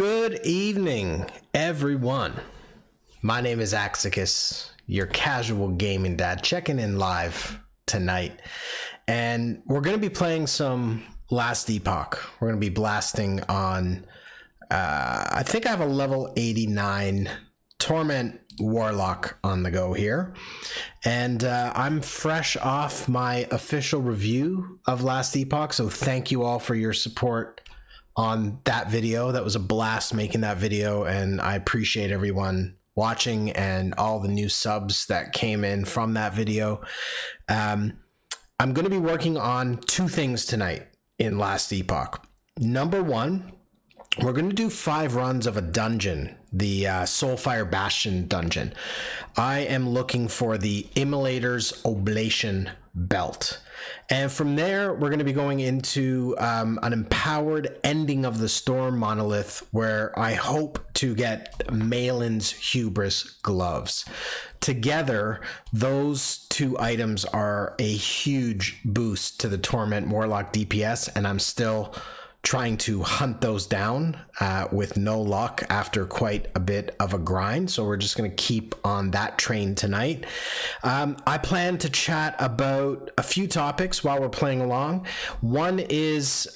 Good evening, everyone. My name is Axxicus, your casual gaming dad, checking in live tonight. And we're going to be playing some Last Epoch. We're going to be blasting on, I think I have a level 89 Torment Warlock on the go here. And I'm fresh off my official review of Last Epoch, so thank you all for your support on that video. That was a blast making that video, and I appreciate everyone watching and all the new subs that came in from that video. I'm going to be working on two things tonight in Last Epoch. Number one, we're going to do 5 runs of a dungeon, the Soulfire Bastion dungeon. I am looking for the Immolator's Oblation belt. And from there, we're going to be going into an empowered ending of the Storm monolith, where I hope to get Malin's Hubris gloves. Together, those two items are a huge boost to the Torment Warlock DPS, and I'm still trying to hunt those down with no luck after quite a bit of a grind. So we're just going to keep on that train tonight. I plan to chat about a few topics while we're playing along. One is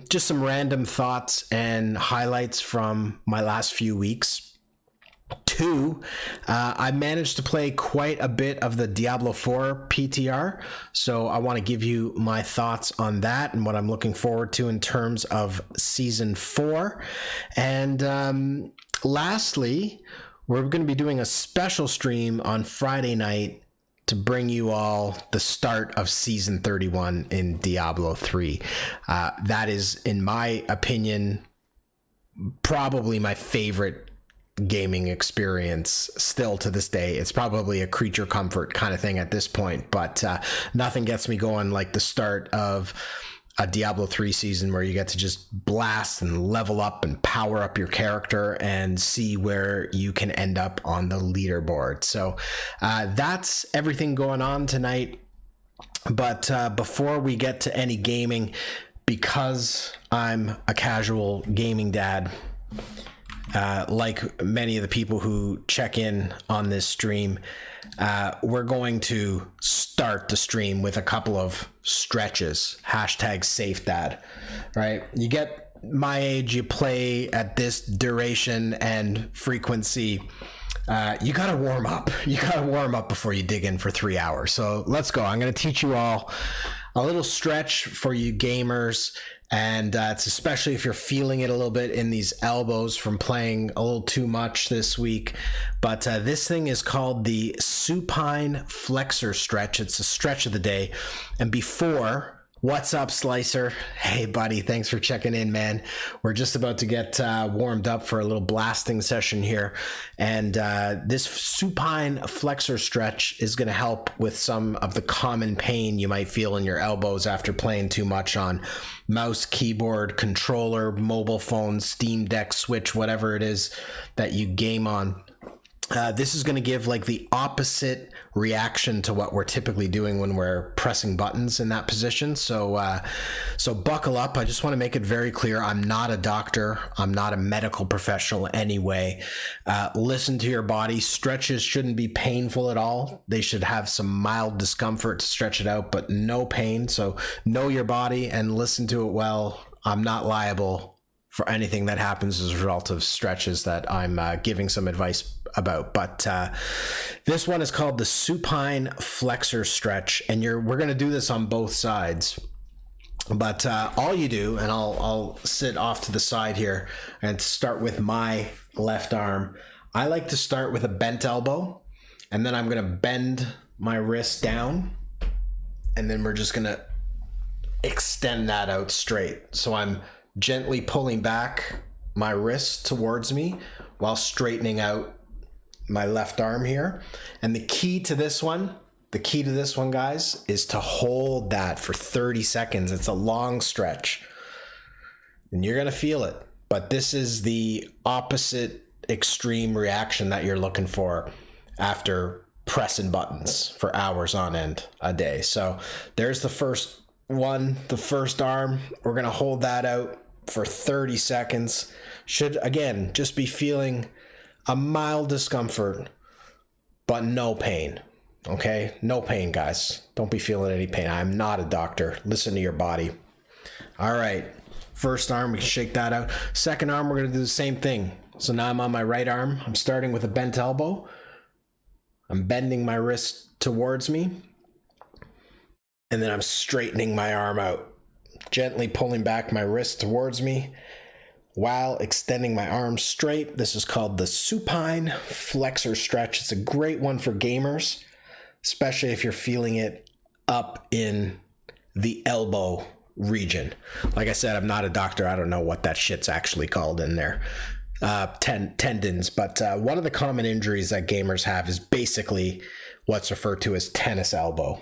just some random thoughts and highlights from my last few weeks. 2, I managed to play quite a bit of the Diablo 4 PTR, so I want to give you my thoughts on that and what I'm looking forward to in terms of Season 4. And lastly, we're going to be doing a special stream on Friday night to bring you all the start of Season 31 in Diablo 3. That is, in my opinion, probably my favorite gaming experience still to this day. It's probably a creature comfort kind of thing at this point, but nothing gets me going like the start of a Diablo 3 season, where you get to just blast and level up and power up your character and see where you can end up on the leaderboard. So that's everything going on tonight. But before we get to any gaming, because I'm a casual gaming dad, like many of the people who check in on this stream, we're going to start the stream with a couple of stretches. #SafeDad, right? You get my age, you play at this duration and frequency. You got to warm up. You got to warm up before you dig in for 3 hours. So let's go. I'm going to teach you all a little stretch for you gamers. And it's especially if you're feeling it a little bit in these elbows from playing a little too much this week. But this thing is called the supine flexor stretch. It's a stretch of the day. And before, what's up, Slicer? Hey, buddy, thanks for checking in, man. We're just about to get warmed up for a little blasting session here. And this supine flexor stretch is going to help with some of the common pain you might feel in your elbows after playing too much on mouse, keyboard, controller, mobile phone, Steam Deck, Switch, whatever it is that you game on. This is going to give like the opposite reaction to what we're typically doing when we're pressing buttons in that position. So buckle up. I just want to make it very clear. I'm not a doctor. I'm not a medical professional anyway. Listen to your body. Stretches shouldn't be painful at all. They should have some mild discomfort to stretch it out, but no pain. So know your body and listen to it well. I'm not liable for anything that happens as a result of stretches that I'm giving some advice about. But this one is called the supine flexor stretch, and we're going to do this on both sides. But all you do, and I'll sit off to the side here and start with my left arm. I like to start with a bent elbow, and then I'm going to bend my wrist down, and then we're just going to extend that out straight. So I'm gently pulling back my wrist towards me while straightening out my left arm here. And the key to this one, guys, is to hold that for 30 seconds. It's a long stretch and you're going to feel it, but this is the opposite extreme reaction that you're looking for after pressing buttons for hours on end a day. So there's the first one, the first arm. We're going to hold that out for 30 seconds. Should, again, just be feeling a mild discomfort, but no pain. Okay? No pain, guys. Don't be feeling any pain. I'm not a doctor. Listen to your body. All right. First arm, we can shake that out. Second arm, we're going to do the same thing. So now I'm on my right arm. I'm starting with a bent elbow. I'm bending my wrist towards me. And then I'm straightening my arm out. Gently pulling back my wrist towards me while extending my arm straight. This is called the supine flexor stretch. It's a great one for gamers, especially if you're feeling it up in the elbow region. Like I said, I'm not a doctor. I don't know what that shit's actually called in there. Tendons. But one of the common injuries that gamers have is basically what's referred to as tennis elbow.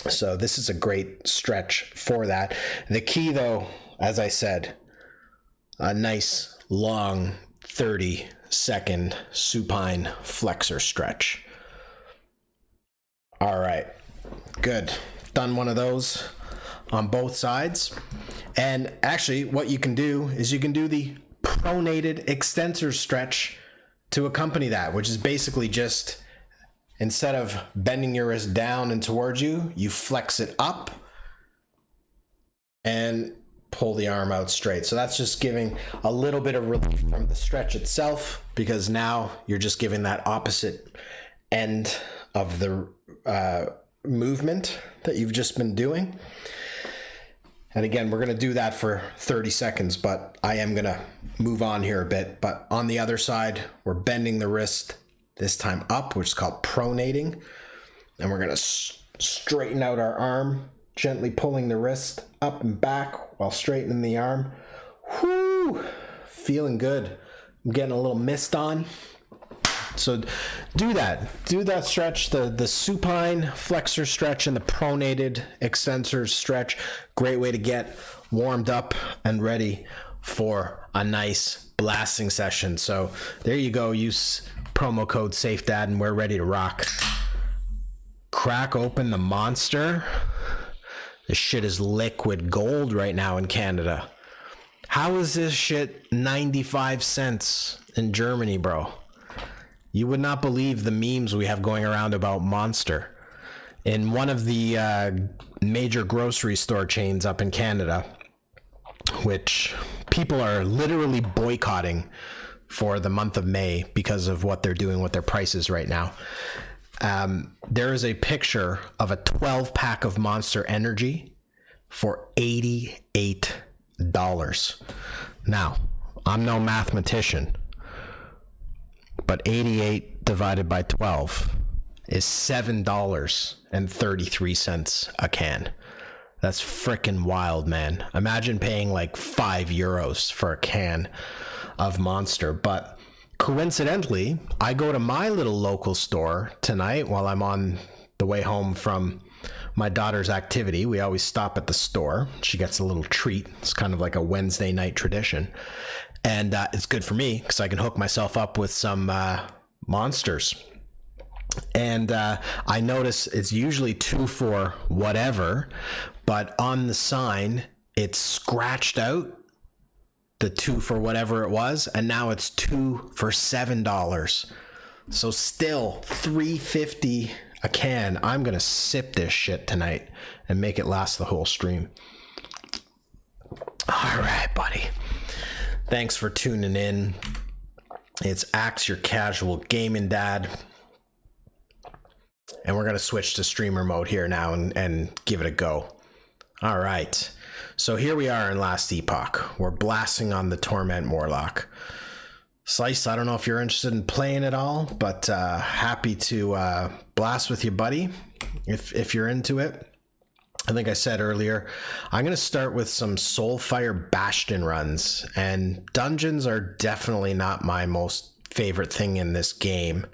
So this is a great stretch for that. The key, though, as I said, a nice long 30-second supine flexor stretch. All right, good. Done one of those on both sides. And actually, what you can do is you can do the pronated extensor stretch to accompany that, which is basically just, instead of bending your wrist down and towards you, you flex it up and pull the arm out straight. So that's just giving a little bit of relief from the stretch itself, because now you're just giving that opposite end of the movement that you've just been doing. And again, we're going to do that for 30 seconds, but I am going to move on here a bit. But on the other side, we're bending the wrist this time up, which is called pronating. And we're going to straighten out our arm, gently pulling the wrist up and back while straightening the arm. Whoo! Feeling good. I'm getting a little mist on. So do that stretch, the supine flexor stretch and the pronated extensor stretch. Great way to get warmed up and ready for a nice blasting session. So there you go. Use promo code SAFEDAD and we're ready to rock. Crack open the monster. This shit is liquid gold right now in Canada. How is this shit 95 cents in Germany, bro? You would not believe the memes we have going around about Monster. In one of the major grocery store chains up in Canada, which people are literally boycotting for the month of May because of what they're doing with their prices right now. There is a picture of a 12-pack of Monster Energy for $88. Now, I'm no mathematician, but 88 divided by 12 is $7.33 a can. That's freaking wild, man. Imagine paying like €5 for a can of Monster. But coincidentally, I go to my little local store tonight while I'm on the way home from my daughter's activity. We always stop at the store. She gets a little treat. It's kind of like a Wednesday night tradition. And it's good for me because I can hook myself up with some Monsters. And I notice it's usually 2 for whatever, but on the sign, it's scratched out the 2 for whatever it was, and now it's 2 for $7. So still $3.50 a can. I'm going to sip this shit tonight and make it last the whole stream. All right, buddy. Thanks for tuning in. It's Axe, your casual gaming dad. And we're going to switch to streamer mode here now and give it a go. All right. So here we are in last Epoch. We're blasting on the Torment Warlock. Slice, I don't know if you're interested in playing at all, but happy to blast with you, buddy, if you're into it. I think I said earlier, I'm going to start with some Soulfire Bastion runs, and dungeons are definitely not my most favorite thing in this game,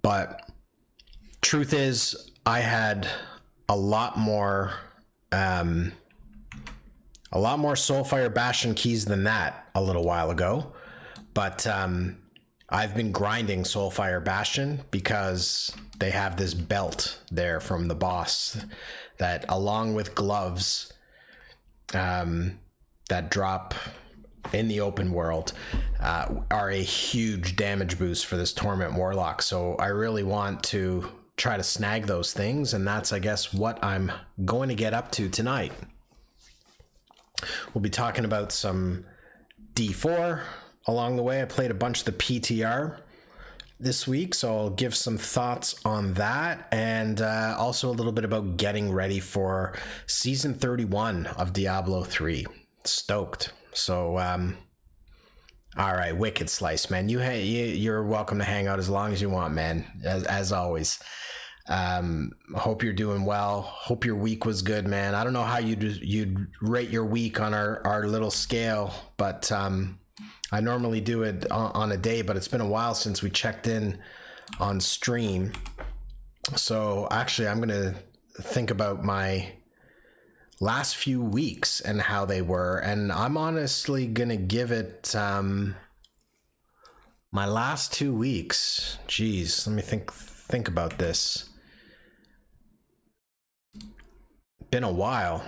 but truth is I had a lot more Soulfire Bastion keys than that a little while ago, but I've been grinding Soulfire Bastion because they have this belt there from the boss that, along with gloves, that drop in the open world are a huge damage boost for this Torment Warlock. So I really want to try to snag those things, and that's, I guess, what I'm going to get up to tonight. We'll be talking about some D4 along the way. I played a bunch of the PTR this week, so I'll give some thoughts on that, and also a little bit about getting ready for season 31 of Diablo 3. Stoked. So all right, Wicked Slice, man, you're welcome to hang out as long as you want, man, as always. Hope you're doing well. Hope your week was good, man. I don't know how you'd rate your week on our little scale, but I normally do it on a day, but it's been a while since we checked in on stream. So actually, I'm going to think about my last few weeks and how they were. And I'm honestly going to give it my last 2 weeks. Geez, let me think about this. Been a while,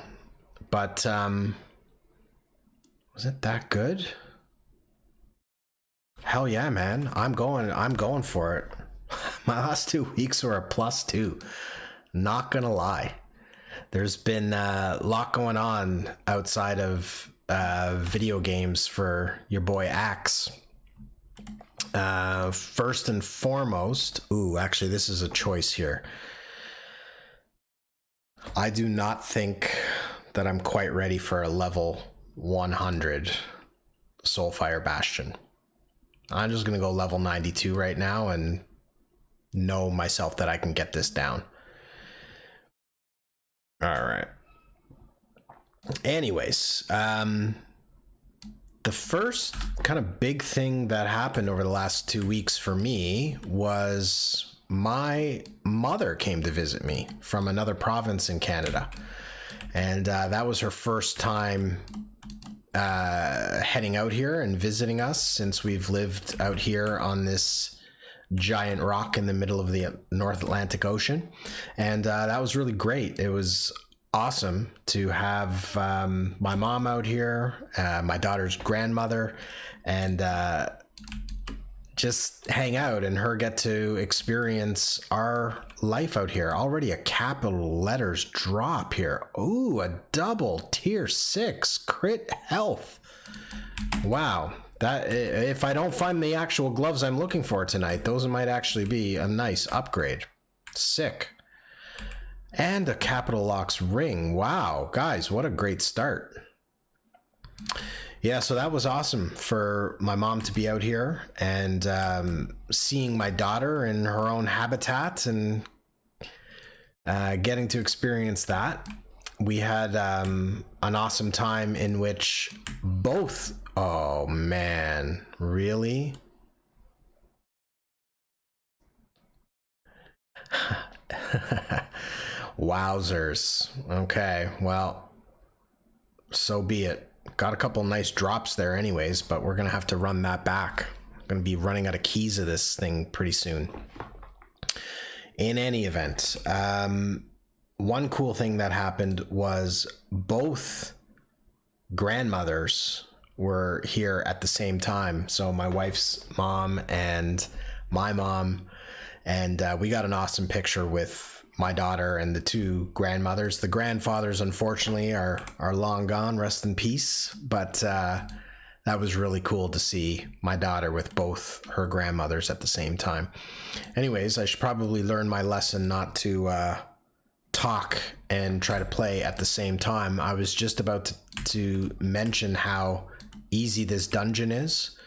but was it that good? Hell yeah, man. I'm going for it. My last 2 weeks were a +2. Not gonna lie. There's been a lot going on outside of video games for your boy Axe. First and foremost, actually this is a choice here. I do not think that I'm quite ready for a level 100 Soulfire Bastion. I'm just going to go level 92 right now and know myself that I can get this down. All right. Anyways, the first kind of big thing that happened over the last 2 weeks for me was my mother came to visit me from another province in Canada. And that was her first time heading out here and visiting us since we've lived out here on this giant rock in the middle of the North Atlantic Ocean. And that was really great. It was awesome to have my mom out here, my daughter's grandmother, and just hang out and her get to experience our life out here. Already a capital letters drop here. Ooh, a double tier 6 crit health. Wow. That, if I don't find the actual gloves I'm looking for tonight, those might actually be a nice upgrade. Sick. And a capital locks ring. Wow, guys, what a great start. Yeah, so that was awesome for my mom to be out here and seeing my daughter in her own habitat and getting to experience that. We had an awesome time in which both... Oh, man. Really? Wowzers. Okay, well, so be it. Got a couple nice drops there anyways, but we're going to have to run that back. I'm going to be running out of keys of this thing pretty soon. In any event, one cool thing that happened was both grandmothers were here at the same time. So my wife's mom and my mom, and we got an awesome picture with my daughter and the two grandmothers. The grandfathers, unfortunately, are long gone, rest in peace. But that was really cool to see my daughter with both her grandmothers at the same time. Anyways, I should probably learn my lesson not to talk and try to play at the same time. I was just about to mention how easy this dungeon is.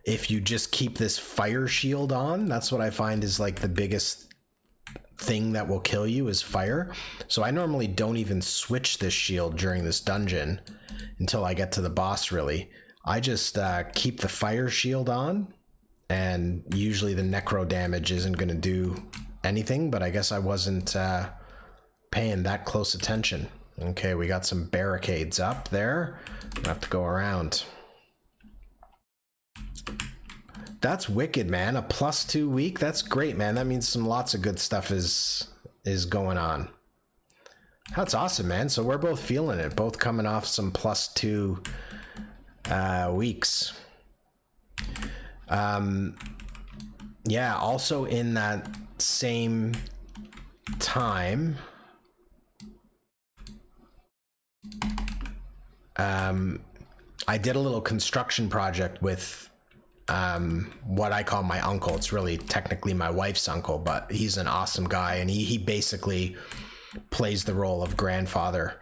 If you just keep this fire shield on, that's what I find is like the biggest thing that will kill you is fire. So I normally don't even switch this shield during this dungeon until I get to the boss, really. I just keep the fire shield on, and usually the necro damage isn't going to do anything, but I guess I wasn't paying that close attention. Okay, we got some barricades up there. I have to go around. That's wicked, man. A +2 week. That's great, man. That means lots of good stuff is going on. That's awesome, man. So we're both feeling it, both coming off some +2 weeks. Yeah, also in that same time, I did a little construction project with what I call my uncle. It's really technically my wife's uncle, but he's an awesome guy, and he basically plays the role of grandfather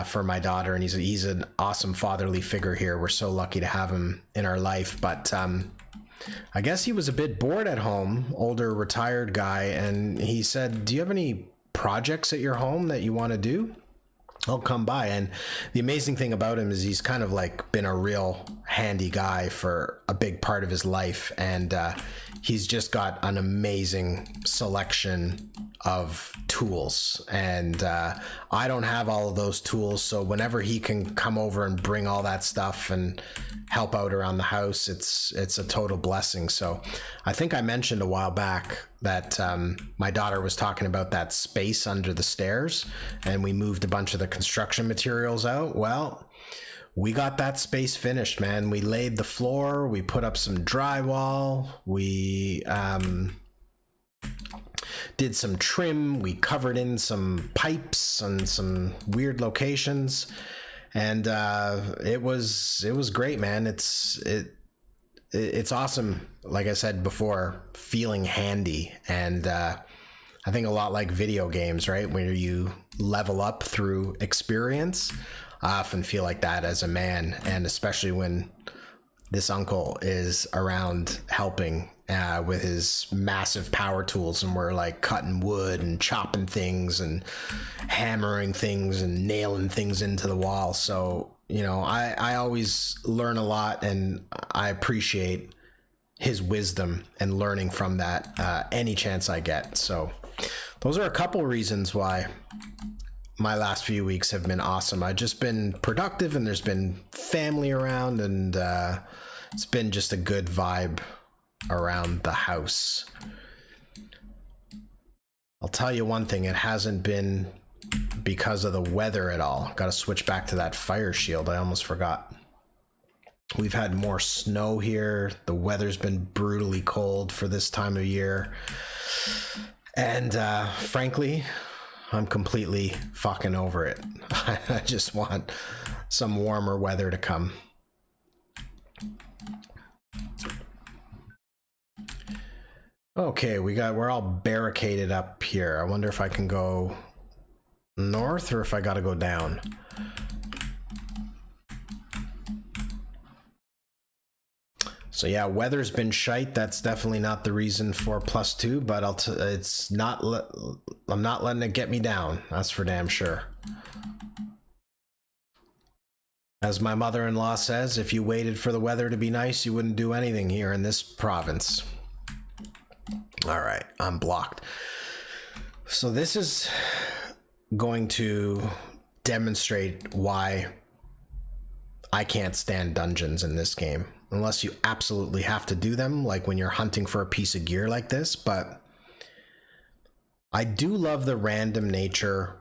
for my daughter, and he's an awesome fatherly figure here. We're so lucky to have him in our life. But I guess he was a bit bored at home, older retired guy, and he said, do you have any projects at your home that you want to do? I'll come by. And the amazing thing about him is he's kind of like been a real handy guy for a big part of his life, and he's just got an amazing selection of tools, and I don't have all of those tools, so whenever he can come over and bring all that stuff and help out around the house, it's a total blessing. So I think I mentioned a while back that my daughter was talking about that space under the stairs, and we moved a bunch of the construction materials out. Well, we got that space finished, man. We laid the floor, we put up some drywall, we did some trim, we covered in some pipes and some weird locations, and it was great, man. It's awesome, like I said before, feeling handy. And I think a lot like video games, right, where you level up through experience. I often feel like that as a man, and especially when this uncle is around helping with his massive power tools, and we're like cutting wood and chopping things and hammering things and nailing things into the wall. So, you know, I always learn a lot, and I appreciate his wisdom and learning from that any chance I get. So those are a couple reasons why my last few weeks have been awesome. I've just been productive, and there's been family around, and it's been just a good vibe around the house. I'll tell you one thing, it hasn't been because of the weather at all. Got to switch back to that fire shield. I almost forgot. We've had more snow here. The weather's been brutally cold for this time of year. And frankly, I'm completely fucking over it. I just want some warmer weather to come. Okay, we're all barricaded up here. I wonder if I can go north or if I gotta go down. So yeah, weather's been shite. That's definitely not the reason for +2, but I'm not letting it get me down. That's for damn sure. As my mother-in-law says, if you waited for the weather to be nice, you wouldn't do anything here in this province. All right, I'm blocked. So this is going to demonstrate why I can't stand dungeons in this game, unless you absolutely have to do them, like when you're hunting for a piece of gear like this. But I do love the random nature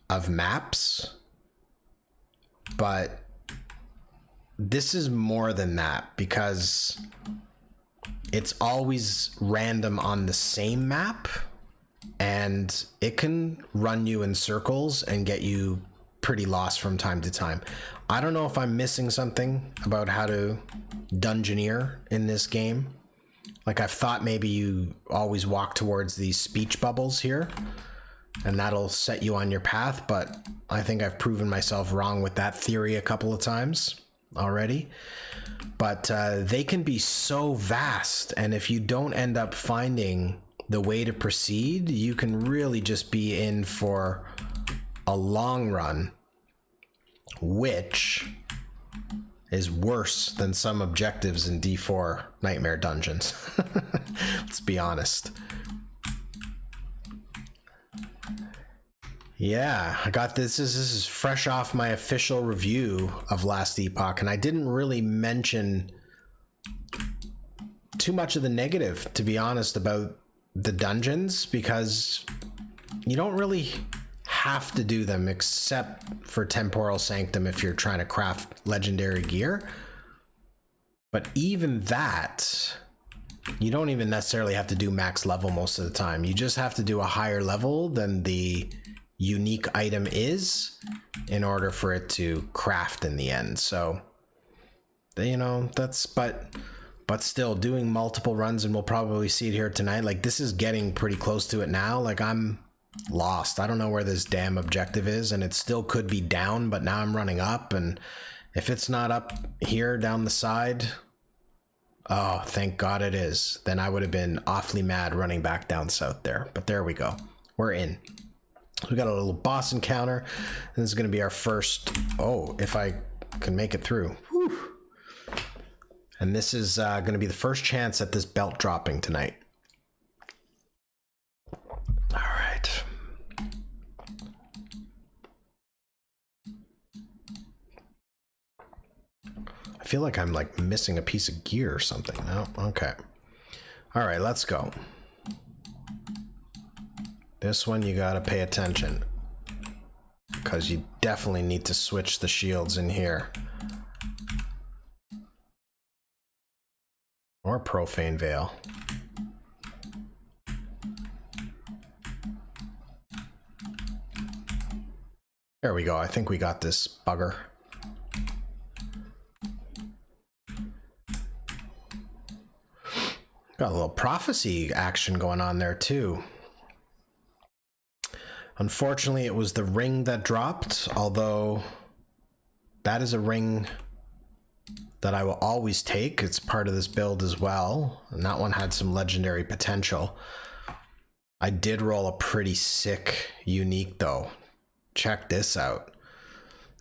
of maps, but this is more than that, because it's always random on the same map, and it can run you in circles and get you pretty lost from time to time. I don't know if I'm missing something about how to dungeoneer in this game. Like, I've thought maybe you always walk towards these speech bubbles here, and that'll set you on your path, but I think I've proven myself wrong with that theory a couple of times already. But they can be so vast, and if you don't end up finding the way to proceed, you can really just be in for a long run, which is worse than some objectives in D4 Nightmare Dungeons. Let's be honest. Yeah, I got this. This is fresh off my official review of last Epoch, and I didn't really mention too much of the negative, to be honest, about the dungeons, because you don't really have to do them except for Temporal Sanctum if you're trying to craft legendary gear. But even that, you don't even necessarily have to do max level most of the time. You just have to do a higher level than the unique item is in order for it to craft in the end. So, you know, that's, but still doing multiple runs, and we'll probably see it here tonight. Like, this is getting pretty close to it now. Like, I'm lost. I don't know where this damn objective is, and it still could be down, but now I'm running up, and if it's not up here down the side, oh, thank God it is. Then I would have been awfully mad running back down south there. But there we go. We're in. We got a little boss encounter, and this is going to be our first. Oh, if I can make it through. Whew. And this is going to be the first chance at this belt dropping tonight. All right. I feel like I'm like missing a piece of gear or something. No? Okay. All right, let's go. This one you got to pay attention, because you definitely need to switch the shields in here. Or Profane Veil. There we go. I think we got this bugger. Got a little prophecy action going on there too. Unfortunately, it was the ring that dropped, although that is a ring that I will always take. It's part of this build as well, and that one had some legendary potential. I did roll a pretty sick unique though. Check this out.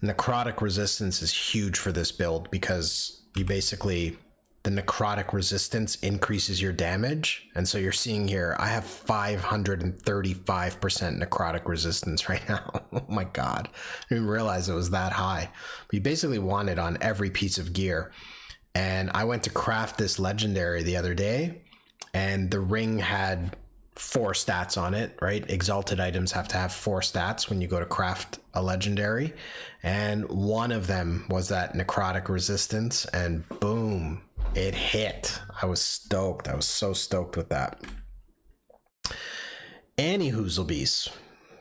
Necrotic resistance is huge for this build, because you basically, the necrotic resistance increases your damage, and so you're seeing here I have 535% necrotic resistance right now. Oh my god, I didn't realize it was that high. But you basically want it on every piece of gear, and I went to craft this legendary the other day, and the ring had 4 stats on it, right? Exalted items have to have 4 stats when you go to craft a legendary, and one of them was that necrotic resistance, and boom, it hit. I was stoked. I was so stoked with that. Anywhoozlebees.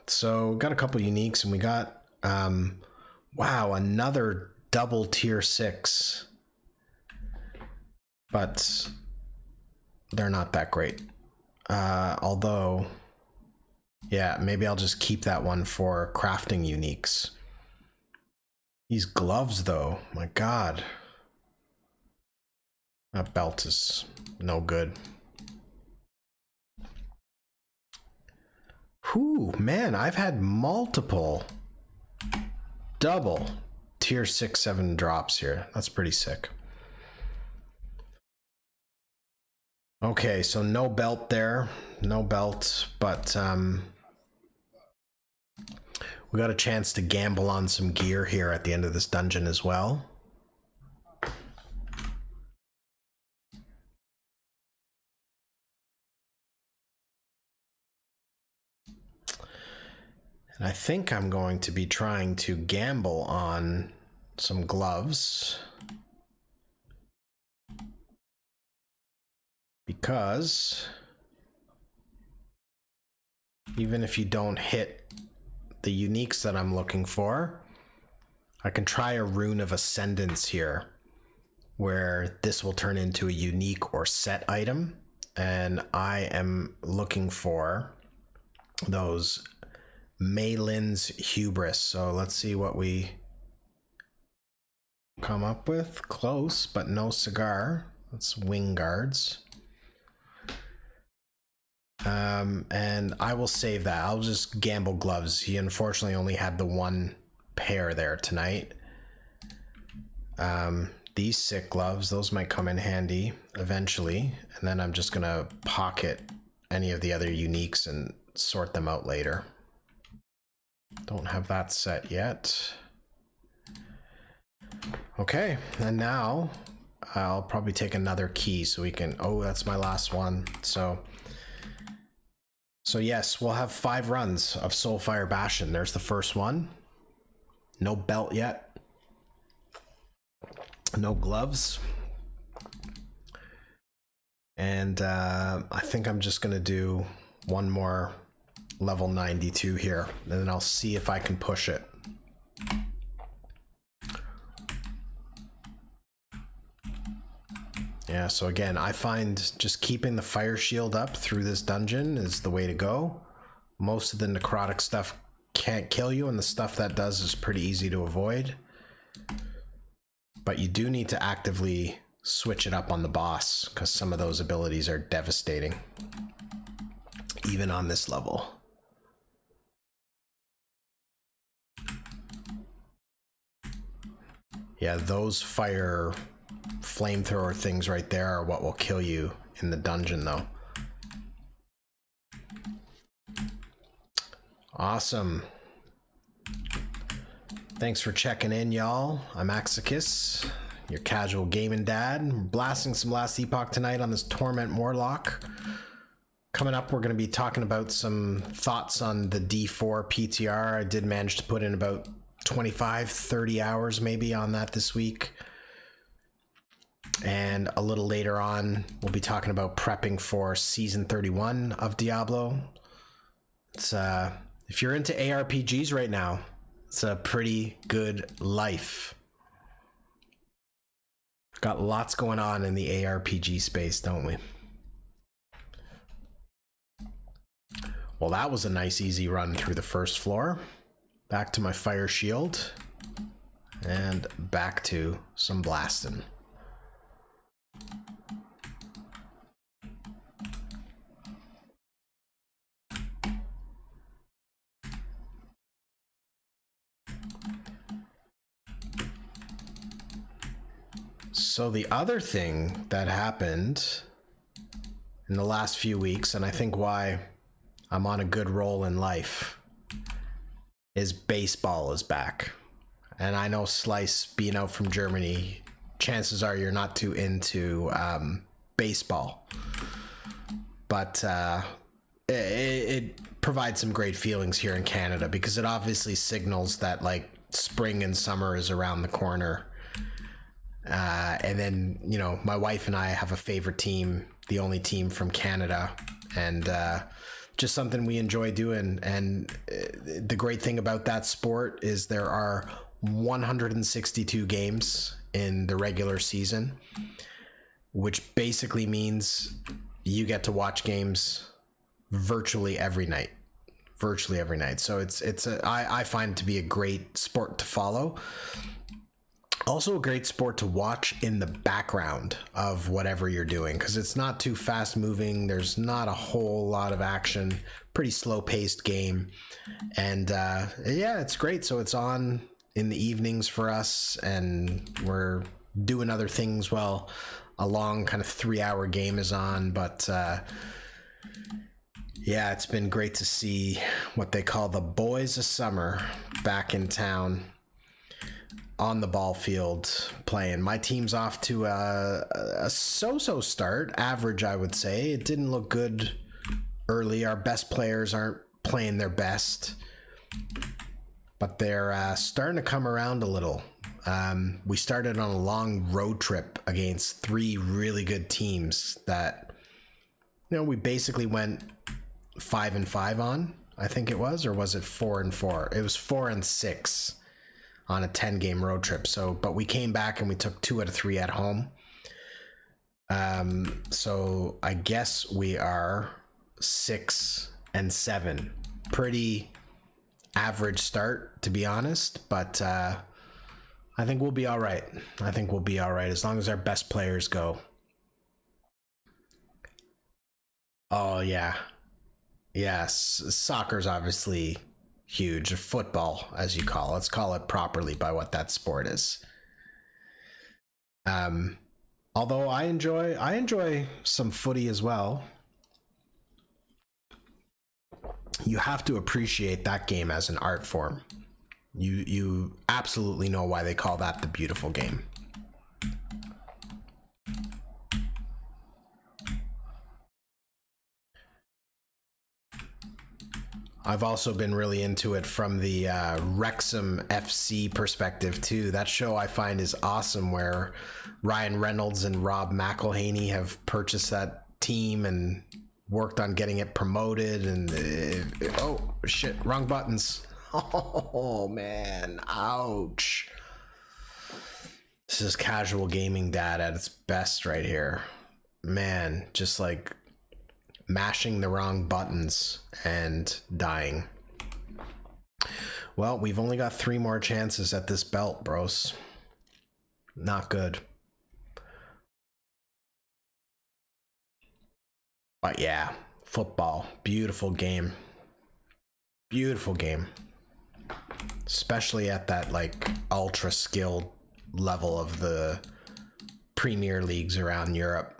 So got a couple uniques, and we got wow, another double tier 6, but they're not that great. Although, yeah, maybe I'll just keep that one for crafting uniques. These gloves though, my god. That belt is no good. Whew, man, I've had multiple double tier 6, 7 drops here. That's pretty sick. Okay, so no belt there. No belt, but we got a chance to gamble on some gear here at the end of this dungeon as well. And I think I'm going to be trying to gamble on some gloves, because even if you don't hit the uniques that I'm looking for, I can try a Rune of Ascendance here, where this will turn into a unique or set item, and I am looking for those Malin's Hubris. So let's see what we come up with. Close, but no cigar. That's Wing Guards. And I will save that. I'll just gamble gloves. He unfortunately only had the one pair there tonight. These sick gloves, those might come in handy eventually, and then I'm just gonna pocket any of the other uniques and sort them out later. Don't have that set yet. Okay, and now I'll probably take another key so we can, oh, that's my last one. So So yes, we'll have 5 runs of Soulfire Bastion. There's the first one. No belt yet. No gloves. And I think I'm just gonna do one more level 92 here, and then I'll see if I can push it. Yeah, so again, I find just keeping the fire shield up through this dungeon is the way to go. Most of the necrotic stuff can't kill you, and the stuff that does is pretty easy to avoid. But you do need to actively switch it up on the boss, because some of those abilities are devastating, even on this level. Yeah, those fire flamethrower things right there are what will kill you in the dungeon, though. Awesome. Thanks for checking in, y'all. I'm Axxicus, your casual gaming dad. We're blasting some last Epoch tonight on this Torment Warlock. Coming up, we're going to be talking about some thoughts on the D4 PTR. I did manage to put in about 25-30 hours maybe on that this week. And a little later on, we'll be talking about prepping for season 31 of Diablo. It's if you're into ARPGs right now, it's a pretty good life. Got lots going on in the ARPG space, don't we? Well, that was a nice easy run through the first floor. Back to my fire shield. And back to some blasting. So the other thing that happened in the last few weeks, and I think why I'm on a good roll in life, is baseball is back. And I know Slice, being out from Germany, chances are you're not too into baseball. But it provides some great feelings here in Canada, because it obviously signals that like spring and summer is around the corner. And then, you know, my wife and I have a favorite team, the only team from Canada, and just something we enjoy doing. And the great thing about that sport is there are 162 games in the regular season, which basically means you get to watch games virtually every night. So I find it to be a great sport to follow. Also a great sport to watch in the background of whatever you're doing, because it's not too fast moving. There's not a whole lot of action, pretty slow paced game. And yeah, it's great. So it's on in the evenings for us, and we're doing other things while a long kind of 3-hour game is on. But yeah, it's been great to see what they call the boys of summer back in town on the ball field playing. My team's off to a so-so start, average, I would say. It didn't look good early. Our best players aren't playing their best, but they're starting to come around a little. We started on a long road trip against 3 really good teams that, you know, we basically went 5-5 on, I think it was, or was it 4-4? It was 4-6 on a 10-game road trip. So, but we came back and we took 2 out of 3 at home. So I guess we are 6-7. Pretty average start, to be honest, but I think we'll be all right. I think we'll be all right as long as our best players go. Oh yeah. Yes, soccer's obviously huge. Football, as you call it. Let's call it properly by what that sport is. Although I enjoy some footy as well. You have to appreciate that game as an art form. You absolutely know why they call that the beautiful game. I've also been really into it from the Wrexham FC perspective too. That show I find is awesome, where Ryan Reynolds and Rob McElhaney have purchased that team and worked on getting it promoted. And oh shit, wrong buttons. Oh man, ouch. This is casual gaming dad at its best right here. Man, just like mashing the wrong buttons and dying. Well, we've only got 3 more chances at this belt, bros. Not good. But yeah, football, beautiful game. Beautiful game. Especially at that like ultra skilled level of the Premier Leagues around Europe.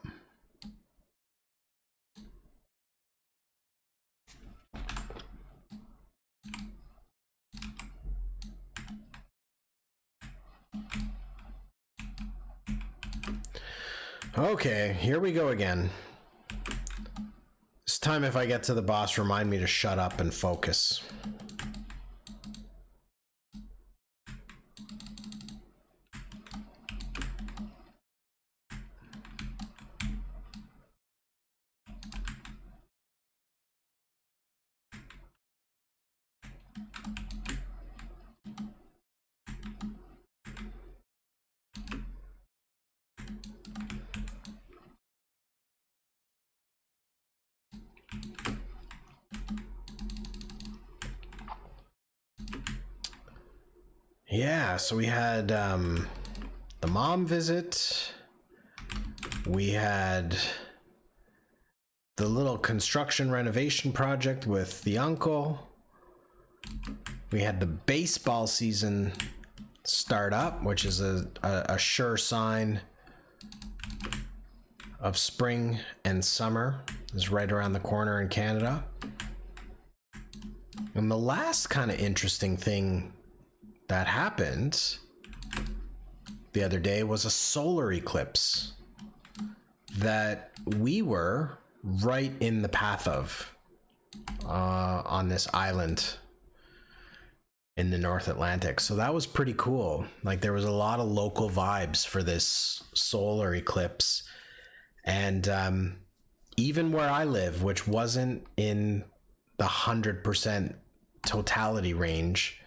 Okay, here we go again. This time if I get to the boss, remind me to shut up and focus. Yeah, so we had the mom visit. We had the little construction renovation project with the uncle. We had the baseball season start up, which is a sure sign of spring and summer. Is right around the corner in Canada. And the last kind of interesting thing that happened the other day was a solar eclipse that we were right in the path of on this island in the North Atlantic. So that was pretty cool. Like there was a lot of local vibes for this solar eclipse. And even where I live, which wasn't in the 100% totality range,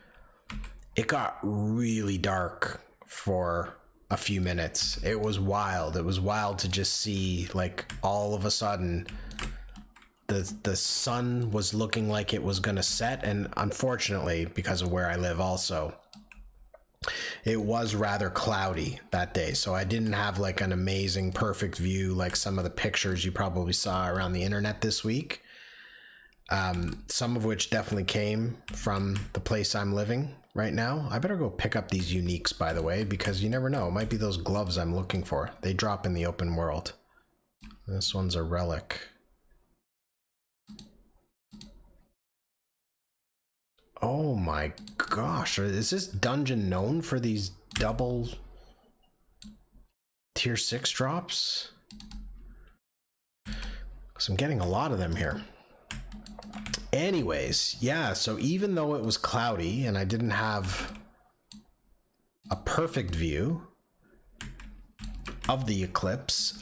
it got really dark for a few minutes. It was wild. It was wild to just see, like, all of a sudden the sun was looking like it was gonna set. And unfortunately, because of where I live also, it was rather cloudy that day. So I didn't have like an amazing perfect view like some of the pictures you probably saw around the internet this week. Some of which definitely came from the place I'm living right now. I better go pick up these uniques, by the way, because you never know. It might be those gloves I'm looking for. They drop in the open world. This one's a relic. Oh my gosh. Is this dungeon known for these double tier 6 drops? Because I'm getting a lot of them here. Anyways, yeah, so even though it was cloudy and I didn't have a perfect view of the eclipse,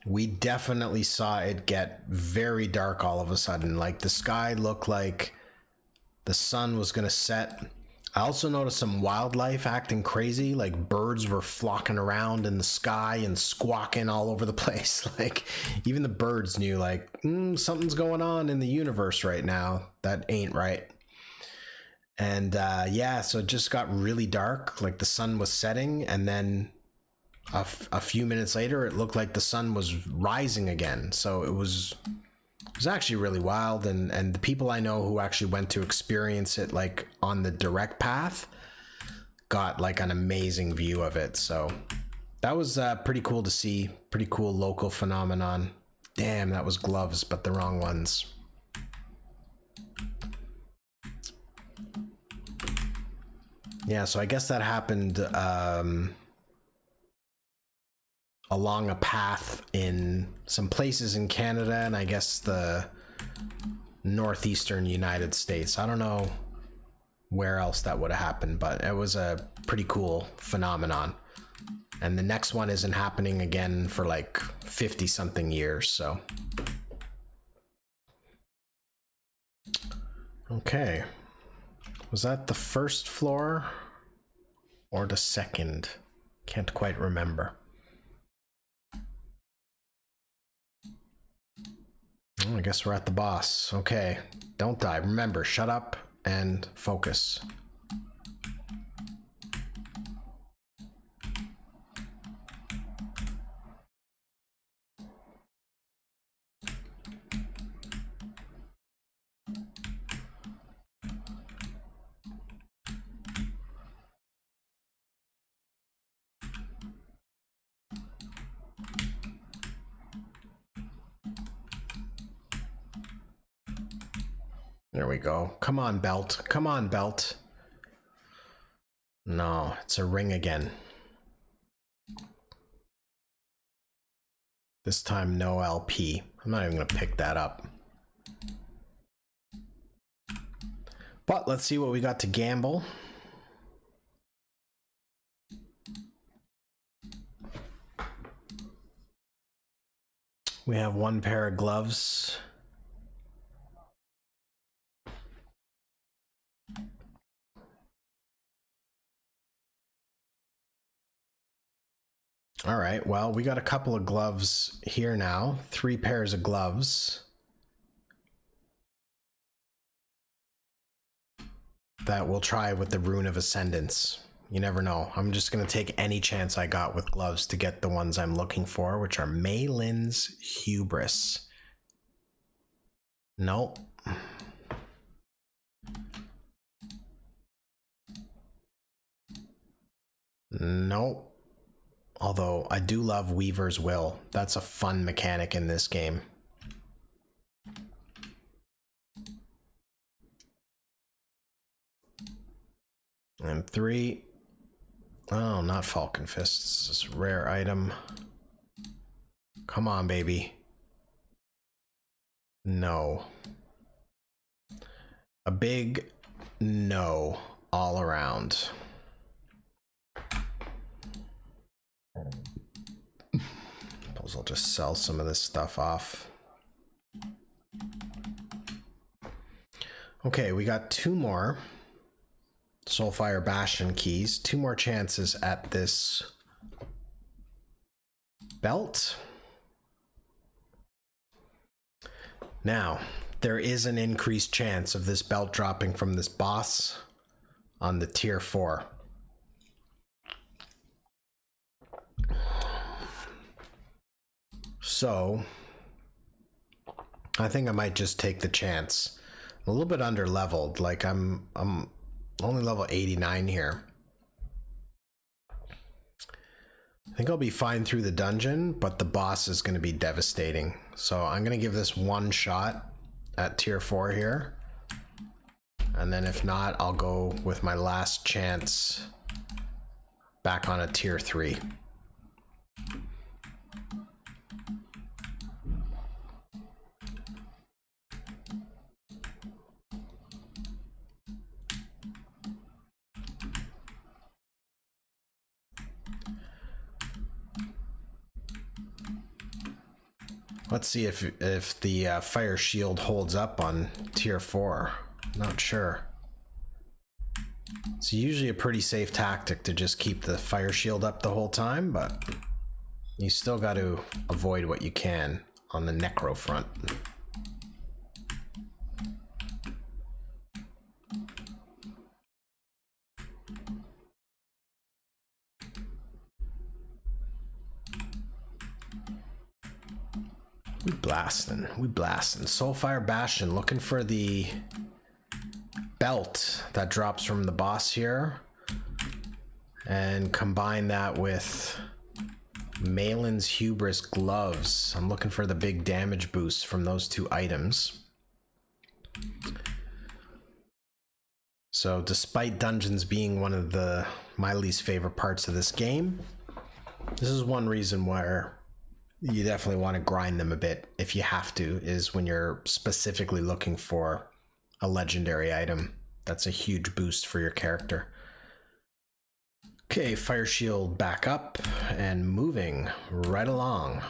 we definitely saw it get very dark all of a sudden. Like the sky looked like the sun was gonna set. I also noticed some wildlife acting crazy, like birds were flocking around in the sky and squawking all over the place. Like even the birds knew like something's going on in the universe right now that ain't right. And yeah, so it just got really dark, like the sun was setting, and then a few minutes later it looked like the sun was rising again. So it was actually really wild, and the people I know who actually went to experience it like on the direct path got like an amazing view of it. So that was pretty cool to see. Pretty cool local phenomenon. Damn, that was gloves, but the wrong ones. Yeah, so I guess that happened along a path in some places in Canada, and I guess the northeastern United States. I don't know where else that would have happened, but it was a pretty cool phenomenon. And the next one isn't happening again for like 50 something years, so. Okay. Was that the first floor or the second? Can't quite remember. Oh, I guess we're at the boss. Okay, don't die. Remember, shut up and focus. There we go. Come on, belt. Come on, belt. No, it's a ring again. This time, no LP. I'm not even going to pick that up. But let's see what we got to gamble. We have one pair of gloves. All right, well, we got a couple of gloves here now. 3 pairs of gloves. That we'll try with the Rune of Ascendance. You never know. I'm just going to take any chance I got with gloves to get the ones I'm looking for, which are Malin's Hubris. Nope. Nope. Although I do love Weaver's Will. That's a fun mechanic in this game. And 3. Oh, not Falcon Fists. This is a rare item. Come on, baby. No. A big no all around. Suppose I'll just sell some of this stuff off. Okay, we got 2 more Soulfire Bastion keys. 2 more chances at this belt. Now, there is an increased chance of this belt dropping from this boss on the tier 4. So, I think I might just take the chance. I'm a little bit under leveled, like I'm only level 89 here. I think I'll be fine through the dungeon, but the boss is going to be devastating. So I'm going to give this one shot at tier 4 here. And then if not, I'll go with my last chance back on a tier 3. Let's see if the fire shield holds up on tier 4. Not sure. It's usually a pretty safe tactic to just keep the fire shield up the whole time, but you still got to avoid what you can on the necro front. We blasting. Soulfire Bastion, looking for the belt that drops from the boss here. And combine that with Malin's Hubris gloves. I'm looking for the big damage boost from those 2 items. So despite dungeons being one of my least favorite parts of this game, this is one reason where You definitely want to grind them a bit if you have to, is when you're specifically looking for a legendary item. That's a huge boost for your character. Okay, fire shield back up and moving right along.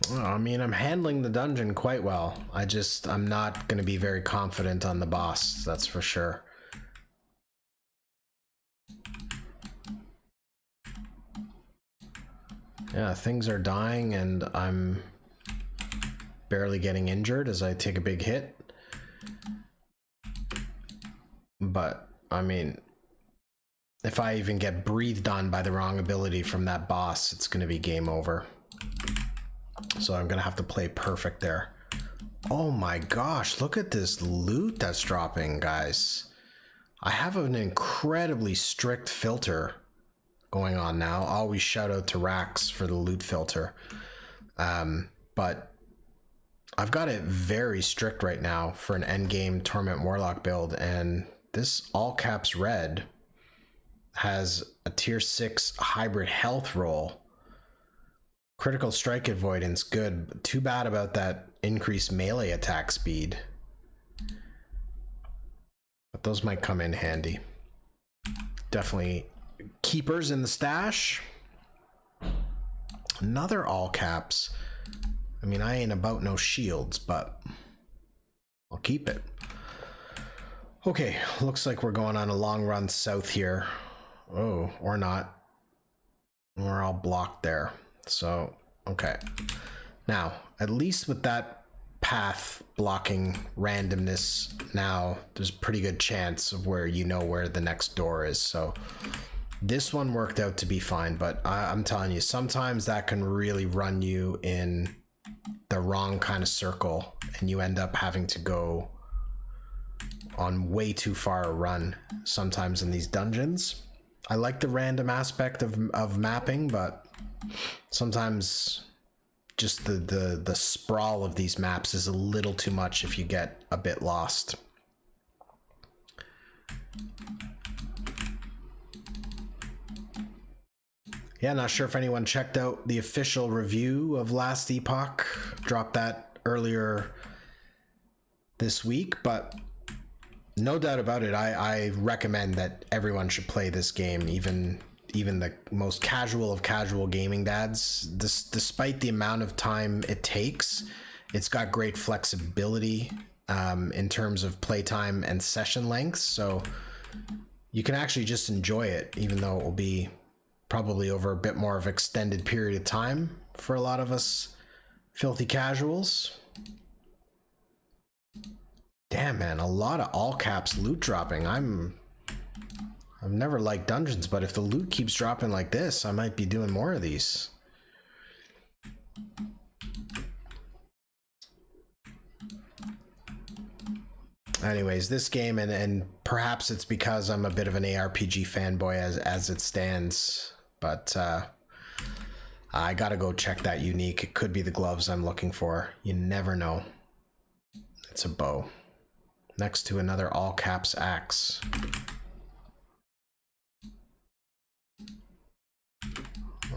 Well, I mean, I'm handling the dungeon quite well. I'm not going to be very confident on the boss, that's for sure. Yeah, things are dying and I'm barely getting injured as I take a big hit. But, I mean, if I even get breathed on by the wrong ability from that boss, it's going to be game over. So I'm going to have to play perfect there. Oh my gosh, look at this loot that's dropping, guys. I have an incredibly strict filter going on now. Always shout out to Rax for the loot filter. But I've got it very strict right now for an endgame Torment Warlock build, and this all caps red has a tier 6 hybrid health roll. Critical strike avoidance, good. Too bad about that increased melee attack speed. But those might come in handy. Definitely keepers in the stash. Another all caps. I mean, I ain't about no shields, but I'll keep it. Okay, looks like we're going on a long run south here. Oh, or not. We're all blocked there. So, okay. Now, at least with that path blocking randomness now, there's a pretty good chance of where you know where the next door is. So this one worked out to be fine, but I'm telling you, sometimes that can really run you in the wrong kind of circle and you end up having to go on way too far a run sometimes in these dungeons. I like the random aspect of mapping, but sometimes just the sprawl of these maps is a little too much if you get a bit lost. Yeah, not sure if anyone checked out the official review of last Epoch. Dropped that earlier this week, but no doubt about it, I recommend that everyone should play this game, even the most casual of casual gaming dads. Despite the amount of time it takes, it's got great flexibility in terms of playtime and session lengths, so you can actually just enjoy it, even though it will be probably over a bit more of an extended period of time for a lot of us filthy casuals. Damn, man, a lot of all caps loot dropping. I've never liked dungeons, but if the loot keeps dropping like this, I might be doing more of these. Anyways, this game, and perhaps it's because I'm a bit of an ARPG fanboy as it stands, but I gotta go check that unique. It could be the gloves I'm looking for. You never know. It's a bow. Next to another all caps axe.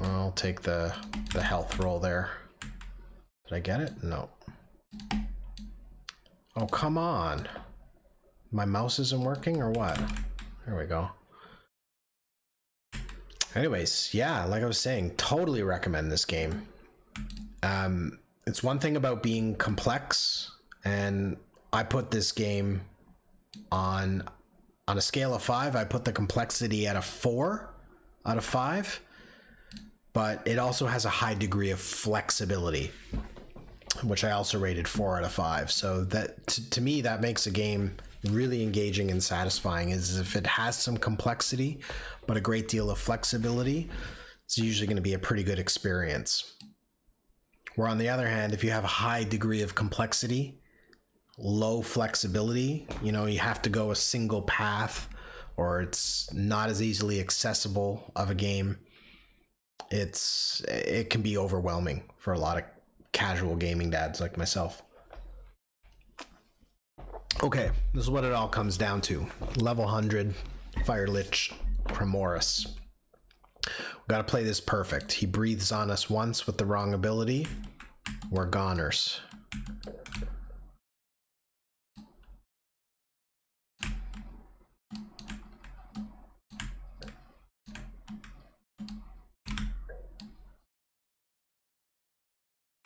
I'll take the health roll there. Did I get it? No. Oh, come on. My mouse isn't working or what? There we go. Anyways, yeah, like I was saying, totally recommend this game. It's one thing about being complex, and I put this game on a scale of 5. I put the complexity at a 4 out of 5. But it also has a high degree of flexibility, which I also rated 4 out of 5. So that to me, that makes a game really engaging and satisfying, is if it has some complexity but a great deal of flexibility, it's usually going to be a pretty good experience. Where on the other hand, if you have a high degree of complexity, low flexibility, you know, you have to go a single path, or it's not as easily accessible of a game, it can be overwhelming for a lot of casual gaming dads like myself. Okay, this is what it all comes down to. Level 100, Fire Lich Cremoris. We gotta play this perfect. He breathes on us once with the wrong ability. We're goners.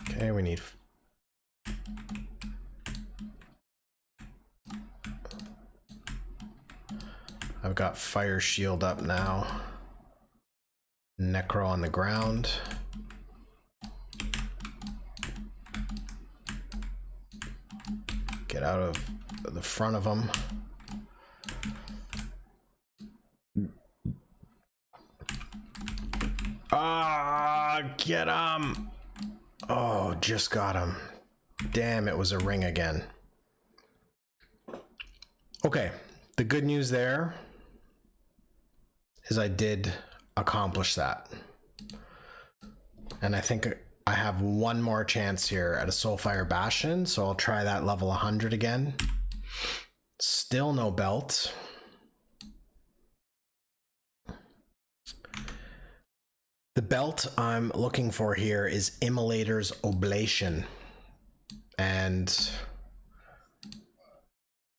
Okay, we need... I've got Fire Shield up now. Necro on the ground. Get out of the front of them. Ah, get him! Oh, just got him. Damn, it was a ring again. Okay, the good news there is I did accomplish that. And I think I have one more chance here at a Soulfire Bastion, so I'll try that level 100 again. Still no belt. The belt I'm looking for here is Immolator's Oblation. And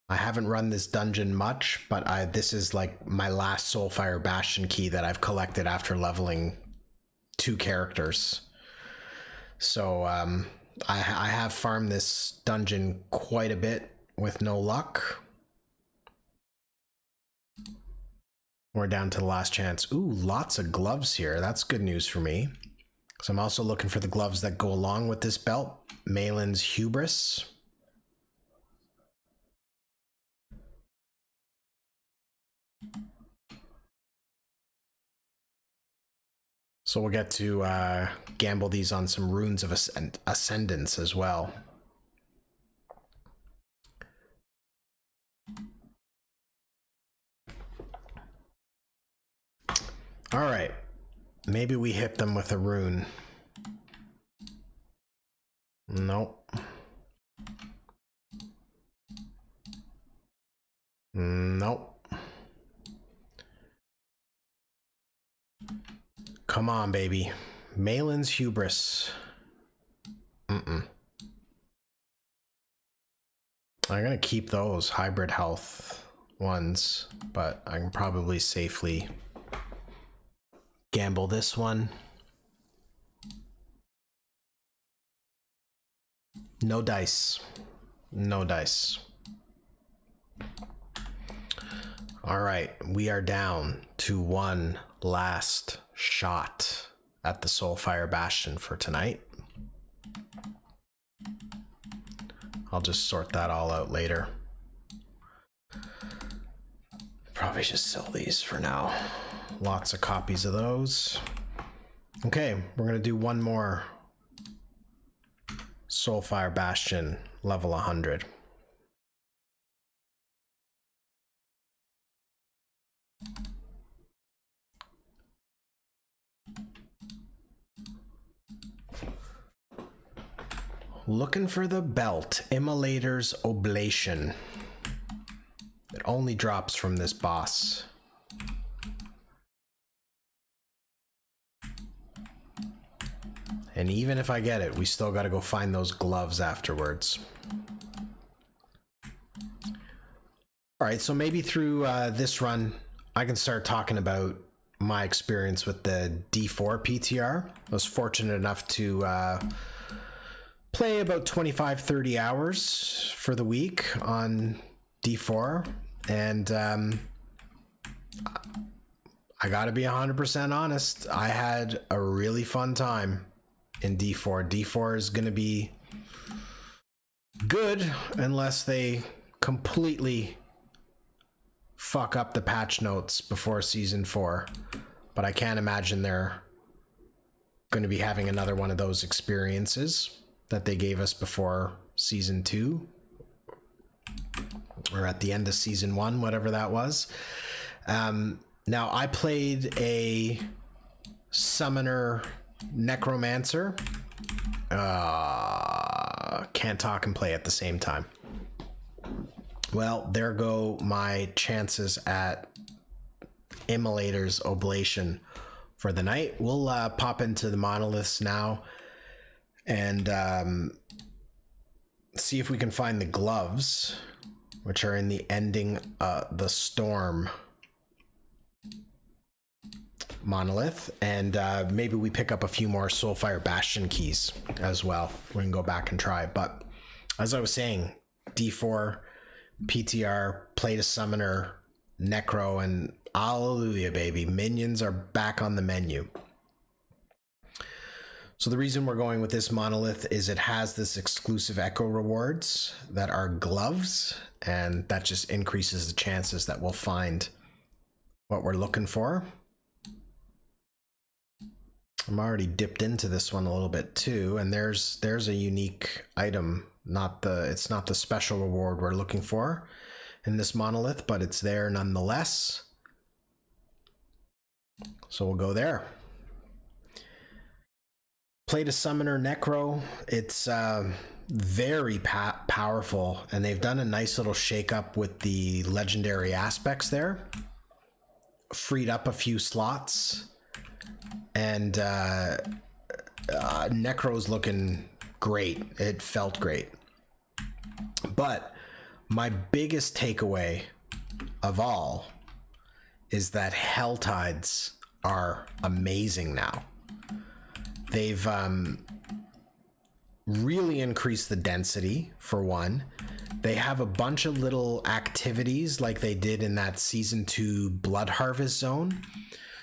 I haven't run this dungeon much, but this is like my last Soulfire Bastion key that I've collected after leveling 2 characters. So I have farmed this dungeon quite a bit with no luck. We're down to the last chance. Ooh, lots of gloves here. That's good news for me. So I'm also looking for the gloves that go along with this belt. Malin's Hubris. So we'll get to gamble these on some runes of ascendance as well. All right, maybe we hit them with a rune. Nope. Nope. Come on, baby. Malin's Hubris. I'm gonna keep those hybrid health ones, but I can probably safely gamble this one. No dice. No dice. All right, we are down to one last shot at the Soulfire Bastion for tonight. I'll just sort that all out later. Probably just sell these for now. Lots of copies of those. Okay, we're gonna do one more Soulfire Bastion level 100. Looking for the belt, Immolator's Oblation. It only drops from this boss. And even if I get it, we still got to go find those gloves afterwards. All right, so maybe through this run, I can start talking about my experience with the D4 PTR. I was fortunate enough to play about 25-30 hours for the week on D4, and I gotta be 100% honest, I had a really fun time in D4. D4 is gonna be good unless they completely fuck up the patch notes before season 4, but I can't imagine they're gonna be having another one of those experiences that they gave us before season 2 or at the end of season 1, whatever that was. Now I played a summoner necromancer Can't talk and play at the same time. Well, there go my chances at Immolator's Oblation for the night. We'll pop into the monoliths now and see if we can find the gloves, which are in the ending the storm monolith, and maybe we pick up a few more Soulfire Bastion keys as well. We can go back and try. But as I was saying, D4 PTR, play to summoner, necro, and hallelujah, baby, minions are back on the menu. So the reason we're going with this monolith is it has this exclusive echo rewards that are gloves, and that just increases the chances that we'll find what we're looking for. I'm already dipped into this one a little bit too, and there's a unique item. It's not the special reward we're looking for in this monolith, but it's there nonetheless. So we'll go there. Play to summoner necro. It's very powerful, and they've done a nice little shake up with the legendary aspects there. Freed up a few slots, and necro's looking great. It felt great. But my biggest takeaway of all is that Helltides are amazing now. They've really increased the density, for one. They have a bunch of little activities like they did in that Season 2 Blood Harvest zone.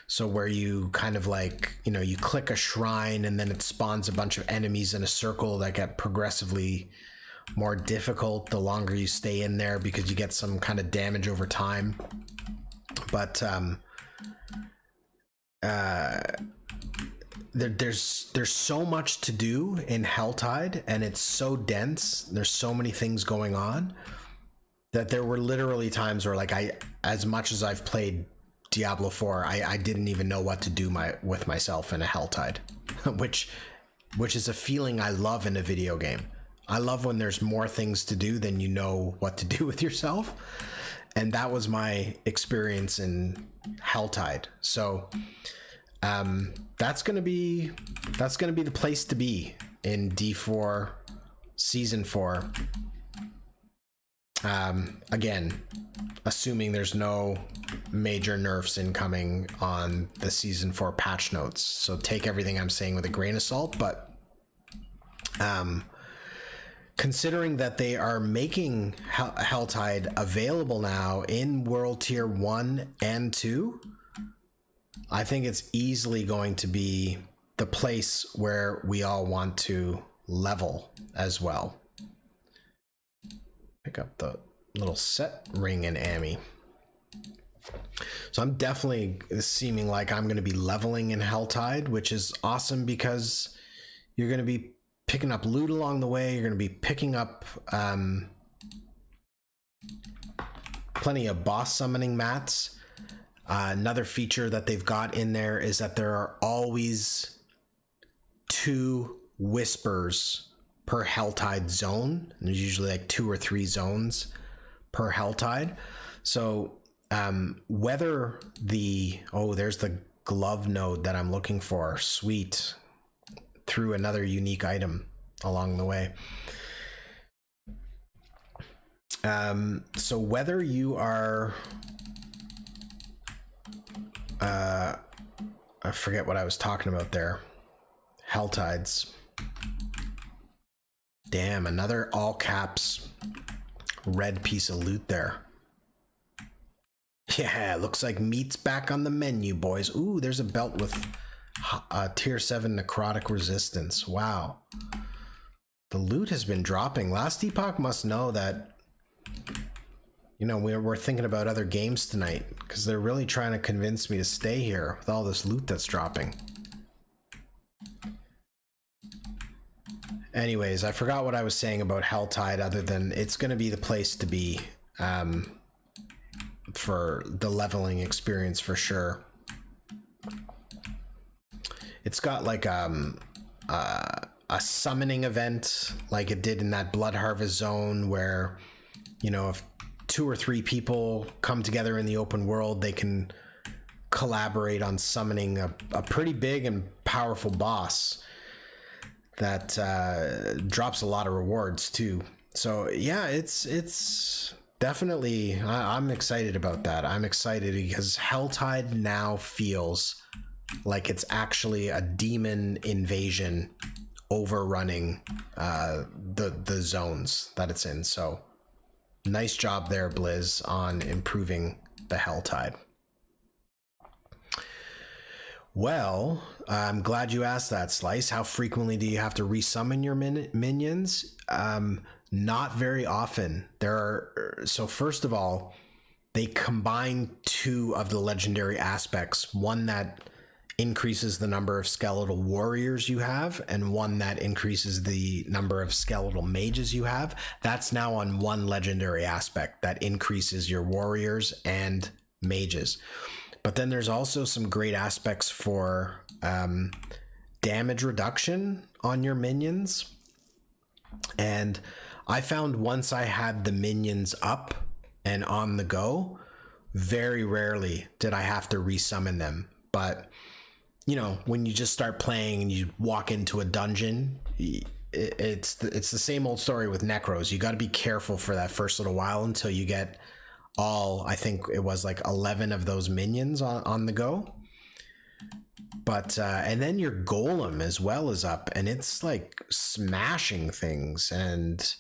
So where you kind of like, you know, you click a shrine and then it spawns a bunch of enemies in a circle that get progressively more difficult the longer you stay in there, because you get some kind of damage over time. But there's so much to do in Helltide, and it's so dense. There's so many things going on that there were literally times where, like, as much as I've played Diablo 4, I didn't even know what to do with myself in a Helltide, which is a feeling I love in a video game. I love when there's more things to do than you know what to do with yourself, and that was my experience in Helltide. So that's gonna be the place to be in D4 Season 4. Again, assuming there's no major nerfs incoming on the Season 4 patch notes. So take everything I'm saying with a grain of salt, but considering that they are making Helltide available now in World Tier 1 and 2, I think it's easily going to be the place where we all want to level as well. Pick up the little set ring and Ami. So I'm definitely seeming like I'm going to be leveling in Helltide, which is awesome because you're going to be picking up loot along the way. You're going to be picking up plenty of boss summoning mats. Another feature that they've got in there is that there are always 2 whispers per Helltide zone. And there's usually like 2 or 3 zones per Helltide. So whether there's the glove node that I'm looking for. Sweet. Through another unique item along the way. So whether you are I forget what I was talking about there. Helltides. Damn, another all caps red piece of loot there. Yeah, looks like meat's back on the menu, boys. Ooh, there's a belt with tier 7 necrotic resistance. Wow. The loot has been dropping. Last Epoch must know that, you know, we're thinking about other games tonight, because they're really trying to convince me to stay here with all this loot that's dropping. Anyways, I forgot what I was saying about Helltide, other than it's going to be the place to be for the leveling experience for sure. It's got like a a summoning event like it did in that Blood Harvest zone, where, you know, if 2 or 3 people come together in the open world, they can collaborate on summoning a pretty big and powerful boss that drops a lot of rewards too. So yeah, it's definitely, I'm excited about that. I'm excited because Helltide now feels like it's actually a demon invasion overrunning the zones that it's in. So nice job there, Blizz, on improving the Helltide. Well, I'm glad you asked that, Slice. How frequently do you have to resummon your minions? Not very often. So first of all, they combine 2 of the legendary aspects, one that increases the number of skeletal warriors you have and one that increases the number of skeletal mages you have. That's now on one legendary aspect that increases your warriors and mages. But then there's also some great aspects for damage reduction on your minions. And I found once I had the minions up and on the go, very rarely did I have to resummon them. But, you know, when you just start playing and you walk into a dungeon, it's the same old story with necros. You got to be careful for that first little while until you get all, I think it was like 11 of those minions on the go. But and then your golem as well is up, and it's like smashing things, and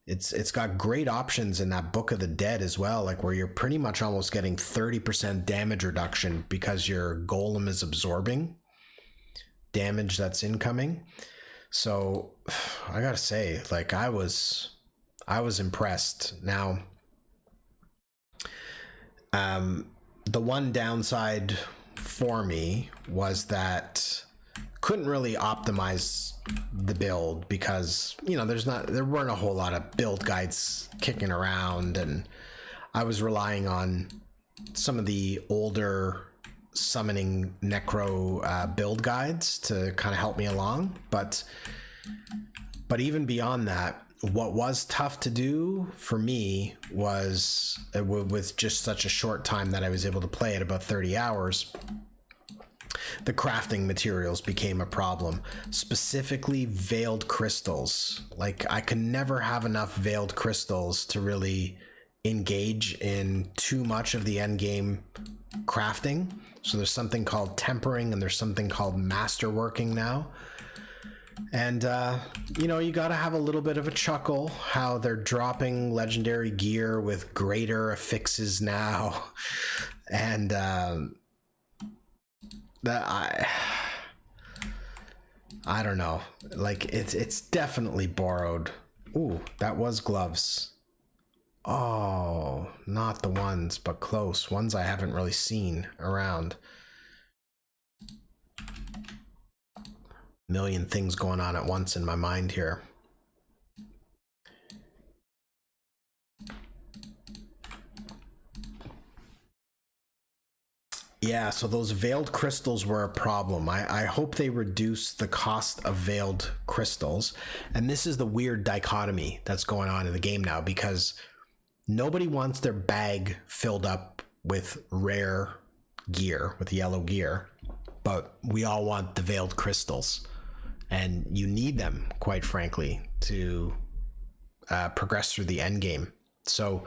it's got great options in that Book of the Dead as well, like where you're pretty much almost getting 30% damage reduction because your golem is absorbing damage that's incoming. So I gotta say, like, I was impressed. Now, the one downside for me was that couldn't really optimize the build because, you know, there weren't a whole lot of build guides kicking around, and I was relying on some of the older summoning necro build guides to kind of help me along. But even beyond that, what was tough to do for me was, with just such a short time that I was able to play it, about 30 hours, the crafting materials became a problem, specifically veiled crystals. Like, I could never have enough veiled crystals to really engage in too much of the end game crafting. So there's something called tempering and there's something called masterworking now. And, you know, you got to have a little bit of a chuckle how they're dropping legendary gear with greater affixes now. And that I don't know. Like, it's definitely borrowed. Ooh, that was gloves. Oh, not the ones, but close. Ones I haven't really seen around. Million things going on at once in my mind here. Yeah, so those veiled crystals were a problem. I hope they reduce the cost of veiled crystals. And this is the weird dichotomy that's going on in the game now, because nobody wants their bag filled up with rare gear, with yellow gear, but we all want the veiled crystals. And you need them, quite frankly, to progress through the end game. So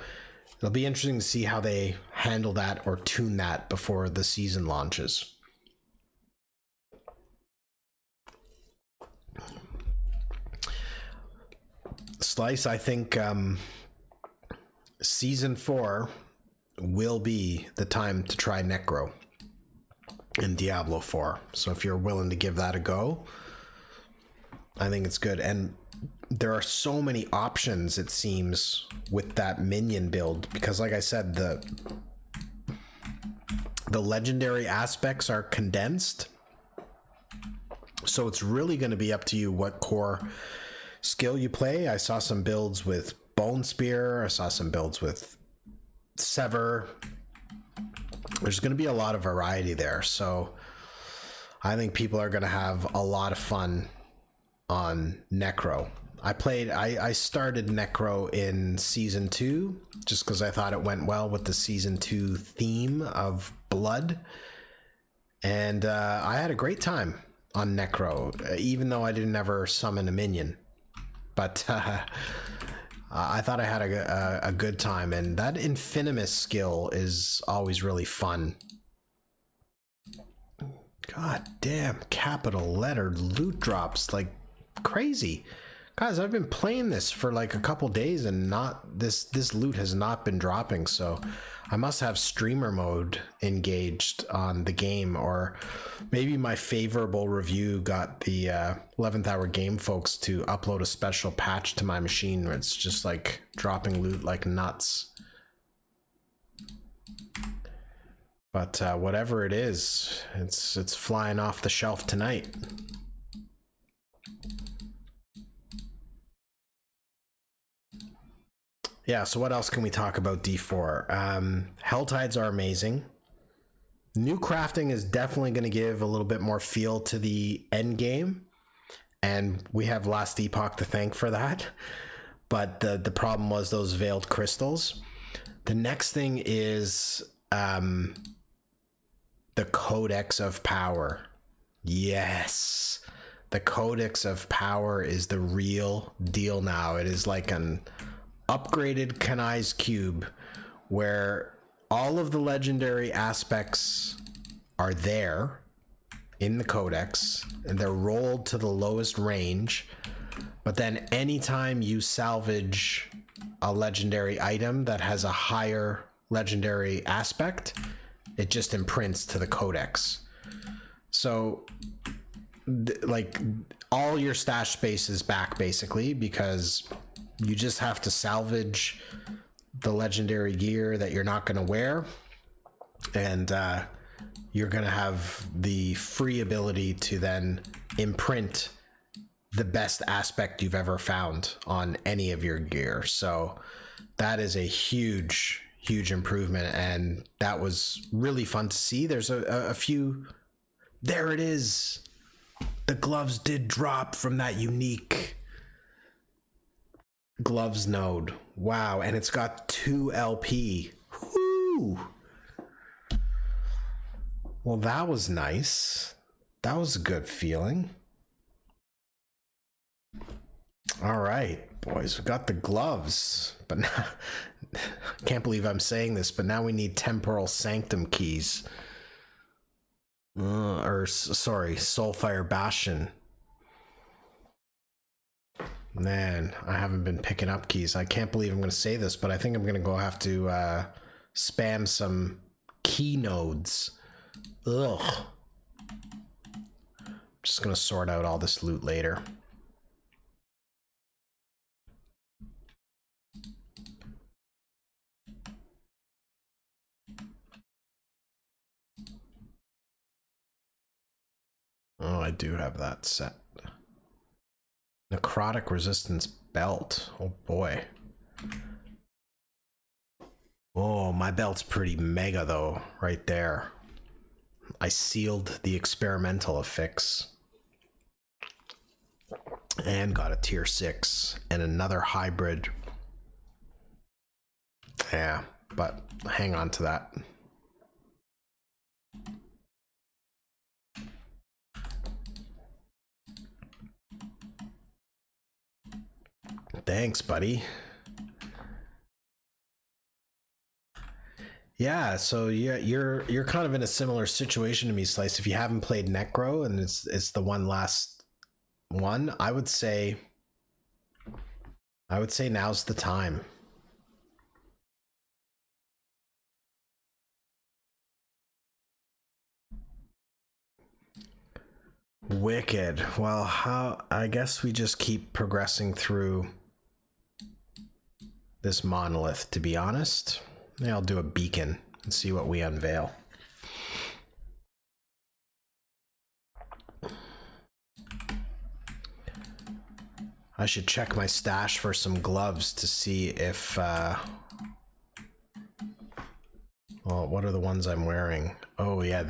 it'll be interesting to see how they handle that or tune that before the season launches. Slice, I think season 4 will be the time to try Necro in Diablo 4. So if you're willing to give that a go, I think it's good. And there are so many options, it seems, with that minion build, because like I said, the legendary aspects are condensed. So it's really going to be up to you what core skill you play. I saw some builds with Bone Spear. I saw some builds with Sever. There's going to be a lot of variety there. So I think people are going to have a lot of fun on Necro. I started Necro in Season 2 just because I thought it went well with the Season 2 theme of blood. And I had a great time on Necro, even though I didn't ever summon a minion. But I thought I had a good time, and that Infinimus skill is always really fun. God damn, capital letter loot drops like crazy. Guys, I've been playing this for like a couple days and not this loot has not been dropping, so I must have streamer mode engaged on the game, or maybe my favorable review got the 11th Hour Game folks to upload a special patch to my machine where it's just like dropping loot like nuts. But whatever it is, it's flying off the shelf tonight. Yeah, so what else can we talk about D4? Helltides are amazing. New crafting is definitely going to give a little bit more feel to the end game, and we have Last Epoch to thank for that. But the problem was those veiled crystals. The next thing is the Codex of Power. Yes, the Codex of Power is the real deal now. It is like an upgraded Kanai's Cube where all of the legendary aspects are there in the Codex and they're rolled to the lowest range, but then anytime you salvage a legendary item that has a higher legendary aspect, it just imprints to the Codex. So like all your stash space is back basically, because you just have to salvage the legendary gear that you're not going to wear, and you're going to have the free ability to then imprint the best aspect you've ever found on any of your gear. So that is a huge improvement, and that was really fun to see. There's a few. There it is. The gloves did drop from that unique gloves node. Wow, and it's got 2 LP. Woo! Well, that was nice. That was a good feeling. All right, boys, we got the gloves, but now I can't believe I'm saying this, but now we need Temporal Sanctum keys. Sorry, Soulfire Bastion. Man, I haven't been picking up keys. I can't believe I'm going to say this, but I think I'm going to go have to spam some key nodes. Ugh. I'm just going to sort out all this loot later. Oh, I do have that set. Necrotic resistance belt. Oh boy. Oh, my belt's pretty mega though, right there. I sealed the experimental affix and got a tier 6 and another hybrid. Yeah, but hang on to that. Thanks, buddy. Yeah, so you're kind of in a similar situation to me, Slice. If you haven't played Necro and it's the last one, I would say now's the time. Wicked. Well, I guess we just keep progressing through this monolith, to be honest. Maybe I'll do a beacon and see what we unveil. I should check my stash for some gloves to see if well, what are the ones I'm wearing? Oh yeah,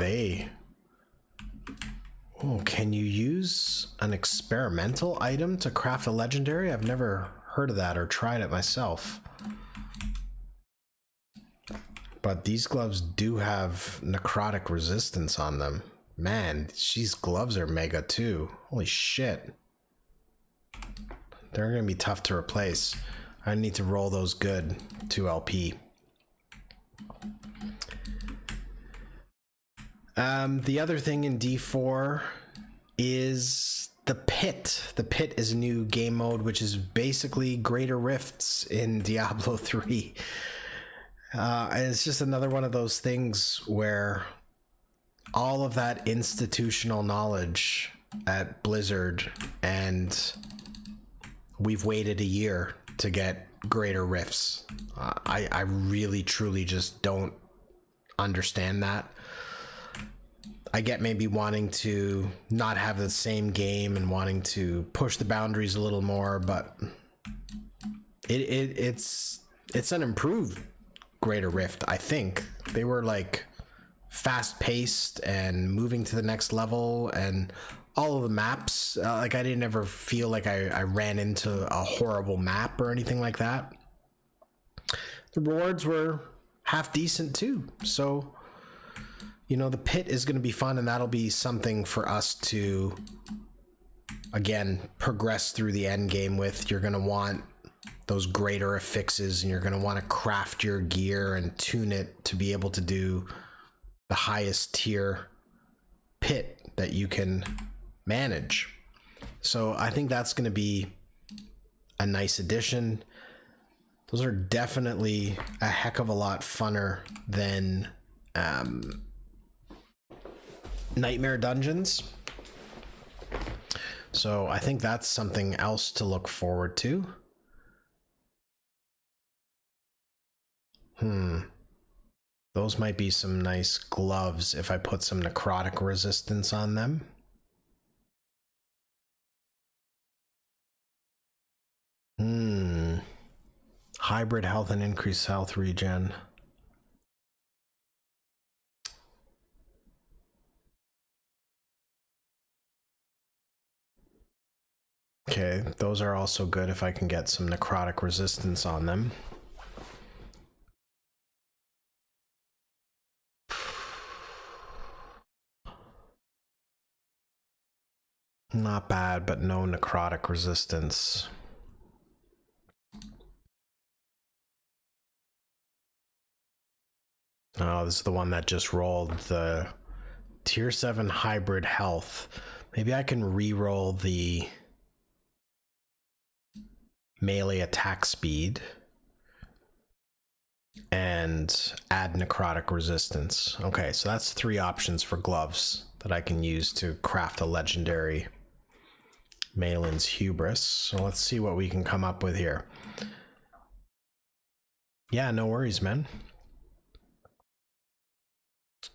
Oh, can you use an experimental item to craft a legendary? I've never heard of that or tried it myself. But these gloves do have necrotic resistance on them. Man, these gloves are mega too. Holy shit. They're gonna be tough to replace. I need to roll those good 2 LP. The other thing in D4 is the Pit. The Pit is a new game mode, which is basically Greater Rifts in Diablo 3. It's just another one of those things where all of that institutional knowledge at Blizzard, and we've waited a year to get Greater Rifts. I really, truly just don't understand that. I get maybe wanting to not have the same game and wanting to push the boundaries a little more, but it's an improved Greater Rift. I think they were like fast paced and moving to the next level, and all of the maps, like I didn't ever feel like I ran into a horrible map or anything like that. The rewards were half decent too, so you know, the Pit is going to be fun, and that'll be something for us to, again, progress through the end game with. You're going to want those greater affixes, and you're going to want to craft your gear and tune it to be able to do the highest tier Pit that you can manage. So I think that's going to be a nice addition. Those are definitely a heck of a lot funner than Nightmare Dungeons. So I think that's something else to look forward to. Those might be some nice gloves if I put some necrotic resistance on them. Hybrid health and increased health regen. Okay, those are also good if I can get some necrotic resistance on them. Not bad, but no necrotic resistance. Oh, this is the one that just rolled the tier 7 hybrid health. Maybe I can re-roll the melee attack speed and add necrotic resistance. Okay, so that's 3 options for gloves that I can use to craft a legendary Malin's Hubris. So let's see what we can come up with here. Yeah, no worries, man.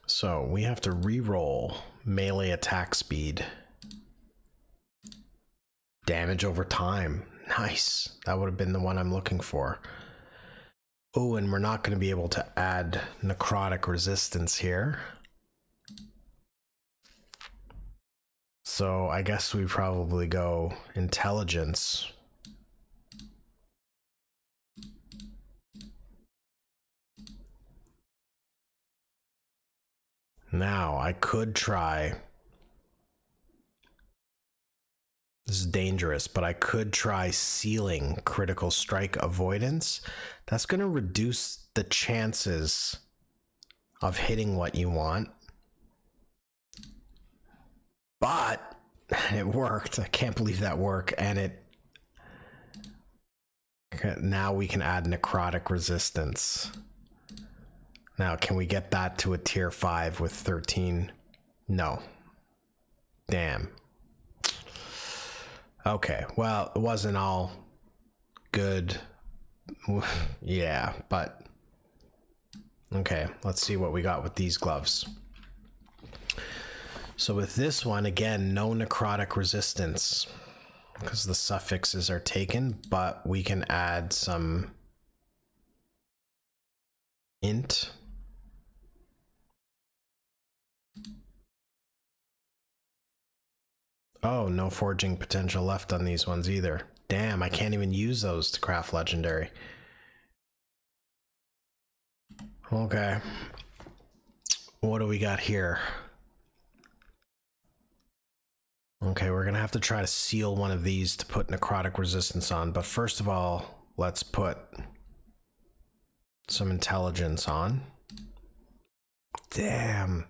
So we have to re-roll melee attack speed. Damage over time. Nice. That would have been the one I'm looking for. Oh, and we're not going to be able to add necrotic resistance here. So I guess we probably go intelligence. Now I could try. This is dangerous, but I could try sealing critical strike avoidance. That's going to reduce the chances of hitting what you want. But it worked. I can't believe that worked. And it now we can add necrotic resistance. Now, can we get that to a tier 5 with 13? No. Damn. Okay, well, it wasn't all good. Yeah, but okay, let's see what we got with these gloves. So with this one, again, no necrotic resistance because the suffixes are taken, but we can add some int. Oh, no forging potential left on these ones either. Damn, I can't even use those to craft legendary. Okay. What do we got here? Okay, we're gonna have to try to seal one of these to put necrotic resistance on, but first of all, let's put some intelligence on. Damn.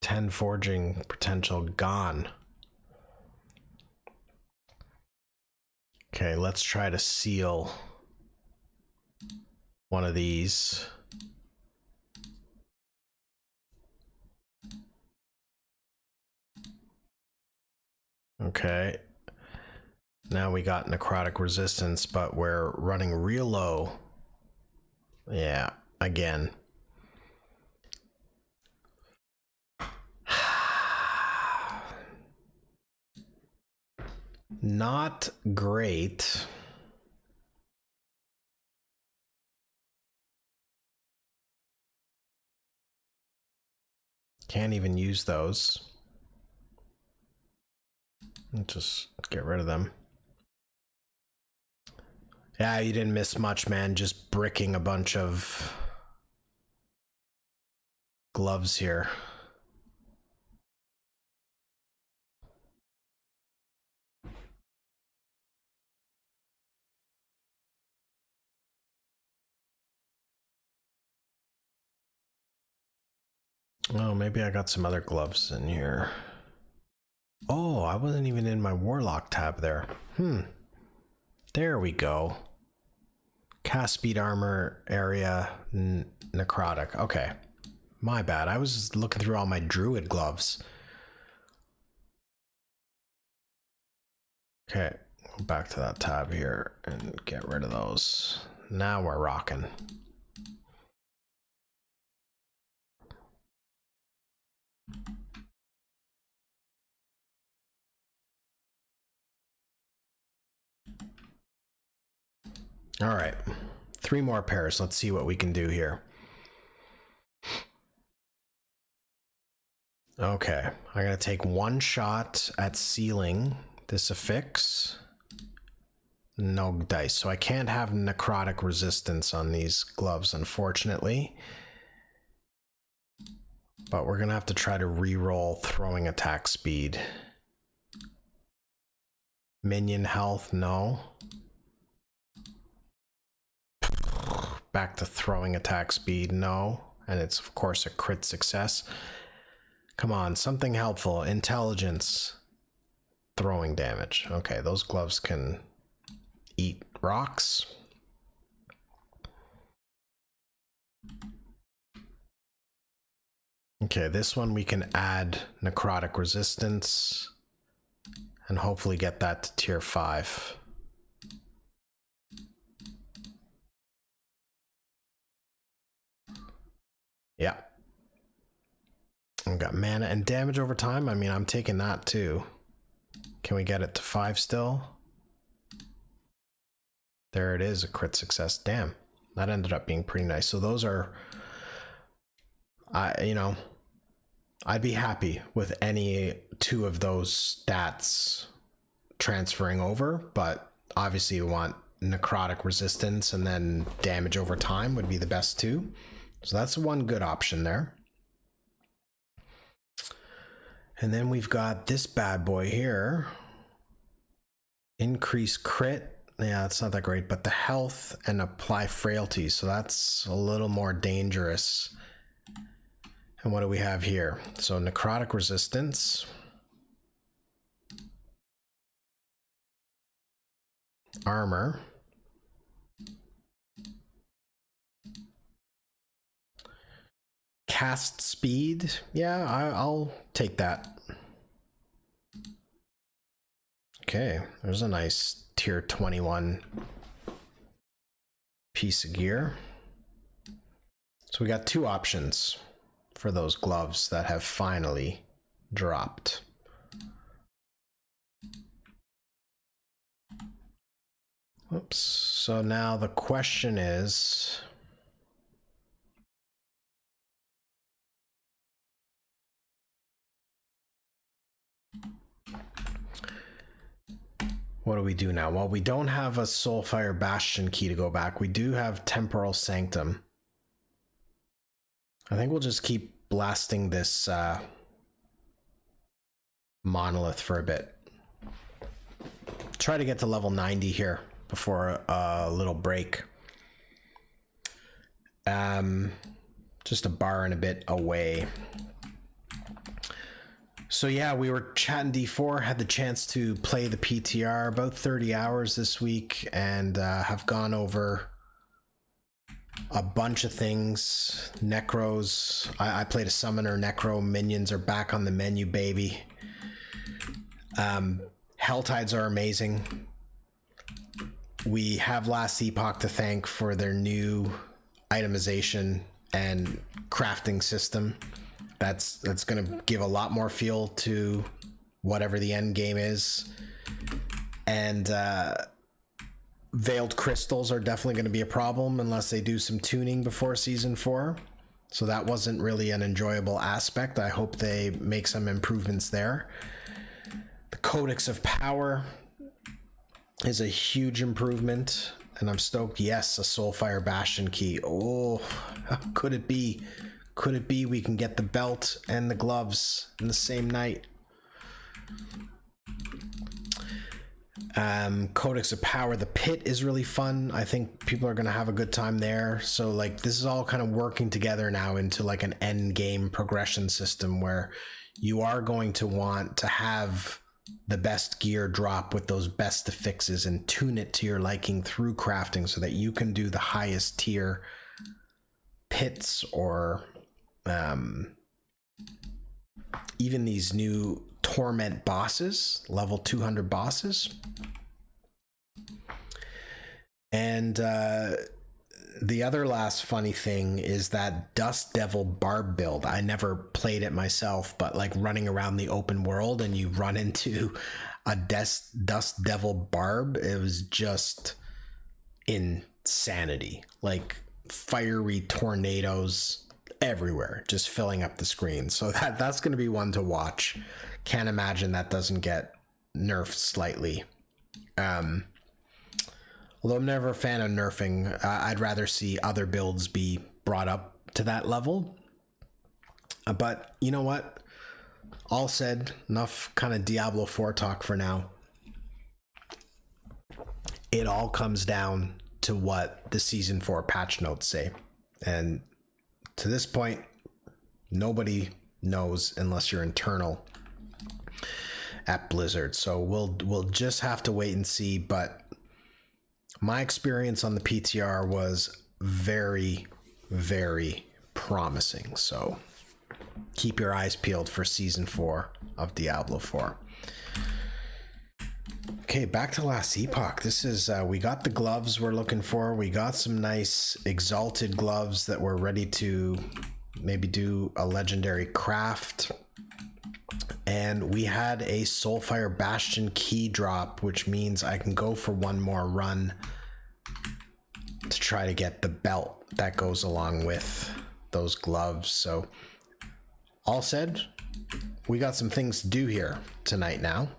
10 forging potential gone. Okay, let's try to seal one of these. Okay. Now we got necrotic resistance, but we're running real low. Yeah, again. Not great. Can't even use those. Just get rid of them. Yeah, you didn't miss much, man. Just bricking a bunch of gloves here. Oh, maybe I got some other gloves in here. Oh, I wasn't even in my Warlock tab there. There we go. Cast speed armor area necrotic. Okay. My bad. I was just looking through all my druid gloves. Okay. Go back to that tab here and get rid of those. Now we're rocking. All right. 3 more pairs. Let's see what we can do here. Okay. I'm going to take 1 shot at sealing this affix. No dice. So I can't have necrotic resistance on these gloves, unfortunately. But we're going to have to try to re-roll throwing attack speed. Minion health, no. Back to throwing attack speed, no. And it's, of course, a crit success. Come on, something helpful. Intelligence. Throwing damage. Okay, those gloves can eat rocks. Okay, this one we can add necrotic resistance and hopefully get that to tier 5. Yeah. We got mana and damage over time. I mean, I'm taking that too. Can we get it to 5 still? There it is, a crit success. Damn, that ended up being pretty nice. So those are, you know, I'd be happy with any 2 of those stats transferring over, but obviously you want necrotic resistance and then damage over time would be the best 2. So that's one good option there. And then we've got this bad boy here. Increase crit. Yeah, it's not that great, but the health and apply frailty. So that's a little more dangerous. And what do we have here? So necrotic resistance. Armor. Cast speed. Yeah, I'll take that. Okay, there's a nice tier 21 piece of gear. So we got 2 options for those gloves that have finally dropped. Oops. So now the question is, what do we do now? Well, we don't have a Soulfire Bastion key to go back. We do have Temporal Sanctum. I think we'll just keep blasting this monolith for a bit. Try to get to level 90 here before a little break. Just a bar and a bit away. So yeah, we were chatting D4, had the chance to play the PTR about 30 hours this week, and have gone over a bunch of things. Necros, I played a summoner. Necro minions are back on the menu, baby. Helltides are amazing. We have Last Epoch to thank for their new itemization and crafting system. That's going to give a lot more feel to whatever the end game is. And veiled crystals are definitely going to be a problem unless they do some tuning before season 4. So that wasn't really an enjoyable aspect. I hope they make some improvements there. The Codex of Power is a huge improvement, and I'm stoked. Yes, a Soulfire Bastion key. Oh, could it be? Could it be we can get the belt and the gloves in the same night? Codex of Power, the pit is really fun. I think people are going to have a good time there. So like this is all kind of working together now into like an end game progression system where you are going to want to have the best gear drop with those best affixes and tune it to your liking through crafting so that you can do the highest tier pits or even these new Torment bosses, level 200 bosses. And the other last funny thing is that Dust Devil Barb build. I never played it myself, but like running around the open world and you run into a Dust Devil Barb, it was just insanity. Like fiery tornadoes everywhere, just filling up the screen. So that's going to be one to watch. Can't imagine that doesn't get nerfed slightly. Although I'm never a fan of nerfing, I'd rather see other builds be brought up to that level. But you know what? All said, enough kind of Diablo 4 talk for now. It all comes down to what the Season 4 patch notes say. And to this point, nobody knows unless you're internal at Blizzard. So we'll just have to wait and see. But my experience on the PTR was very, very promising. So keep your eyes peeled for Season 4 of Diablo 4. Okay, back to Last Epoch. This is, we got the gloves we're looking for. We got some nice exalted gloves that we're ready to maybe do a legendary craft. And we had a Soulfire Bastion key drop, which means I can go for one more run to try to get the belt that goes along with those gloves. So all said, we got some things to do here tonight now.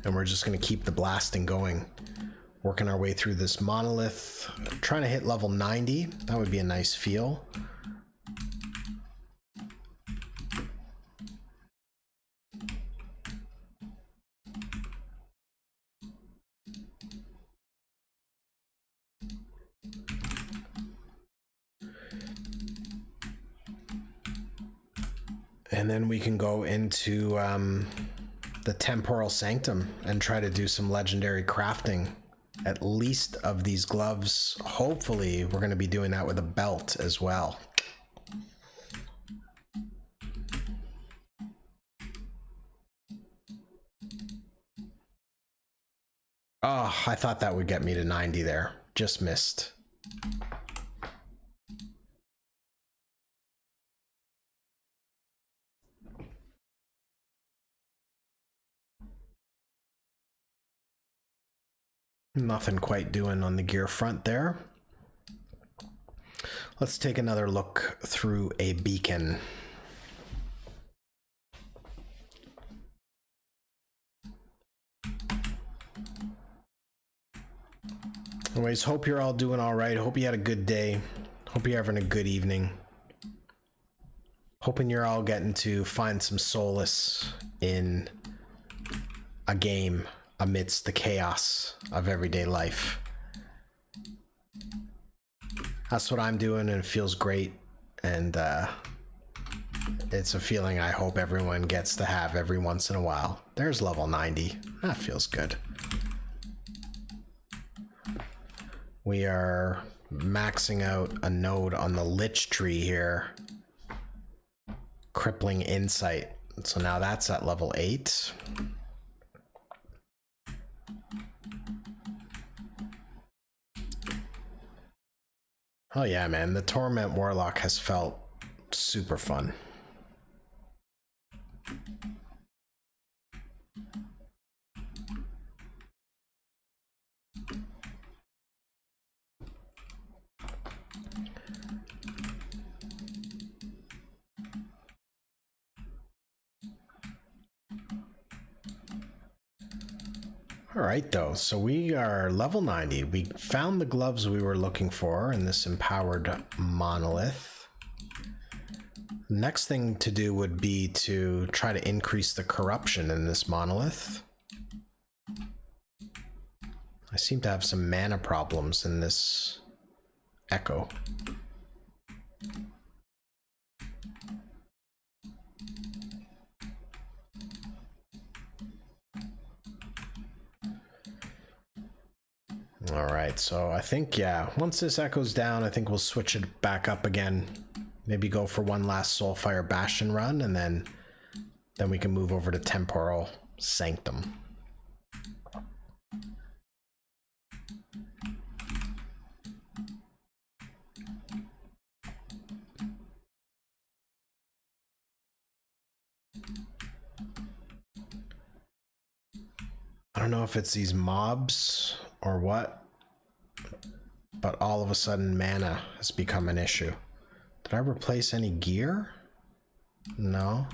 And we're just going to keep the blasting going, working our way through this monolith, trying to hit level 90. That would be a nice feel. And then we can go into the Temporal Sanctum and try to do some legendary crafting, at least of these gloves. Hopefully we're going to be doing that with a belt as well. Oh, I thought that would get me to 90 there. Just missed. Nothing quite doing on the gear front there. Let's take another look through a beacon. Anyways, hope you're all doing all right. Hope you had a good day. Hope you're having a good evening. Hoping you're all getting to find some solace in a game amidst the chaos of everyday life. That's what I'm doing, and it feels great. And it's a feeling I hope everyone gets to have every once in a while. There's level 90. That feels good. We are maxing out a node on the Lich tree here. Crippling Insight. So now that's at level 8. Oh yeah, man. The Torment Warlock has felt super fun. All right, though. So we are level 90. We found the gloves we were looking for in this empowered monolith. Next thing to do would be to try to increase the corruption in this monolith. I seem to have some mana problems in this echo. All right, so I think, yeah, once this echoes down, I think we'll switch it back up again. Maybe go for one last Soulfire Bastion run, and then we can move over to Temporal Sanctum. I don't know if it's these mobs or what, but all of a sudden mana has become an issue. Did I replace any gear? No.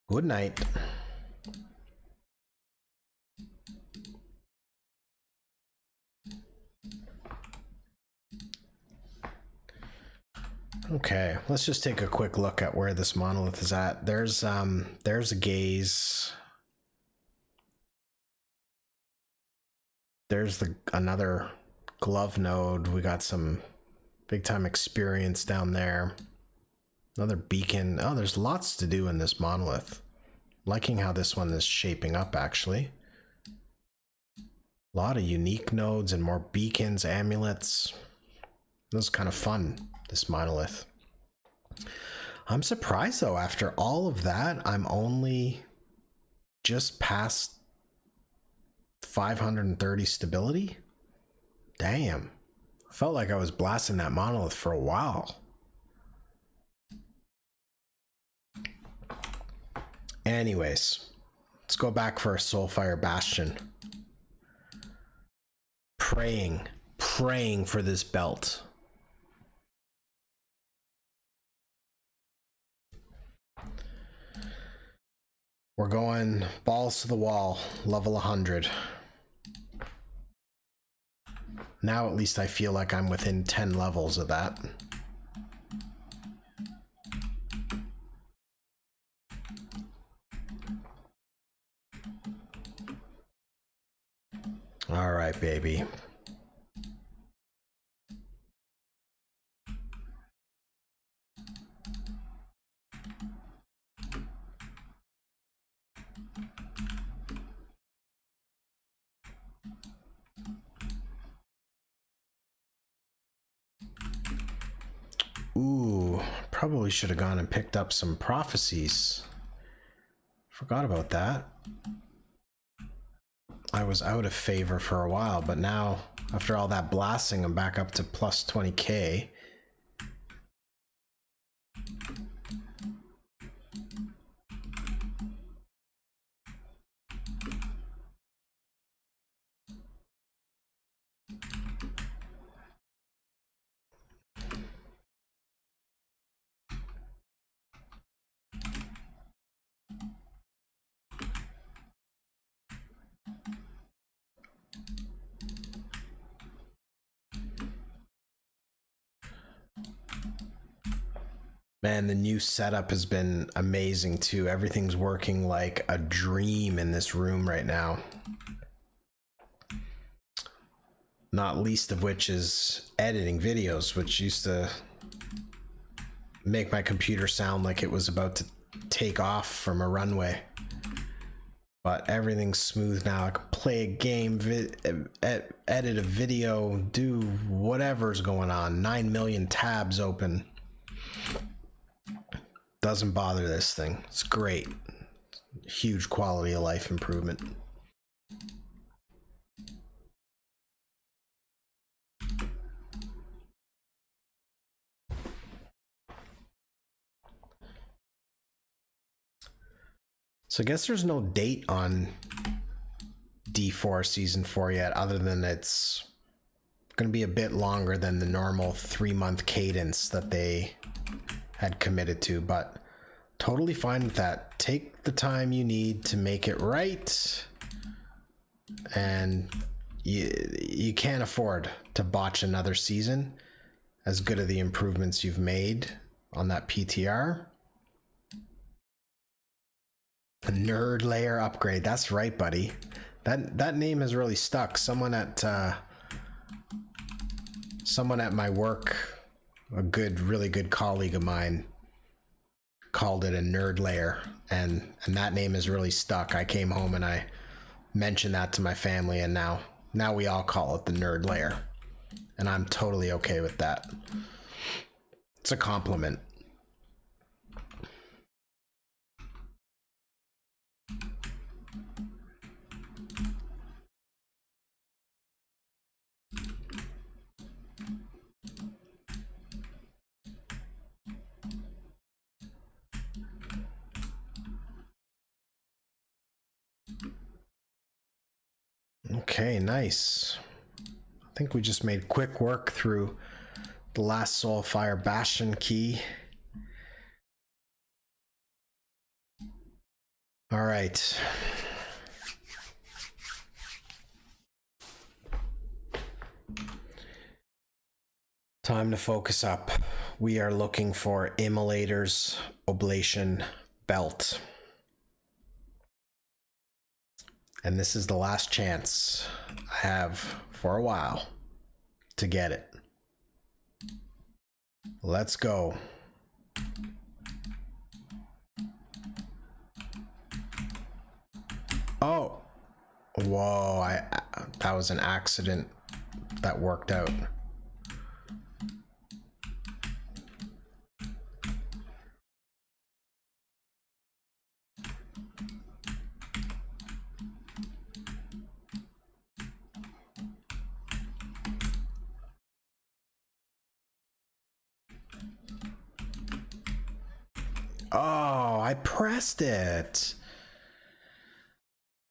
Good night. Okay, let's just take a quick look at where this monolith is at. There's a gaze. There's another glove node. We got some big time experience down there. Another beacon. Oh, there's lots to do in this monolith. Liking how this one is shaping up, actually. A lot of unique nodes and more beacons, amulets. This is kind of fun, this monolith. I'm surprised, though, after all of that, I'm only just past 530 stability. Damn. I felt like I was blasting that monolith for a while. Anyways, let's go back for a Soulfire Bastion. Praying for this belt. We're going balls to the wall, level 100. Now at least I feel like I'm within 10 levels of that. All right, baby. Ooh, probably should have gone and picked up some prophecies. Forgot about that. I was out of favor for a while, but now, after all that blasting, I'm back up to plus 20k. Man, the new setup has been amazing too. Everything's working like a dream in this room right now. Not least of which is editing videos, which used to make my computer sound like it was about to take off from a runway. But everything's smooth now. I can play a game, edit a video, do whatever's going on. 9 million tabs open. Doesn't bother this thing. It's great. Huge quality of life improvement. So I guess there's no date on D4 Season 4 yet, other than it's going to be a bit longer than the normal 3-month cadence that they had committed to, but totally fine with that. Take the time you need to make it right, and you can't afford to botch another season as good of the improvements you've made on that PTR. A nerd layer upgrade. That's right, buddy. That name has really stuck. Someone at my work, a really good colleague of mine, called it a nerd layer, and that name has really stuck. I came home and I mentioned that to my family, and now we all call it the nerd layer, and I'm totally okay with that. It's a compliment. Okay, nice. I think we just made quick work through the last Soulfire Bastion key. All right. Time to focus up. We are looking for Immolator's Oblation Belt. And this is the last chance I have for a while to get it. Let's go. Oh, whoa, that was an accident that worked out. Oh, I pressed it.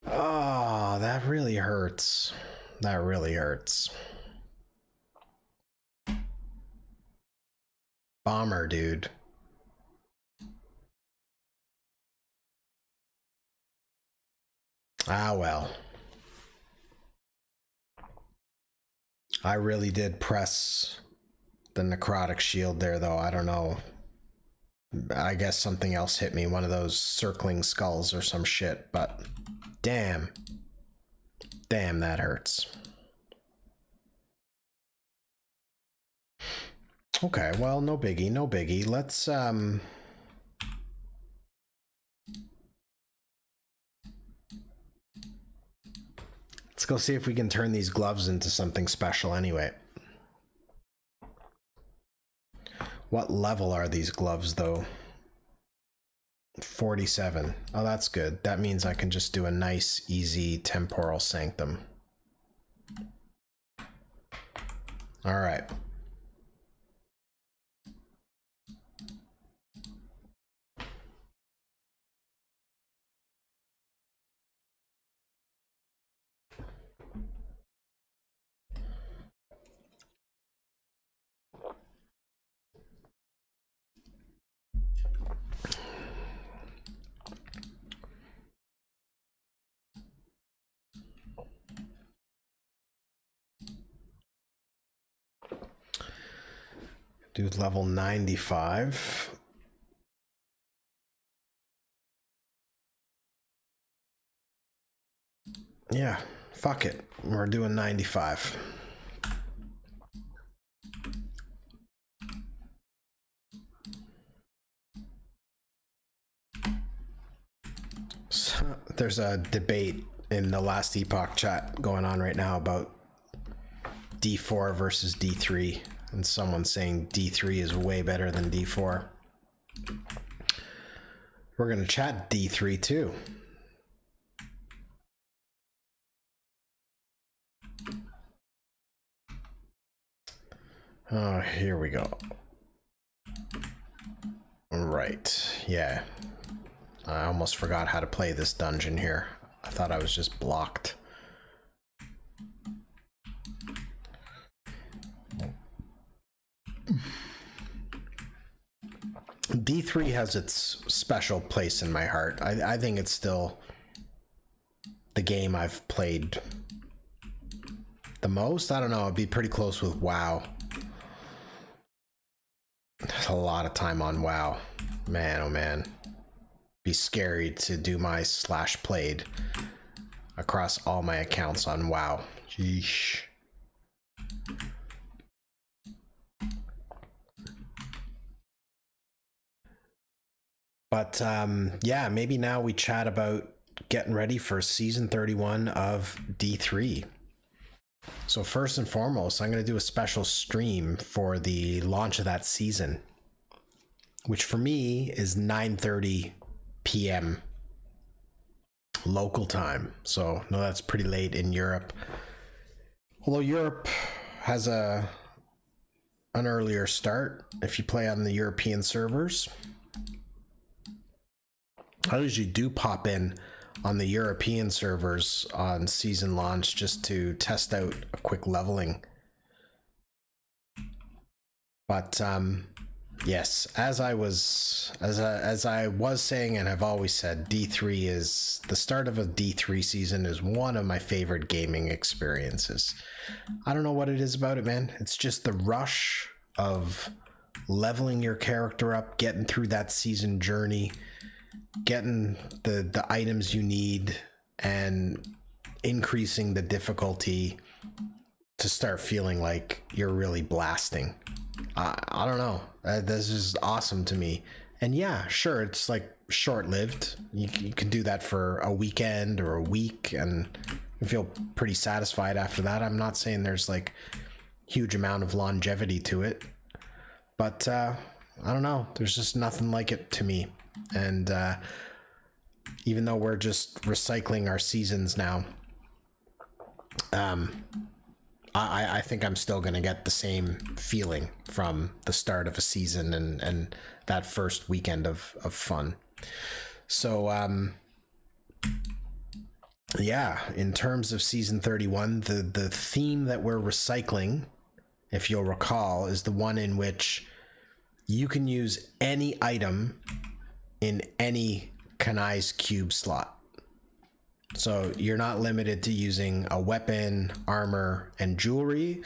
Oh, that really hurts. That really hurts. Bomber, dude. Ah, well. I really did press the necrotic shield there, though. I don't know. I guess something else hit me, one of those circling skulls or some shit, but damn. Damn, that hurts. Okay, well, no biggie, no biggie. Let's go see if we can turn these gloves into something special anyway. What level are these gloves, though? 47. Oh, that's good. That means I can just do a nice, easy temporal sanctum. All right. Dude, level 95. Yeah, fuck it. We're doing 95. So, there's a debate in the last Epoch chat going on right now about D4 versus D3, and someone saying D3 is way better than D4. We're going to chat D3 too. Oh, here we go. Right, yeah. I almost forgot how to play this dungeon here. I thought I was just blocked. D3 has its special place in my heart. I think it's still the game I've played the most. I don't know, it'd be pretty close with WoW. There's a lot of time on WoW. Man, oh man. Be scary to do my slash played across all my accounts on WoW. Sheesh. But yeah, maybe now we chat about getting ready for season 31 of D3. So first and foremost, I'm going to do a special stream for the launch of that season, which for me is 9:30 p.m. local time. So no, that's pretty late in Europe. Although Europe has an earlier start if you play on the European servers. I usually do pop in on the European servers on season launch just to test out a quick leveling. But yes, as I was saying, and I've always said, D3 is the start of a D3 season is one of my favorite gaming experiences. I don't know what it is about it, man. It's just the rush of leveling your character up, getting through that season journey, getting the items you need, and increasing the difficulty to start feeling like you're really blasting. I don't know. This is awesome to me. And yeah, sure, it's like short-lived. You can do that for a weekend or a week and you feel pretty satisfied after that. I'm not saying there's like huge amount of longevity to it, but I don't know. There's just nothing like it to me. And even though we're just recycling our seasons now, I think I'm still going to get the same feeling from the start of a season and that first weekend of fun. So, yeah, in terms of season 31, the theme that we're recycling, if you'll recall, is the one in which you can use any item in any Kanai's cube slot. So you're not limited to using a weapon, armor, and jewelry.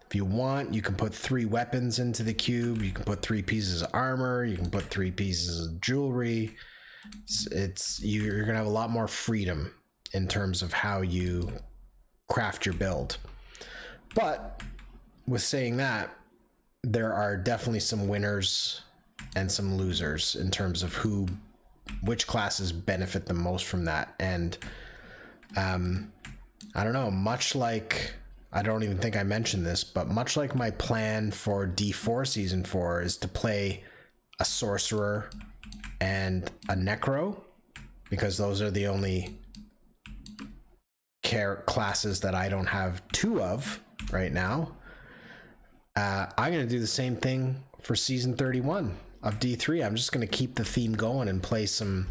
If you want, you can put 3 weapons into the cube. You can put 3 pieces of armor. You can put 3 pieces of jewelry. You're gonna have a lot more freedom in terms of how you craft your build. But with saying that, there are definitely some winners and some losers in terms of which classes benefit the most from that. And I don't know, much like, I don't even think I mentioned this, but much like my plan for D4 season 4 is to play a sorcerer and a necro, because those are the only classes that I don't have 2 of right now. I'm going to do the same thing for season 31 of D3. I'm just going to keep the theme going and play some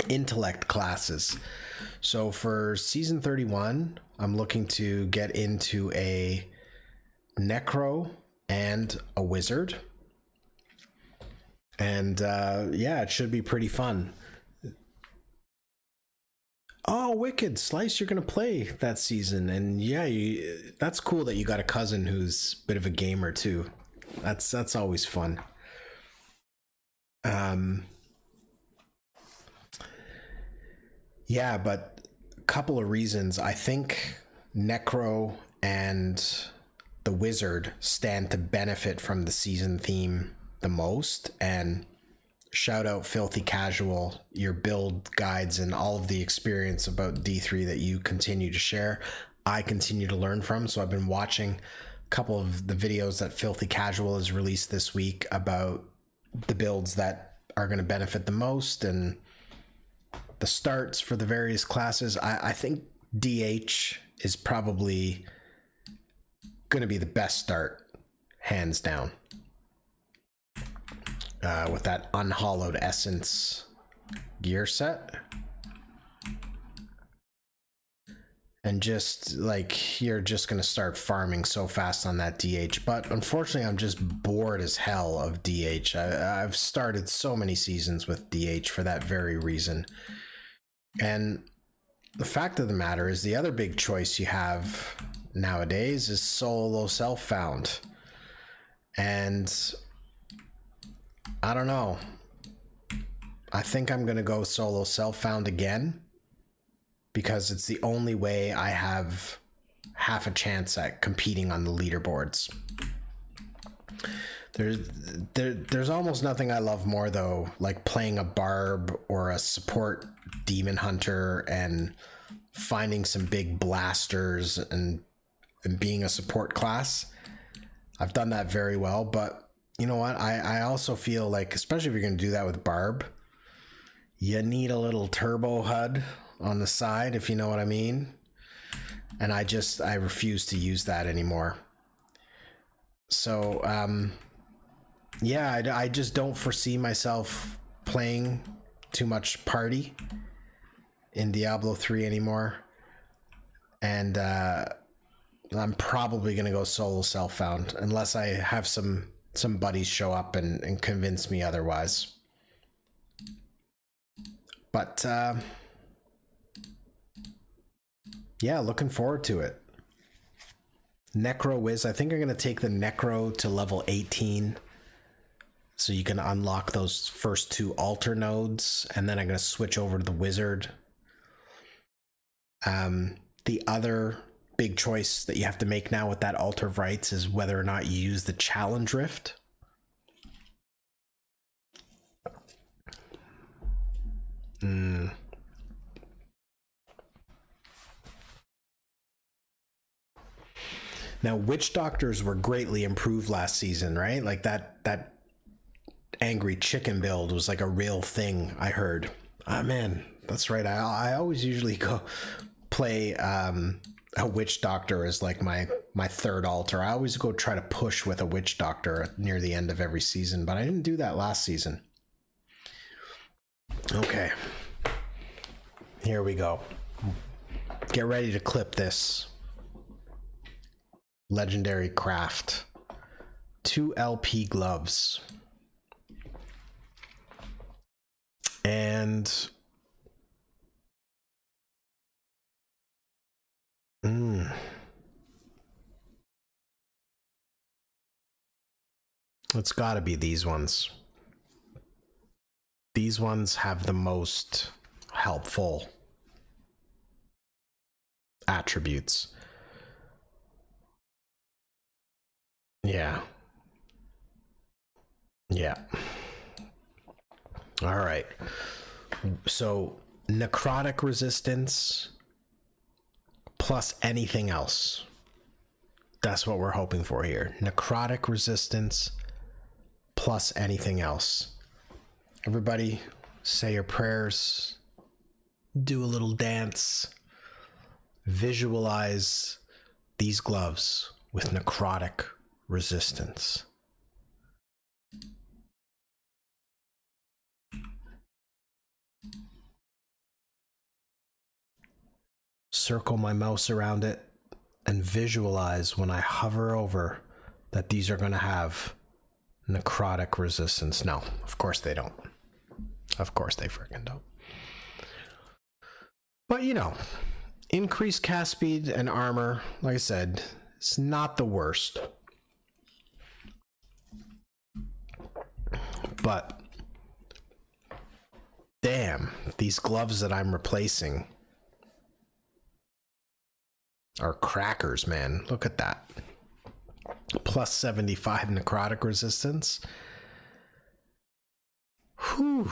intellect classes. So for season 31, I'm looking to get into a necro and a wizard. And yeah, it should be pretty fun. Oh, wicked. Slice, you're going to play that season. And yeah, that's cool that you got a cousin who's a bit of a gamer too. That's always fun. Yeah, but couple of reasons. I think Necro and the Wizard stand to benefit from the season theme the most, and shout out Filthy Casual, your build guides and all of the experience about D3 that you continue to share. I continue to learn from, so I've been watching a couple of the videos that Filthy Casual has released this week about the builds that are going to benefit the most and the starts for the various classes. I think DH is probably going to be the best start, hands down, with that unhollowed essence gear set. And just like, you're just going to start farming so fast on that DH. But unfortunately, I'm just bored as hell of DH. I've started so many seasons with DH for that very reason. And the fact of the matter is, the other big choice you have nowadays is solo self-found. And I don't know. I think I'm going to go solo self-found again, because it's the only way I have half a chance at competing on the leaderboards. There's almost nothing I love more, though, like playing a barb or a support demon hunter and finding some big blasters and being a support class. I've done that very well, but you know what? I also feel like, especially if you're going to do that with barb, you need a little turbo HUD on the side, if you know what I mean. And I refuse to use that anymore. So yeah, I just don't foresee myself playing too much party in Diablo 3 anymore. And I'm probably gonna go solo self-found unless I have some buddies show up and convince me otherwise. But yeah, looking forward to it. Necro Wiz, I think I'm going to take the Necro to level 18 so you can unlock those first 2 altar nodes, and then I'm going to switch over to the Wizard. The other big choice that you have to make now with that Altar of Rites is whether or not you use the Challenge Rift. Now, witch doctors were greatly improved last season, right? Like that angry chicken build was like a real thing, I heard. Ah, man, that's right. I always usually go play a witch doctor as like my third altar. I always go try to push with a witch doctor near the end of every season, but I didn't do that last season. Okay. Here we go. Get ready to clip this. Legendary craft. 2 LP gloves. And it's got to be these ones. These ones have the most helpful attributes. Yeah. All right. So necrotic resistance plus anything else. That's what we're hoping for here. Necrotic resistance plus anything else. Everybody say your prayers. Do a little dance. Visualize these gloves with necrotic resistance. Circle my mouse around it and visualize when I hover over that these are going to have necrotic resistance. No, of course they don't. Of course they freaking don't. But you know, increased cast speed and armor, like I said, it's not the worst. But damn, these gloves that I'm replacing Are crackers, man. Look at that. Plus 75 necrotic resistance. Whew.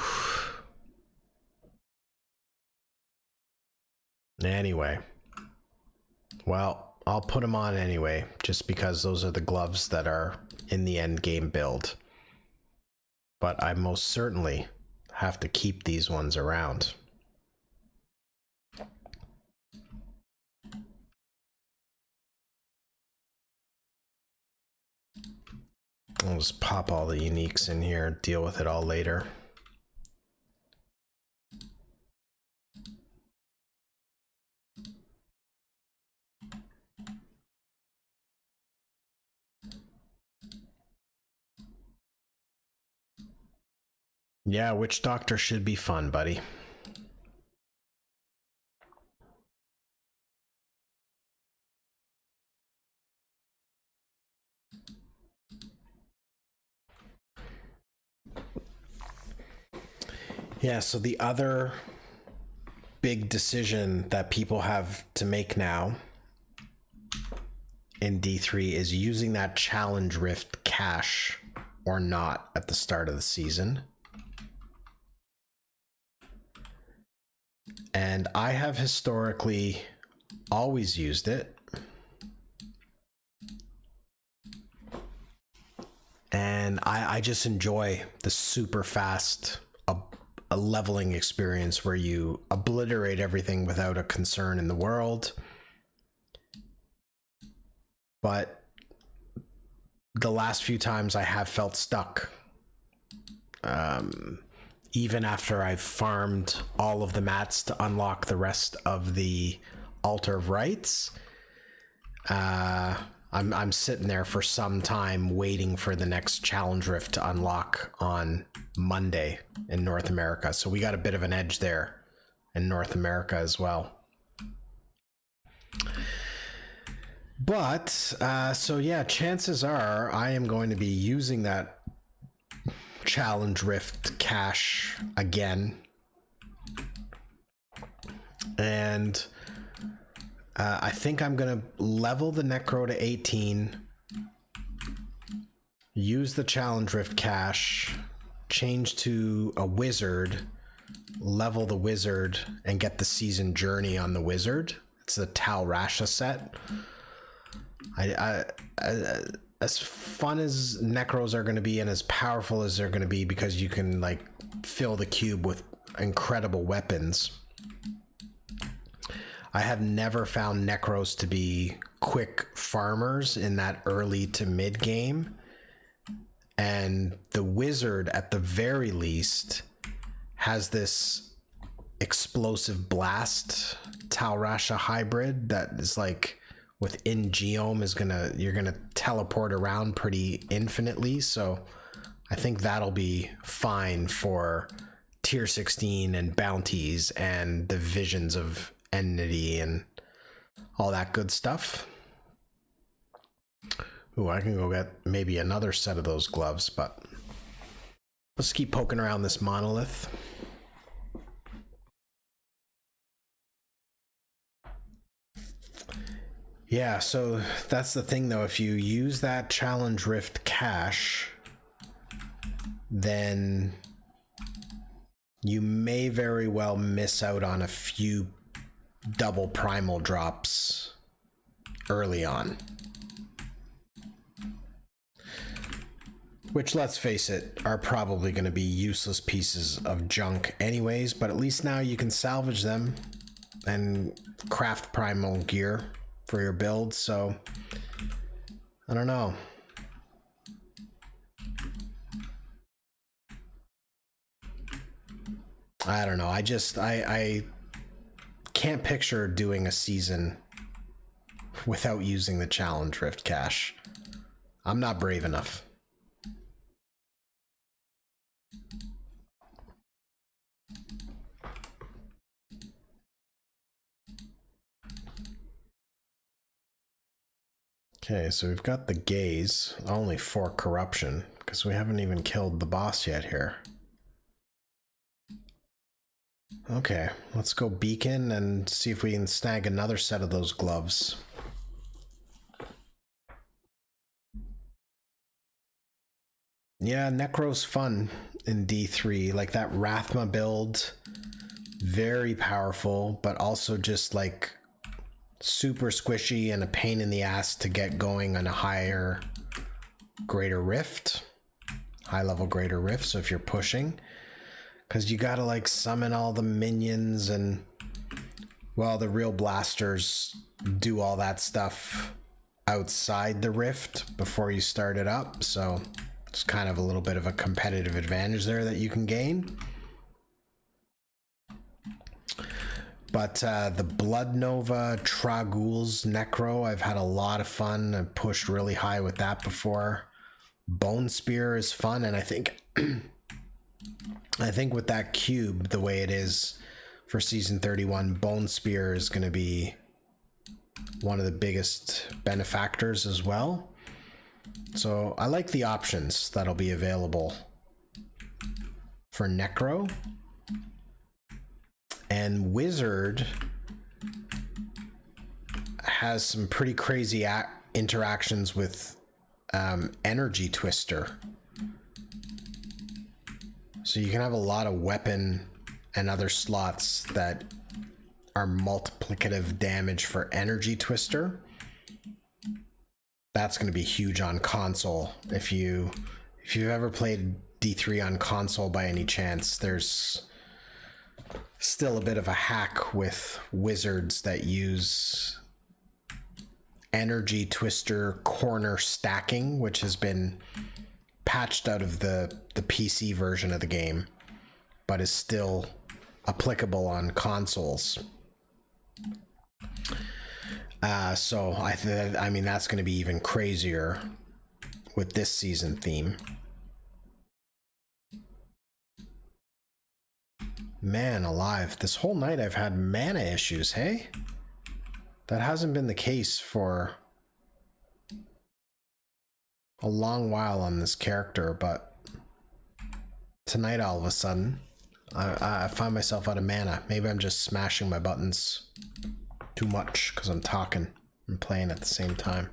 Anyway. Well, I'll put them on anyway, just because those are the gloves that are in the end game build. But I most certainly have to keep these ones around. I'll just pop all the uniques in here, deal with it all later. Yeah, Witch Doctor should be fun, buddy. Yeah, so the other big decision that people have to make now in D3 is using that challenge rift cache or not at the start of the season. And I have historically always used it. And I just enjoy the super fast a leveling experience where you obliterate everything without a concern in the world. But the last few times I have felt stuck. Even after I've farmed all of the mats to unlock the rest of the Altar of Rites, I'm sitting there for some time waiting for the next challenge rift to unlock on Monday in North America. So we got a bit of an edge there in North America as well. But, so yeah, chances are I am going to be using that challenge rift cache again. And I think I'm going to level the Necro to 18, use the challenge rift cache, change to a wizard, level the wizard, and get the season journey on the wizard. It's the Tal Rasha set. As fun as Necros are going to be and as powerful as they're going to be, because you can like fill the cube with incredible weapons, I have never found Necros to be quick farmers in that early to mid game. And the wizard, at the very least, has this explosive blast Tal Rasha hybrid that is like within Geom you're gonna teleport around pretty infinitely. So I think that'll be fine for tier 16 and bounties and the visions of enmity and all that good stuff. Ooh, I can go get maybe another set of those gloves, but let's keep poking around this monolith. Yeah, so that's the thing though. If you use that challenge rift cache, then you may very well miss out on a few double primal drops early on. Which, let's face it, are probably going to be useless pieces of junk anyways, but at least now you can salvage them and craft primal gear for your build, so I don't know. I don't know. I can't picture doing a season without using the challenge rift cache. I'm not brave enough. Okay, so we've got the gaze, only 4 corruption, because we haven't even killed the boss yet here. Okay, let's go beacon and see if we can snag another set of those gloves. Yeah, Necro's fun in D3. Like that Rathma build, very powerful, but also just like super squishy and a pain in the ass to get going on a higher, greater rift. High level greater rift, so if you're pushing. Because you gotta like summon all the minions and, well, the real blasters do all that stuff outside the rift before you start it up, so it's kind of a little bit of a competitive advantage there that you can gain. But the Blood Nova Tragul's Necro, I've had a lot of fun. I've pushed really high with that before. Bone Spear is fun, and I think I think with that cube, the way it is for season 31, Bone Spear is going to be one of the biggest benefactors as well. So I like the options that'll be available for Necro. And Wizard has some pretty crazy interactions with Energy Twister. So you can have a lot of weapon and other slots that are multiplicative damage for Energy Twister. That's going to be huge on console. If you've ever played D3 on console by any chance, there's still a bit of a hack with wizards that use Energy Twister corner stacking, which has been patched out of the PC version of the game, but is still applicable on consoles. So I mean, that's going to be even crazier with this season theme. Man alive, this whole night I've had mana issues, hey? That hasn't been the case for a long while on this character, but tonight all of a sudden I find myself out of mana. Maybe I'm just smashing my buttons too much because I'm talking and playing at the same time.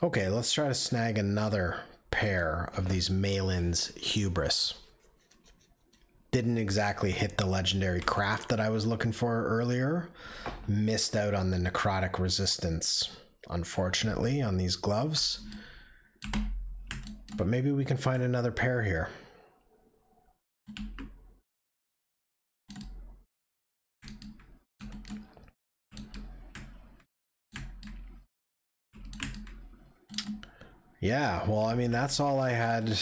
Okay, let's try to snag another pair of these Malin's Hubris. Didn't exactly hit the legendary craft that I was looking for earlier. Missed out on the necrotic resistance, unfortunately, on these gloves. But maybe we can find another pair here. Yeah, well, I mean, that's all I had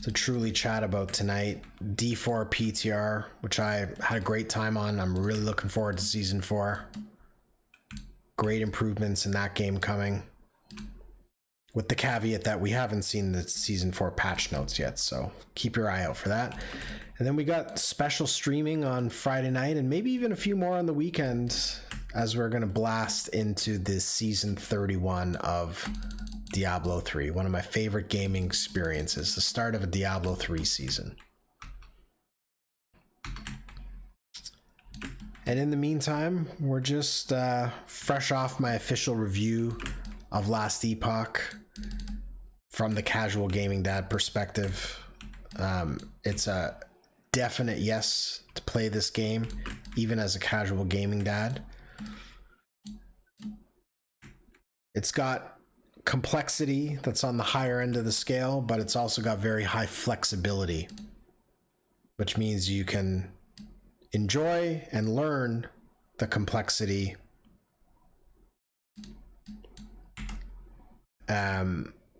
to truly chat about tonight. D4 PTR, which I had a great time on. I'm really looking forward to season 4. Great improvements in that game coming, with the caveat that we haven't seen the season 4 patch notes yet, so keep your eye out for that. And then we got special streaming on Friday night, and maybe even a few more on the weekend, as we're going to blast into this season 31 of Diablo 3, one of my favorite gaming experiences, the start of a Diablo 3 season. And in the meantime, we're just fresh off my official review of last Epoch from the casual gaming dad perspective. It's a definite yes to play this game, even as a casual gaming dad. It's got complexity that's on the higher end of the scale, but it's also got very high flexibility, which means you can enjoy and learn the complexity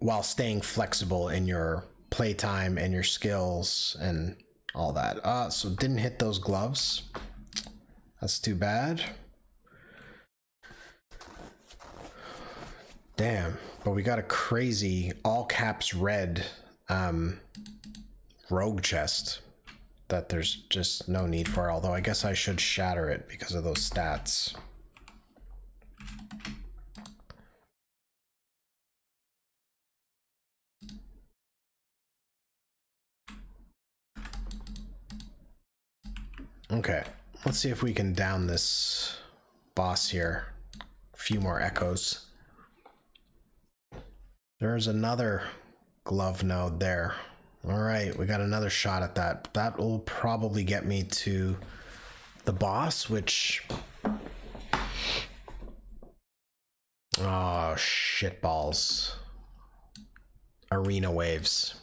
while staying flexible in your playtime and your skills and all that. So didn't hit those gloves. That's too bad. Damn, but we got a crazy all caps red rogue chest that there's just no need for, although I guess I should shatter it because of those stats. Okay, let's see if we can down this boss here. A few more echoes. There's another glove node there. All right, we got another shot at that. That will probably get me to the boss, which... Oh, shit balls. Arena waves.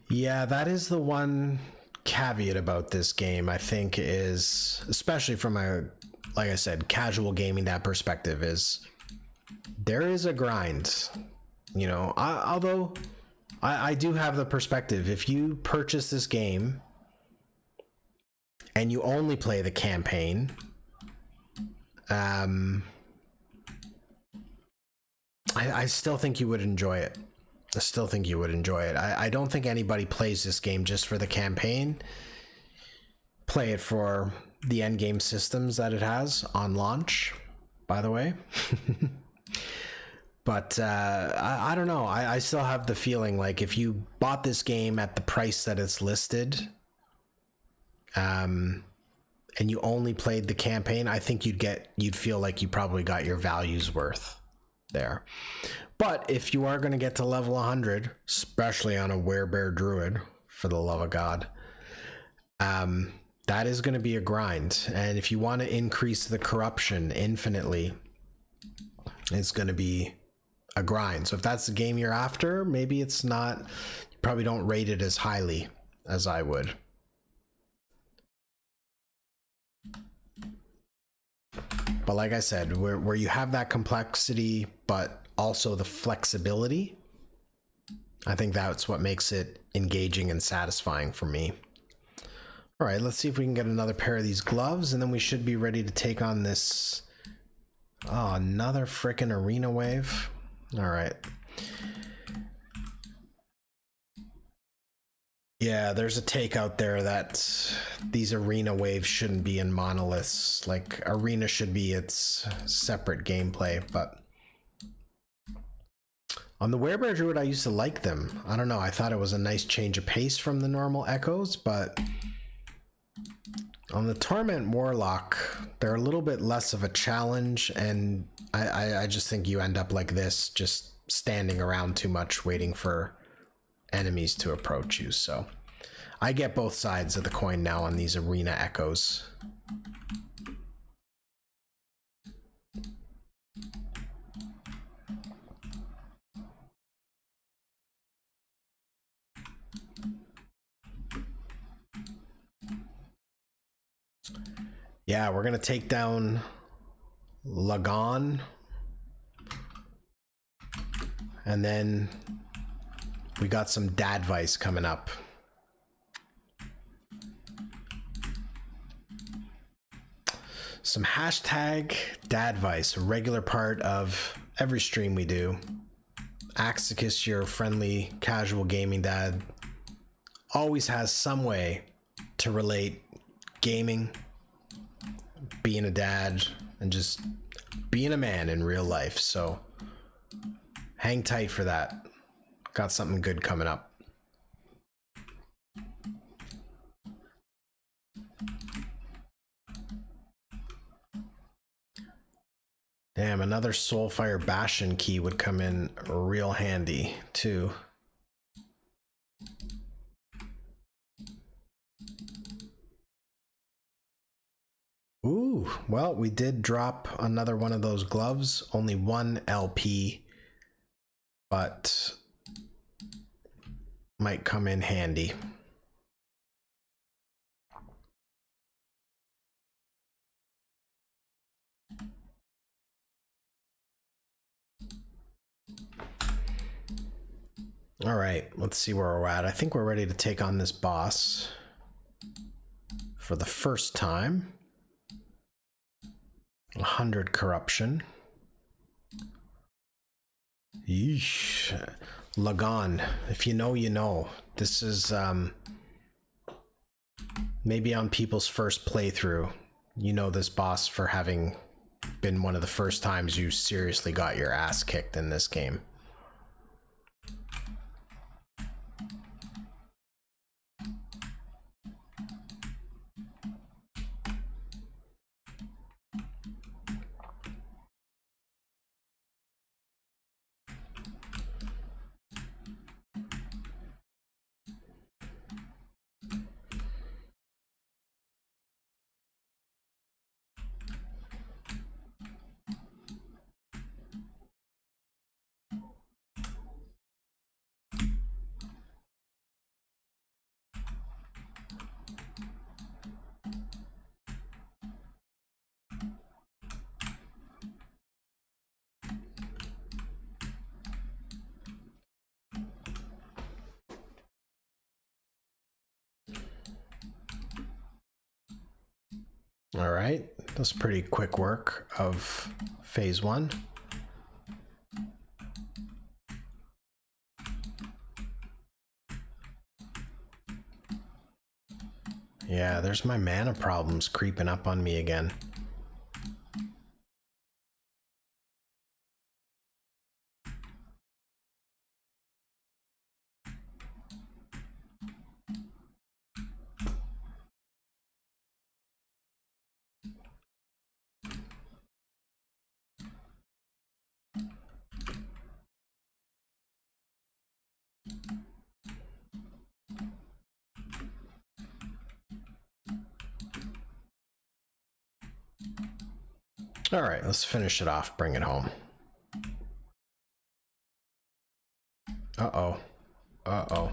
Yeah, that is the one caveat about this game, I think, is, especially from a, like I said, casual gaming that perspective, is there is a grind. You know, although I do have the perspective, if you purchase this game and you only play the campaign, I still think you would enjoy it. I still think you would enjoy it. I don't think anybody plays this game just for the campaign. Play it for the end game systems that it has on launch, by the way. But I don't know. I still have the feeling like if you bought this game at the price that it's listed, and you only played the campaign, I think you'd feel like you probably got your value's worth there. But if you are going to get to level 100, especially on a werebear druid, for the love of God, that is going to be a grind. And if you want to increase the corruption infinitely, it's going to be a grind. So if that's the game you're after, maybe it's not, you probably don't rate it as highly as I would. But like I said, where you have that complexity, but also the flexibility, I think that's what makes it engaging and satisfying for me. All right, let's see if we can get another pair of these gloves, and then we should be ready to take on this. Oh, another frickin' arena wave. All right. Yeah, there's a take out there that these arena waves shouldn't be in monoliths. Like, arena should be its separate gameplay, but on the Werebear Druid, I used to like them. I don't know, I thought it was a nice change of pace from the normal echoes, but on the Torment Warlock, they're a little bit less of a challenge, and I just think you end up like this, just standing around too much, waiting for enemies to approach you. So I get both sides of the coin now on these arena echoes. Yeah, we're gonna take down Lagon, and then we got some Dadvice coming up. Some hashtag Dadvice, a regular part of every stream we do. Axxicus, your friendly casual gaming dad, always has some way to relate gaming, being a dad, and just being a man in real life. So hang tight for that. Got something good coming up. Damn, another Soulfire Bastion key would come in real handy too. Ooh, well, we did drop another one of those gloves, only one LP, but might come in handy. All right, let's see where we're at. I think we're ready to take on this boss for the first time. 100 corruption. Yeesh. Lagon, if you know, you know. This is maybe on people's first playthrough. You know this boss for having been one of the first times you seriously got your ass kicked in this game. All right, that's pretty quick work of phase 1. Yeah, there's my mana problems creeping up on me again. All right, let's finish it off, bring it home. Uh-oh. Uh-oh.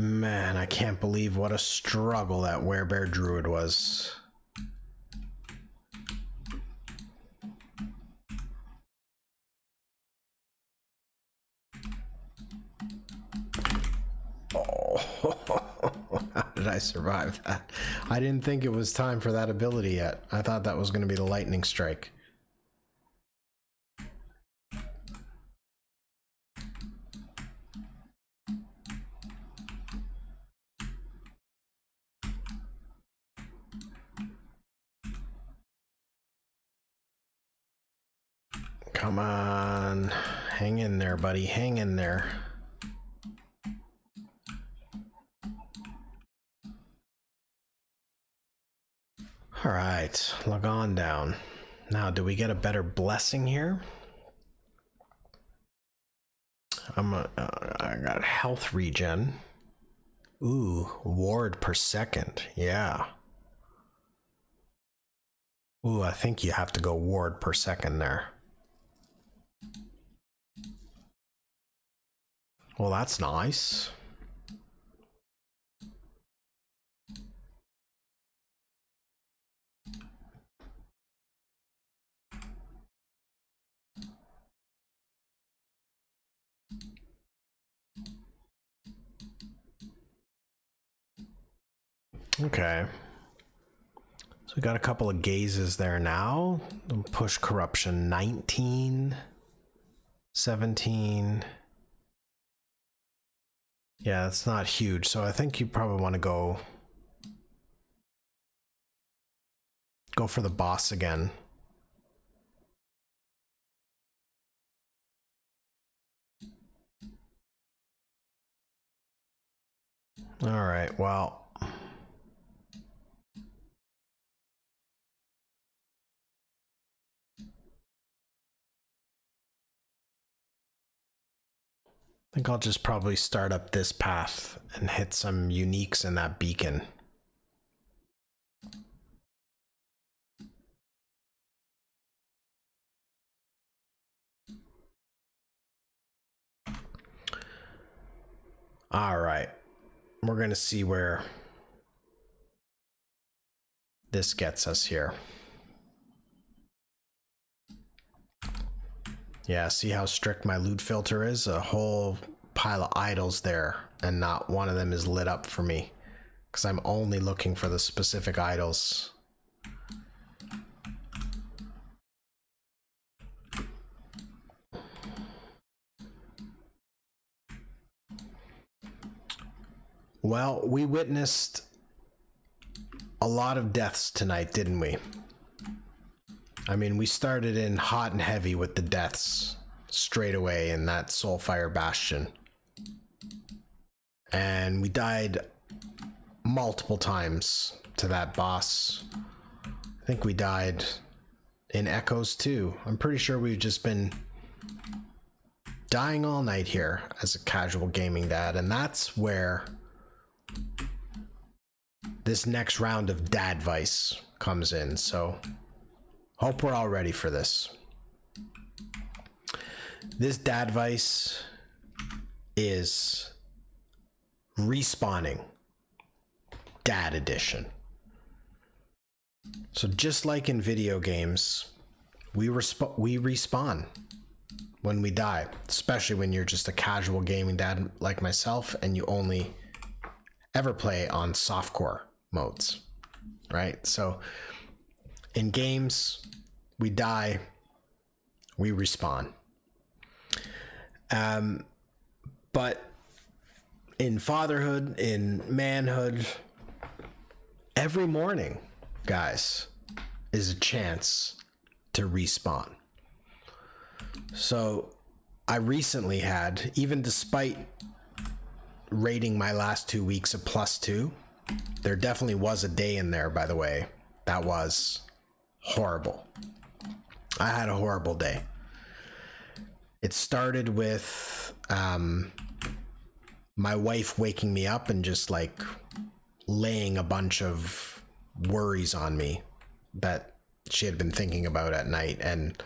Man, I can't believe what a struggle that Werebear Druid was. Oh, how did I survive that? I didn't think it was time for that ability yet. I thought that was going to be the lightning strike. Come on, hang in there, buddy, hang in there. All right, log on down. Now, do we get a better blessing here? I got health regen. Ooh, ward per second, yeah. Ooh, I think you have to go ward per second there. Well, that's nice. Okay. So we got a couple of gazes there now. Push corruption 19, 17. Yeah, that's not huge. So I think you probably want to go for the boss again. All right, well. I think I'll just probably start up this path and hit some uniques in that beacon. All right, we're going to see where this gets us here. Yeah, see how strict my loot filter is? A whole pile of idols there, and not one of them is lit up for me. because I'm only looking for the specific idols. Well, we witnessed a lot of deaths tonight, didn't we? I mean, we started in hot and heavy with the deaths straight away in that Soulfire Bastion. And we died multiple times to that boss. I think we died in Echoes too. I'm pretty sure we've just been dying all night here as a casual gaming dad, and that's where this next round of dad vice comes in. So hope we're all ready for this. This dad vice is respawning dad edition. So just like in video games, we respawn when we die, especially when you're just a casual gaming dad like myself and you only ever play on softcore modes, right? So in games, we die, we respawn. But in fatherhood, in manhood, every morning, guys, is a chance to respawn. So I recently had, even despite rating my last 2 weeks a +2, there definitely was a day in there, by the way, that was horrible. I had a horrible day. It started with my wife waking me up and just like laying a bunch of worries on me that she had been thinking about at night. And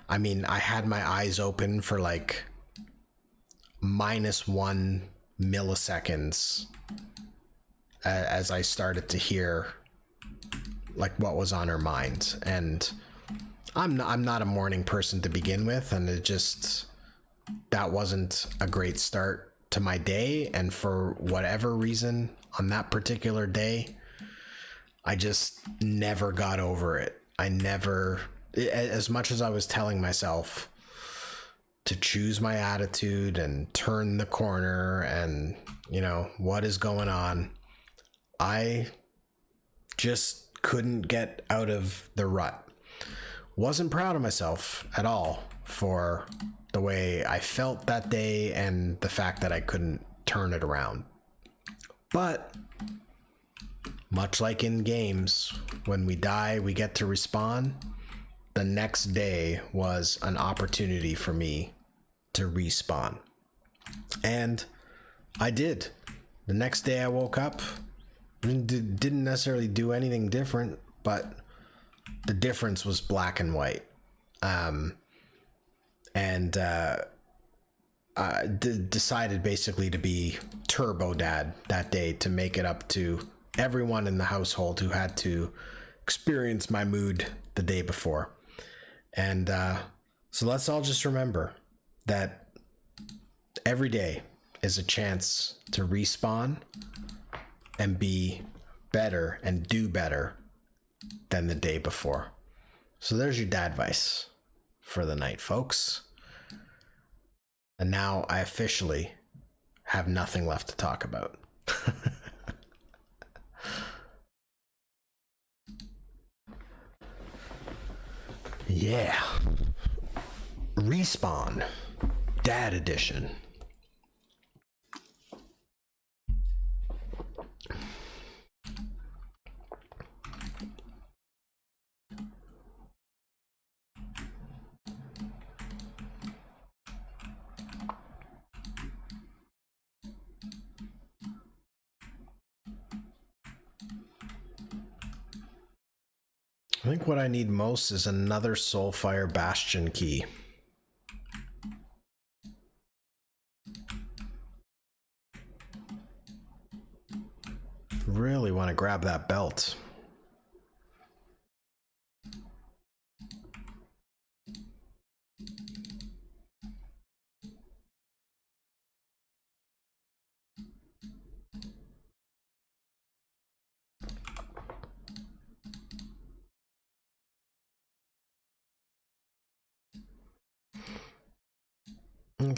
I mean, I had my eyes open for like -1 milliseconds as I started to hear like what was on her mind. And I'm not a morning person to begin with, and that wasn't a great start to my day. And for whatever reason on that particular day, I just never got over it. As much as I was telling myself to choose my attitude and turn the corner and, you know, what is going on, I just couldn't get out of the rut. Wasn't proud of myself at all for the way I felt that day and the fact that I couldn't turn it around. But much like in games, when we die, we get to respawn. The next day was an opportunity for me to respawn. And I did. The next day I woke up, didn't necessarily do anything different, but the difference was black and white. I decided basically to be turbo dad that day to make it up to everyone in the household who had to experience my mood the day before. And so let's all just remember that every day is a chance to respawn and be better and do better than the day before. So there's your dad advice for the night, folks. And now I officially have nothing left to talk about. Yeah. Respawn. Dad edition. I think what I need most is another Soulfire Bastion key. Really want to grab that belt.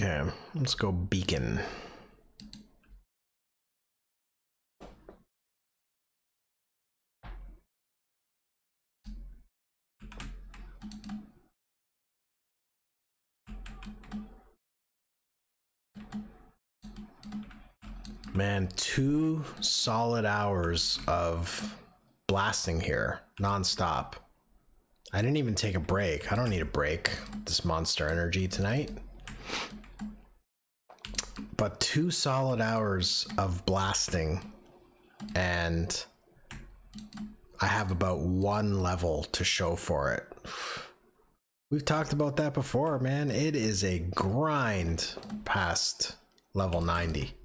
Okay, let's go beacon. Man, 2 solid hours of blasting here, nonstop. I didn't even take a break. I don't need a break. This monster energy tonight. But 2 solid hours of blasting, and I have about 1 level to show for it. We've talked about that before, man. It is a grind past level 90.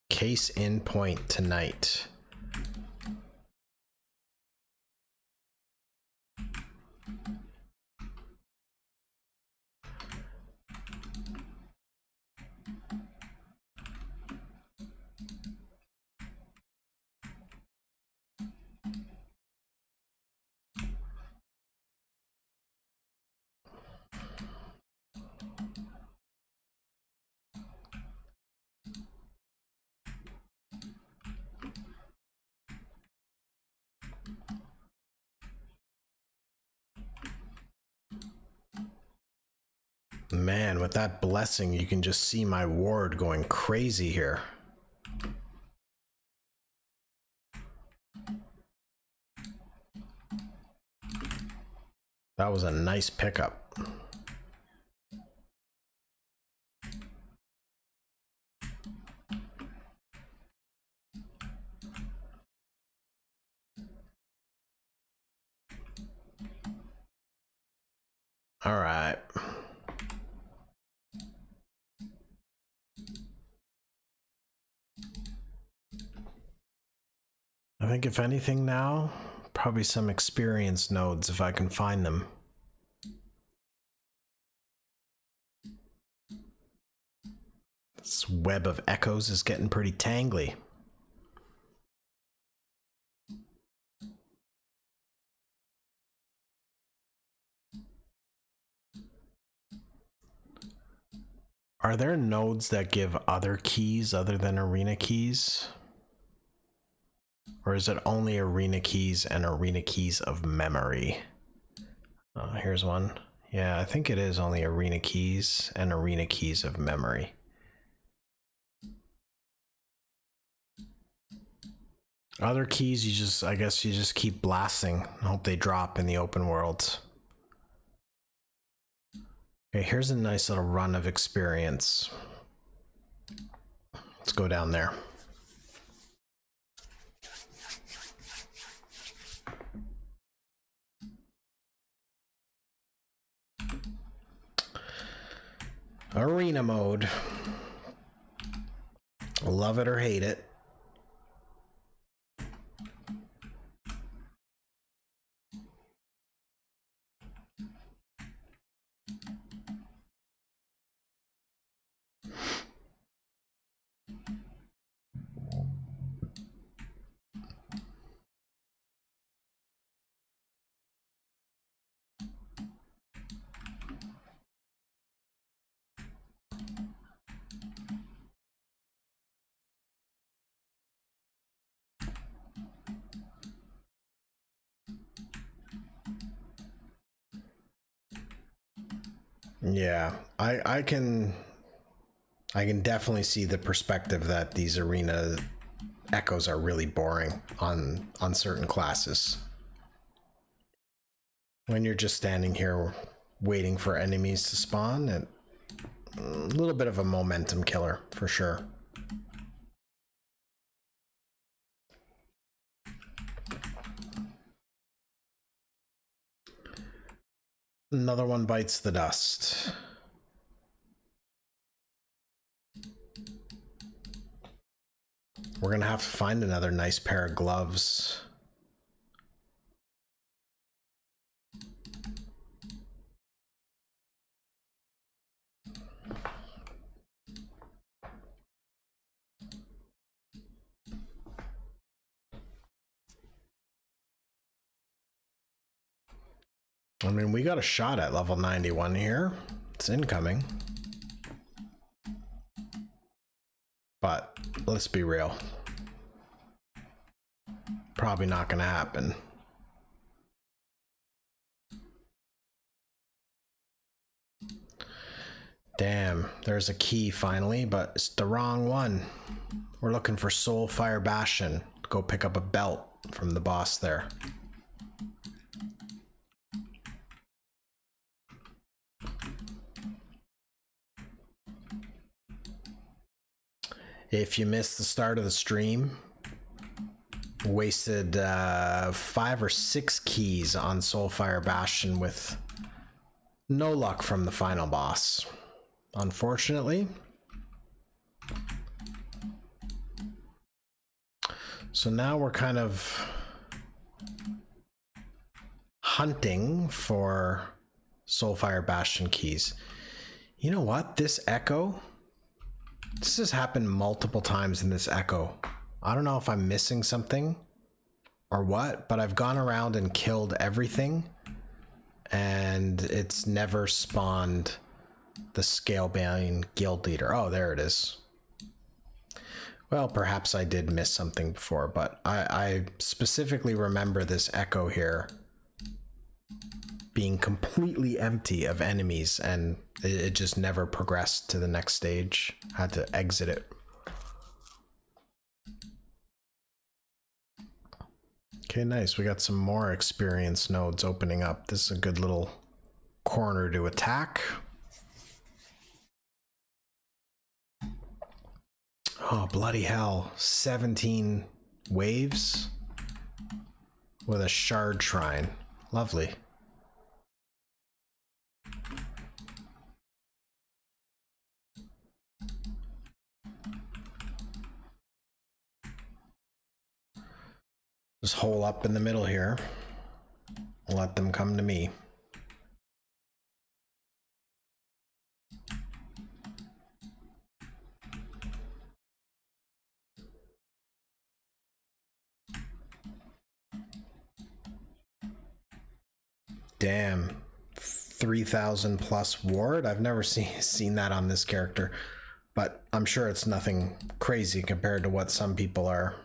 Case in point tonight. Man, with that blessing, you can just see my ward going crazy here. That was a nice pickup. All right. I think if anything now, probably some experience nodes if I can find them. This web of echoes is getting pretty tangly. Are there nodes that give other keys other than arena keys? Or is it only arena keys and arena keys of memory? Here's one. Yeah, I think it is only arena keys and arena keys of memory. Other keys, you just, I guess you just keep blasting and hope they drop in the open world. Okay, here's a nice little run of experience. Let's go down there. Arena mode. Love it or hate it. Yeah, I can definitely see the perspective that these arena echoes are really boring on certain classes. When you're just standing here waiting for enemies to spawn, and a little bit of a momentum killer for sure. Another one bites the dust. We're gonna have to find another nice pair of gloves. I mean, we got a shot at level 91 here. It's incoming. But let's be real. Probably not going to happen. Damn, there's a key finally, but it's the wrong one. We're looking for Soulfire Bastion. Go pick up a belt from the boss there. If you missed the start of the stream, wasted 5 or 6 keys on Soulfire Bastion with no luck from the final boss, unfortunately. So now we're kind of hunting for Soulfire Bastion keys. You know what? This echo, this has happened multiple times in this echo. I don't know if I'm missing something or what, but I've gone around and killed everything and it's never spawned the Scalebane guild leader. Oh, there it is. Well, perhaps I did miss something before, but I specifically remember this echo here being completely empty of enemies, and it just never progressed to the next stage. Had to exit it. Okay, nice. We got some more experience nodes opening up. This is a good little corner to attack. Oh, bloody hell. 17 waves with a shard shrine. Lovely. Just hole up in the middle here. Let them come to me. Damn, 3,000 plus ward. I've never seen that on this character, but I'm sure it's nothing crazy compared to what some people are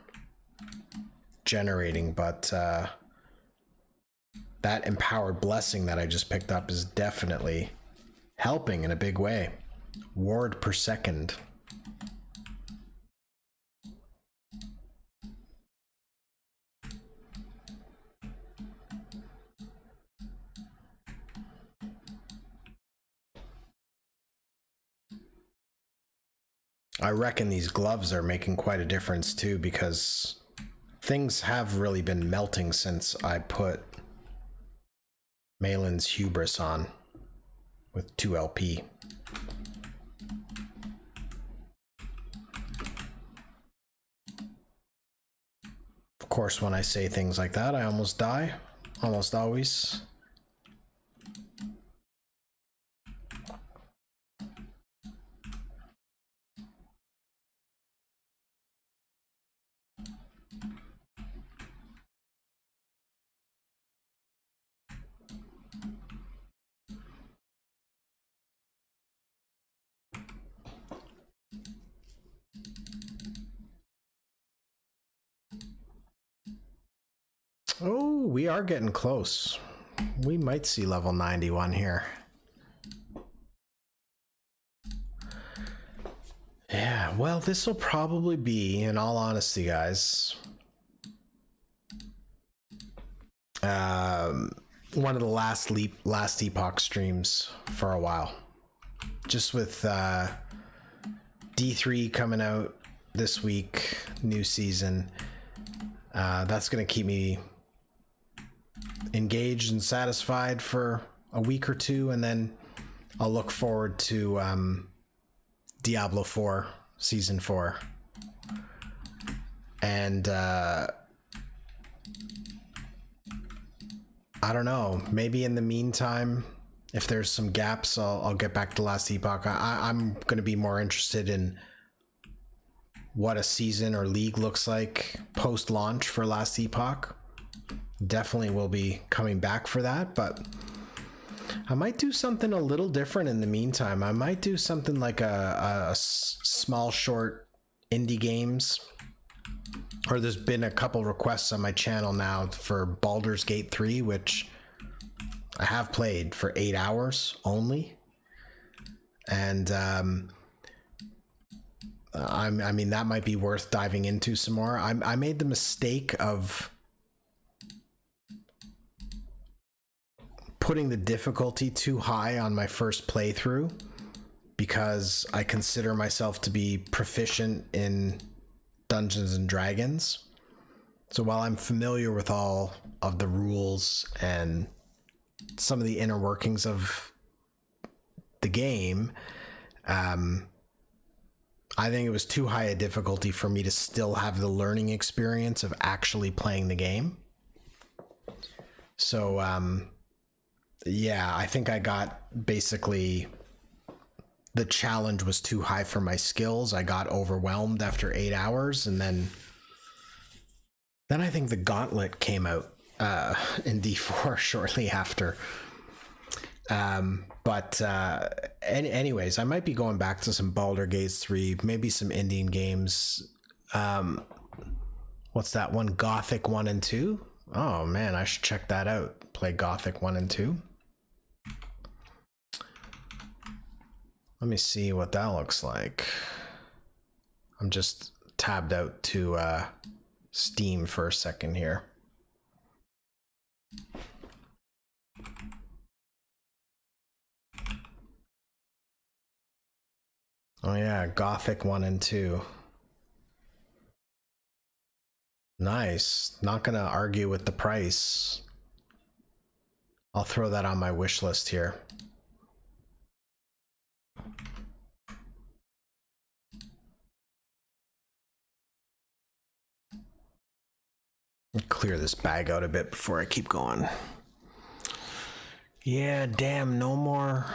generating. But that empowered blessing that I just picked up is definitely helping in a big way. Ward per second. I reckon these gloves are making quite a difference too, because things have really been melting since I put Malin's Hubris on with 2 LP. Of course, when I say things like that, I almost die. Almost always. Oh, we are getting close. We might see level 91 here. Yeah, well, this will probably be, in all honesty, guys, one of the last Epoch streams for a while. Just with D3 coming out this week, new season, that's going to keep me engaged and satisfied for a week or two, and then I'll look forward to Diablo 4 Season 4. And I don't know, maybe in the meantime, if there's some gaps, I'll get back to Last Epoch. I'm going to be more interested in what a season or league looks like post-launch for Last Epoch. Definitely will be coming back for that, but I might do something a little different in the meantime. I might do something like a small, short indie games. Or there's been a couple requests on my channel now for Baldur's Gate 3, which I have played for 8 hours only. And I mean, that might be worth diving into some more. I made the mistake of putting the difficulty too high on my first playthrough because I consider myself to be proficient in Dungeons and Dragons. So while I'm familiar with all of the rules and some of the inner workings of the game, I think it was too high a difficulty for me to still have the learning experience of actually playing the game. So, yeah, I think I got basically the challenge was too high for my skills. I got overwhelmed after 8 hours, and then I think the Gauntlet came out in D4 shortly after. Anyways, I might be going back to some Baldur's Gate 3, maybe some Indian games. What's that one? Gothic 1 and 2? Oh man, I should check that out. Play Gothic 1 and 2. Let me see what that looks like. I'm just tabbed out to Steam for a second here. Oh yeah, Gothic 1 and 2. Nice. Not gonna argue with the price. I'll throw that on my wish list here. Clear this bag out a bit before I keep going. Yeah, damn, no more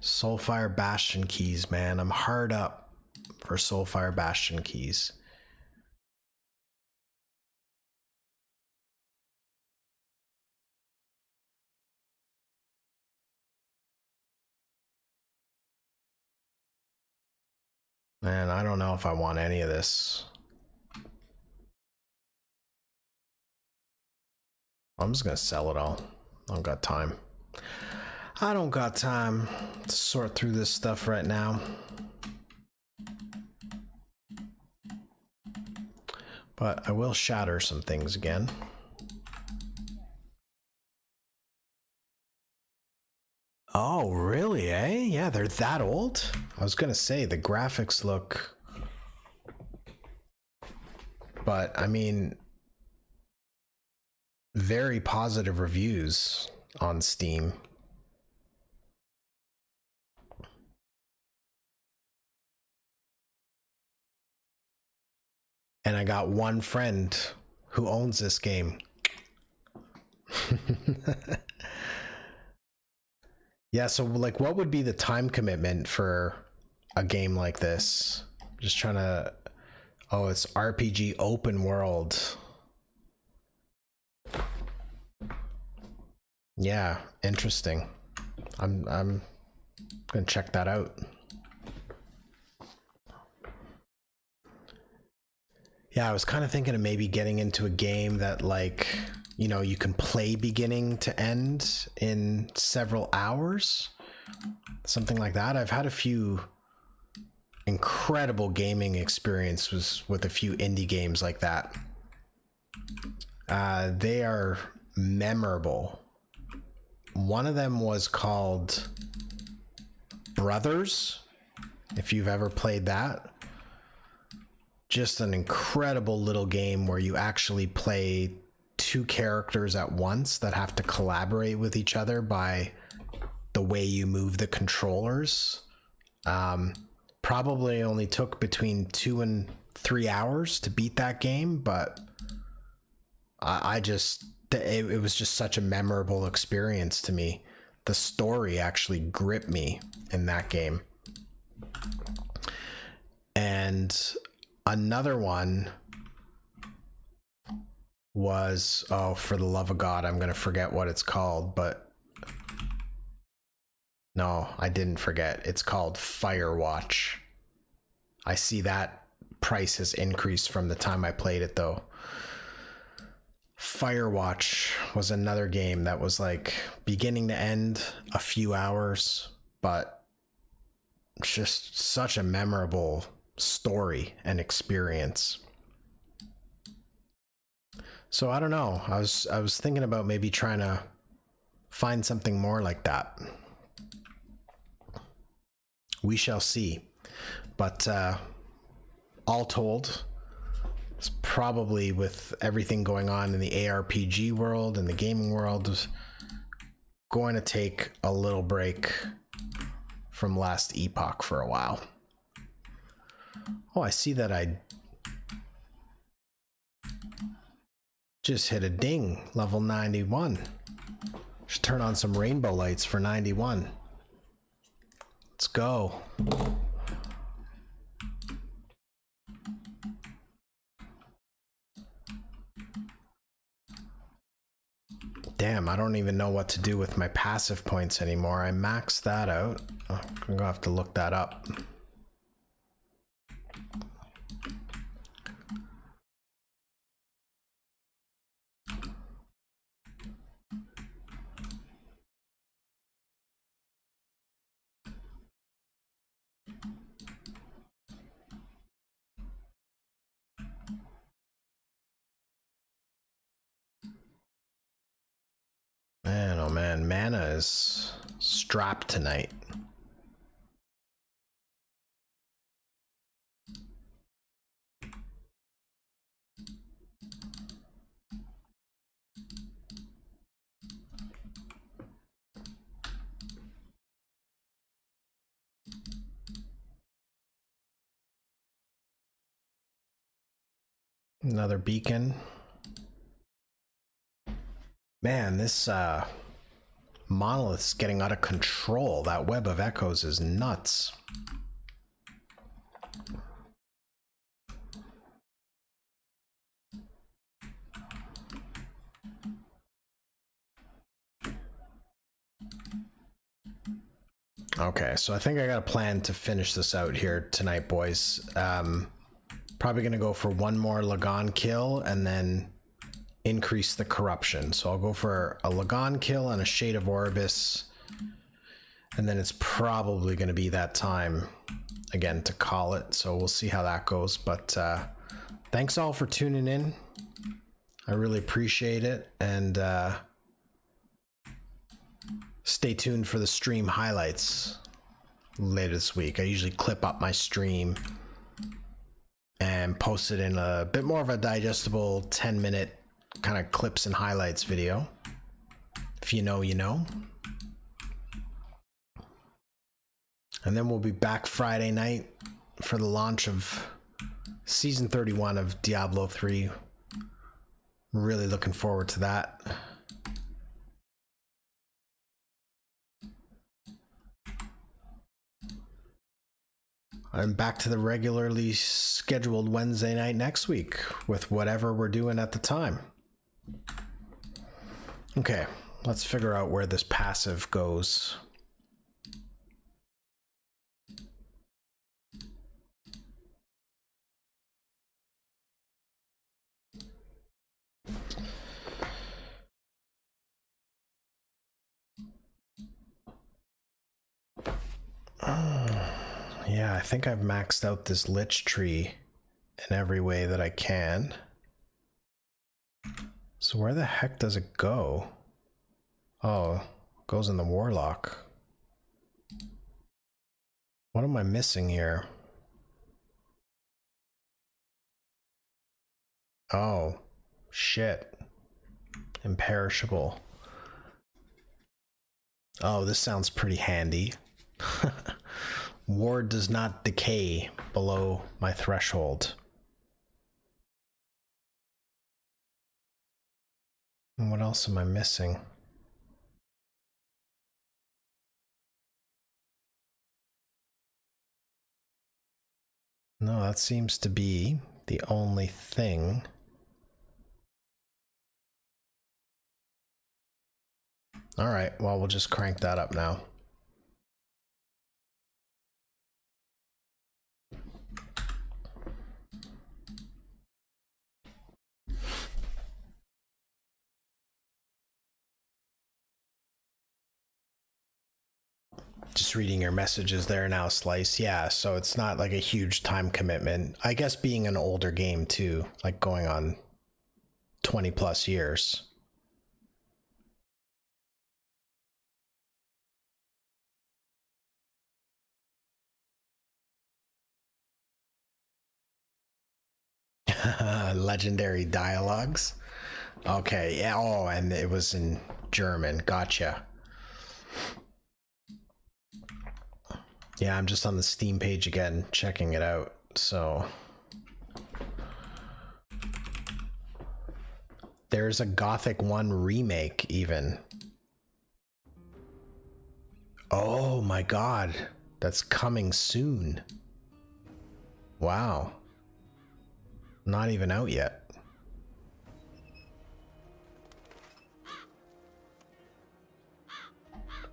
Soulfire Bastion keys, man. I'm hard up for Soulfire Bastion keys. Man, I don't know if I want any of this. I'm just gonna sell it all. I don't got time. I don't got time to sort through this stuff right now. But I will shatter some things again. Oh, really, eh? Yeah, they're that old? I was gonna say, the graphics look... But, I mean... very positive reviews on Steam. And I got one friend who owns this game. Yeah, so like what would be the time commitment for a game like this? Just trying to... Oh, it's RPG open world. Yeah, interesting. I'm gonna check that out. Yeah, I was kind of thinking of maybe getting into a game that, like, you know, you can play beginning to end in several hours. Something like that. I've had a few incredible gaming experiences with a few indie games like that. They are memorable. One of them was called Brothers, if you've ever played that. Just an incredible little game where you actually play two characters at once that have to collaborate with each other by the way you move the controllers. Probably only took between 2 and 3 hours to beat that game, but it was just such a memorable experience to me. The story actually gripped me in that game. And another one was, oh, for the love of God, I'm gonna forget what it's called, but no, I didn't forget. It's called Firewatch. I see that price has increased from the time I played it though. Firewatch was another game that was like beginning to end a few hours, but just such a memorable story and experience. So I don't know. I was thinking about maybe trying to find something more like that. We shall see. But all told, it's probably, with everything going on in the ARPG world and the gaming world, going to take a little break from last Epoch for a while. Oh, I see that I just hit a ding, level 91. Should turn on some rainbow lights for 91. Let's go. Damn, I don't even know what to do with my passive points anymore. I maxed that out. I'm gonna have to look that up. Man, oh man, mana is strapped tonight. Another beacon. Man, this monolith's getting out of control. That web of echoes is nuts. Okay, so I think I got a plan to finish this out here tonight, boys. Probably gonna go for one more Lagan kill and then increase the corruption. So I'll go for a Lagan kill and a Shade of Orbis, and then it's probably gonna be that time again to call it. So we'll see how that goes. But thanks all for tuning in. I really appreciate it, and stay tuned for the stream highlights later this week. I usually clip up my stream and post it in a bit more of a digestible 10-minute kind of clips and highlights video. If you know, you know. And then we'll be back Friday night for the launch of season 31 of Diablo 3. Really looking forward to that. I'm back to the regularly scheduled Wednesday night next week with whatever we're doing at the time. Okay, let's figure out where this passive goes. Yeah, I think I've maxed out this lich tree in every way that I can. So where the heck does it go? Oh, it goes in the Warlock. What am I missing here? Oh, shit. Imperishable. Oh, this sounds pretty handy. Ward does not decay below my threshold. And what else am I missing? No, that seems to be the only thing. All right, well, we'll just crank that up now. Just reading your messages there now, Slice. Yeah, so it's not like a huge time commitment. I guess being an older game too, like going on 20 plus years. Legendary dialogues. Okay, yeah. Oh, and it was in German. Gotcha. Yeah, I'm just on the Steam page again, checking it out. So there's a Gothic 1 remake even. Oh my god, that's coming soon. Wow. Not even out yet.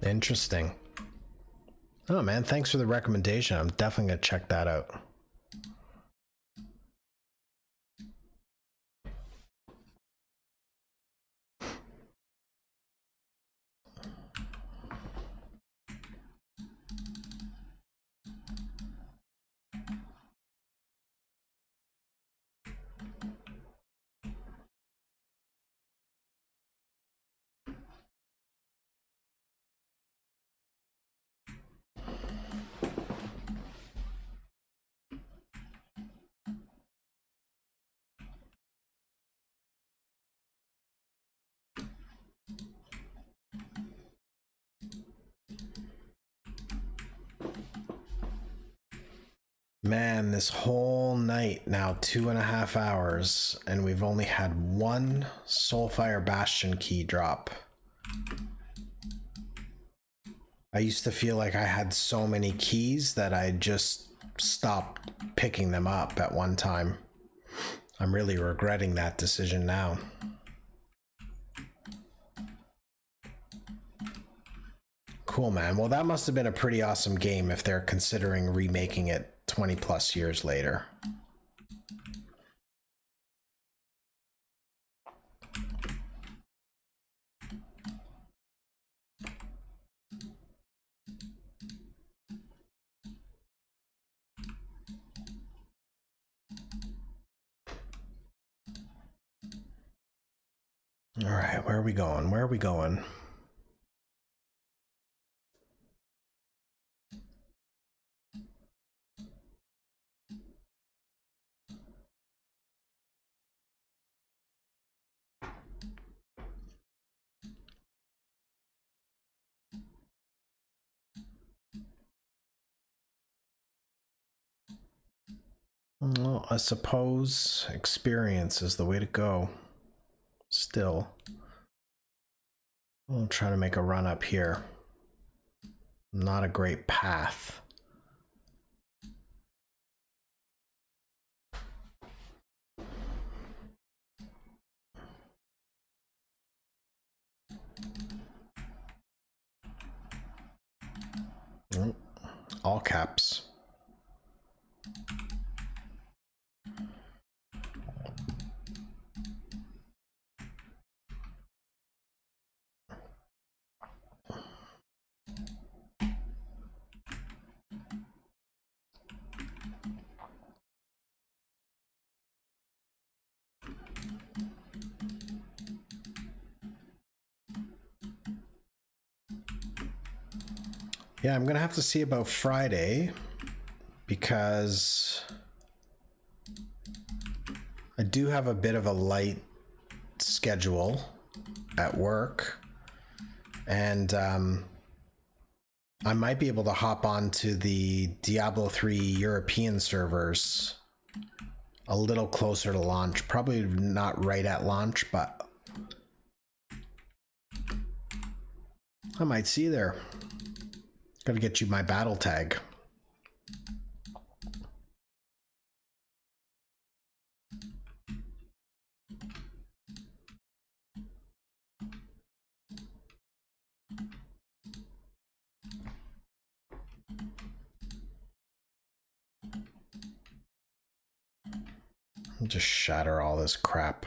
Interesting. Oh man, thanks for the recommendation. I'm definitely gonna check that out. Man, this whole night now, 2.5 hours, and we've only had one Soulfire Bastion key drop. I used to feel like I had so many keys that I just stopped picking them up at one time. I'm really regretting that decision now. Cool, man. Well, that must have been a pretty awesome game if they're considering remaking it 20 plus years later. All right, where are we going? Where are we going? Well, I suppose experience is the way to go. Still. I'll try to make a run up here. Not a great path. All caps. Yeah, I'm gonna have to see about Friday because I do have a bit of a light schedule at work, and I might be able to hop on to the Diablo 3 European servers a little closer to launch. Probably not right at launch, but I might see you there. Gotta get you my battle tag. Just shatter all this crap.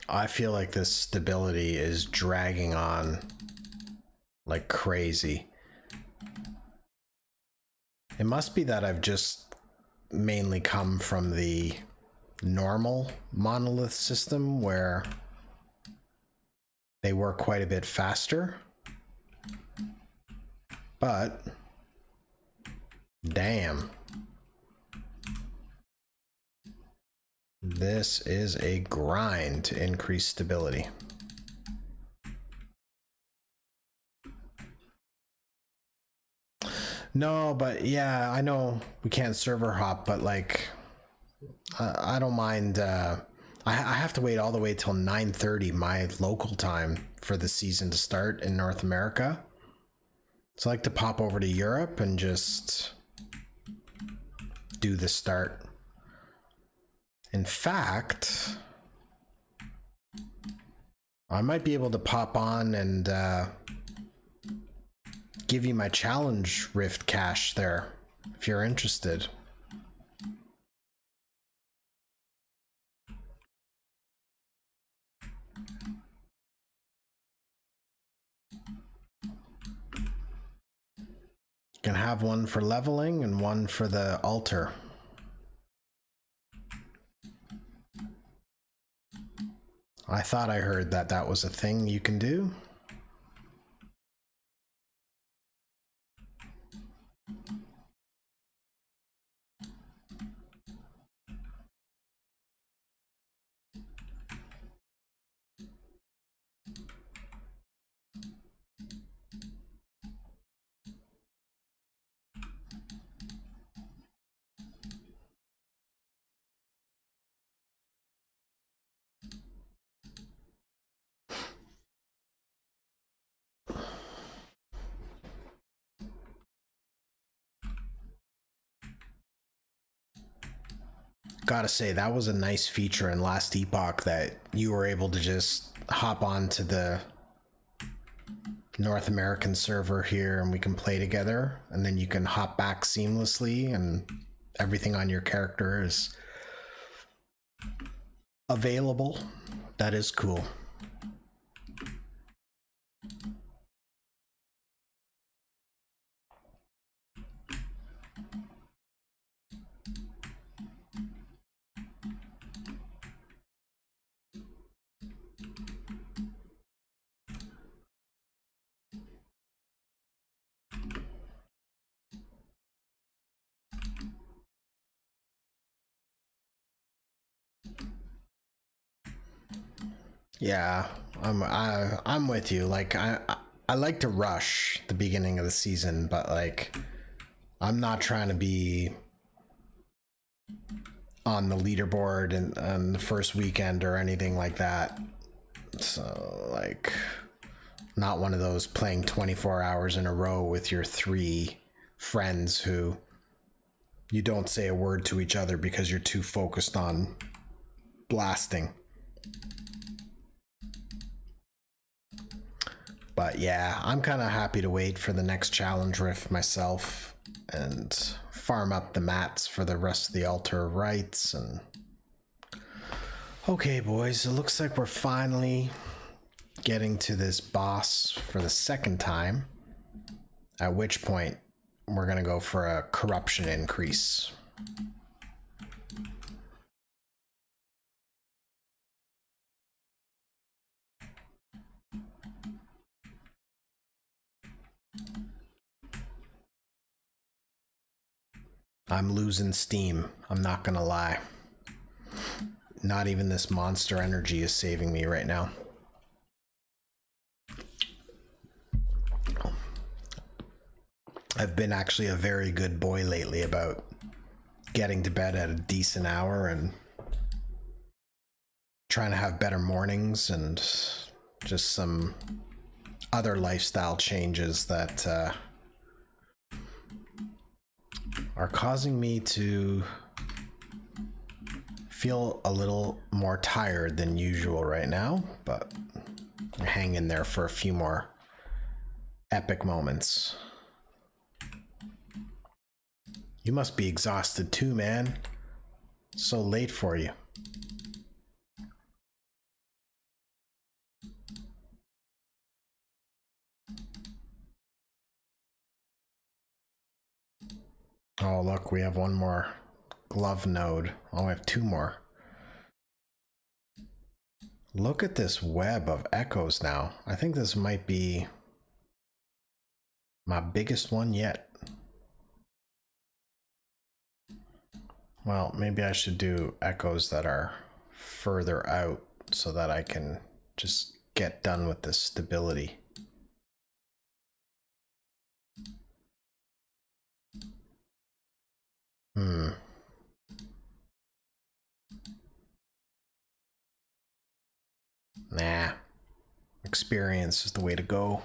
I feel like this stability is dragging on like crazy. It must be that I've just mainly come from the normal monolith system where they work quite a bit faster. But damn. This is a grind to increase stability. No, but yeah, I know we can't server hop, but like, I don't mind. I have to wait all the way till 9:30 my local time for the season to start in North America. So I like to pop over to Europe and just do the start. In fact, I might be able to pop on and give you my challenge rift cache there if you're interested. Can have one for leveling and one for the altar. I thought I heard that that was a thing you can do. Gotta say, that was a nice feature in last Epoch that you were able to just hop on to the North American server here and we can play together, and then you can hop back seamlessly and everything on your character is available. That is cool. Yeah, I'm with you. Like I like to rush the beginning of the season, but like I'm not trying to be on the leaderboard and on the first weekend or anything like that. So like, not one of those playing 24 hours in a row with your 3 friends who you don't say a word to each other because you're too focused on blasting. But yeah, I'm kind of happy to wait for the next challenge rift myself and farm up the mats for the rest of the altar of rites. And okay, boys, it looks like we're finally getting to this boss for the second time, at which point we're gonna go for a corruption increase. I'm losing steam, I'm not gonna lie. Not even this monster energy is saving me right now. I've been actually a very good boy lately about getting to bed at a decent hour and trying to have better mornings and just some other lifestyle changes that are causing me to feel a little more tired than usual right now, but Hang in there for a few more epic moments. You must be exhausted too, man. So late for you. Oh, look, we have one more glove node. Oh, we have two more. Look at this web of echoes now. I think this might be my biggest one yet. Well, maybe I should do echoes that are further out so that I can just get done with this stability. Nah. Experience is the way to go.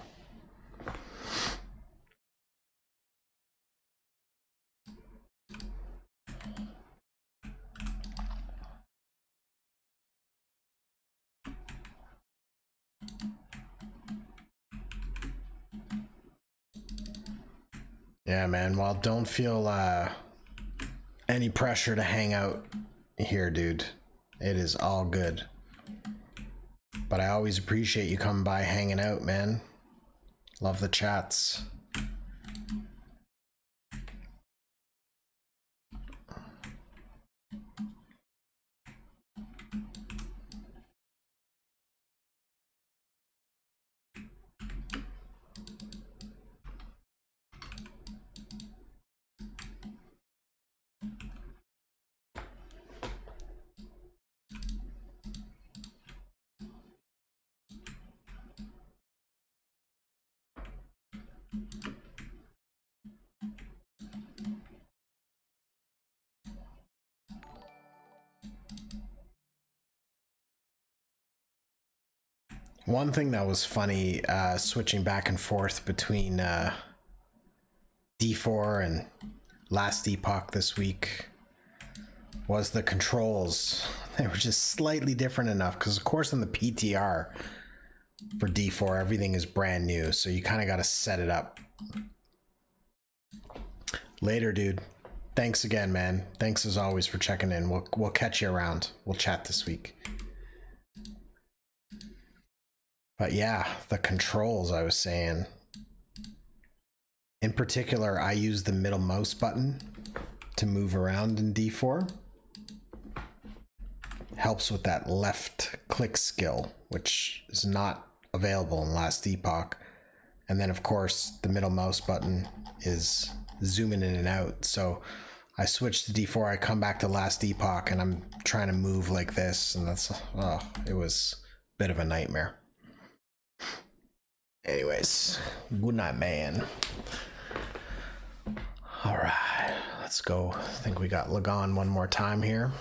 Yeah, man. Well, don't feel any pressure to hang out here, dude. It is all good. But I always appreciate you coming by, hanging out, man. Love the chats. One thing that was funny, switching back and forth between D4 and last Epoch this week, was the controls. They were just slightly different enough, because of course in the PTR for D4 everything is brand new, so you kind of got to set it up. Later, dude. Thanks again, man. Thanks as always for checking in. We'll catch you around. We'll chat this week. But yeah, the controls, I was saying. In particular, I use the middle mouse button to move around in D4. Helps with that left click skill, which is not available in last Epoch. And then of course, the middle mouse button is zooming in and out. So I switched to D4, I come back to last Epoch, and I'm trying to move like this, and that's, oh, it was a bit of a nightmare. Anyways, good night, man. All right, let's go. I think we got Lagon one more time here.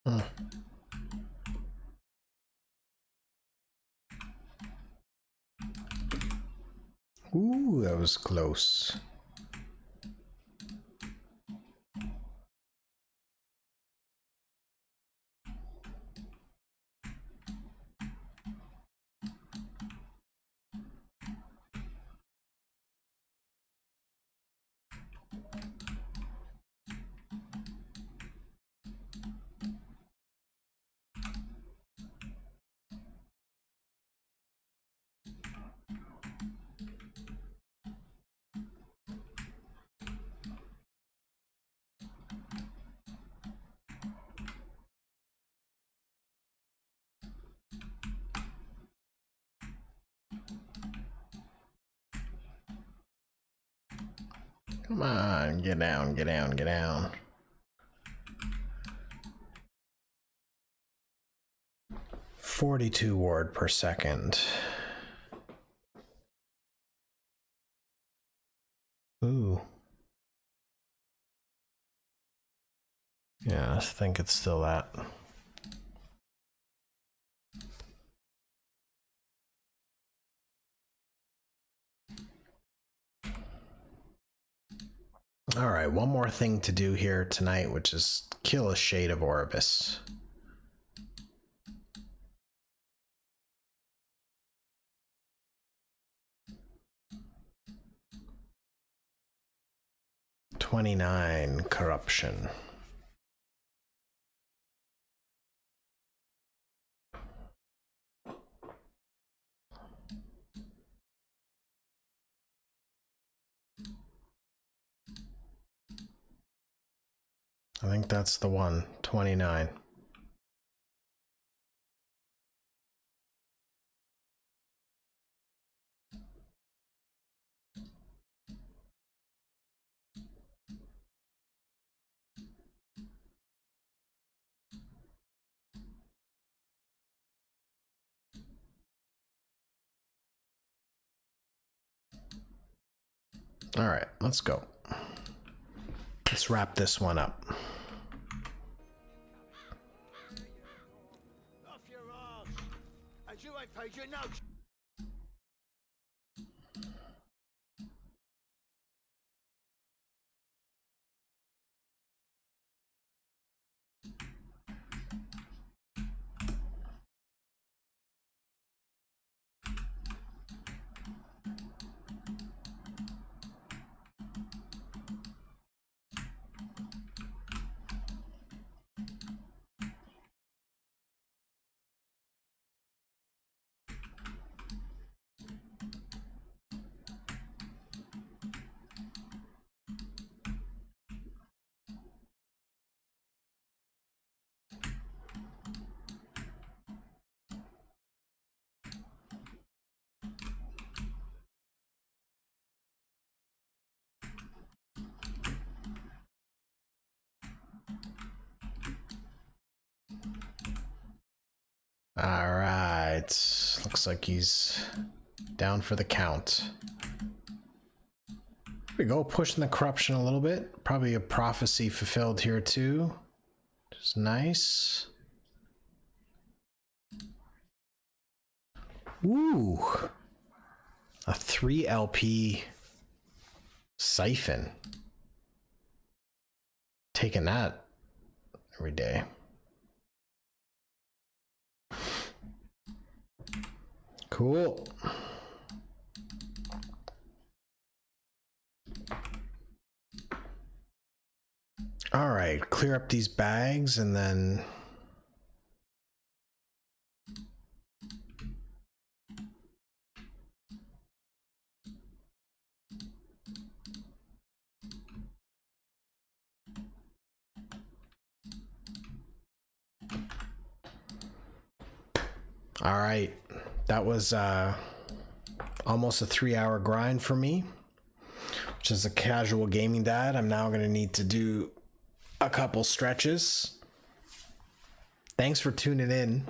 Hmm. Ooh, that was close. Come on, get down, get down, get down. .42 ward per second. Ooh. Yeah, I think it's still that. All right, one more thing to do here tonight, which is kill a Shade of Orbis. .29 corruption. I think that's the one, 29. All right, let's go. Let's wrap this one up. Off your ass! And you ain't paid your notes! All right, looks like he's down for the count. Here we go, pushing the corruption a little bit. Probably a prophecy fulfilled here too, which is nice. Ooh, a 3 LP siphon. Taking that every day. Cool. All right, clear up these bags and then all right, that was almost a 3-hour grind for me, which is a casual gaming dad. I'm now going to need to do a couple stretches. Thanks for tuning in,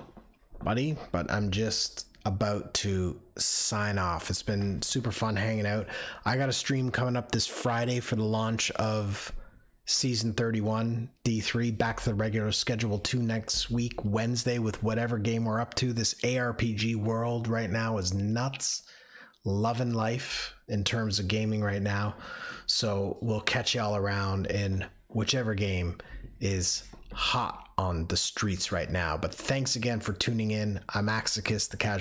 buddy, but I'm just about to sign off. It's been super fun hanging out. I got a stream coming up this Friday for the launch of Season 31, D3, back to the regular schedule 2 next week, Wednesday, with whatever game we're up to. This ARPG world right now is nuts. Loving life in terms of gaming right now. So we'll catch y'all around in whichever game is hot on the streets right now. But thanks again for tuning in. I'm Axxicus, the casual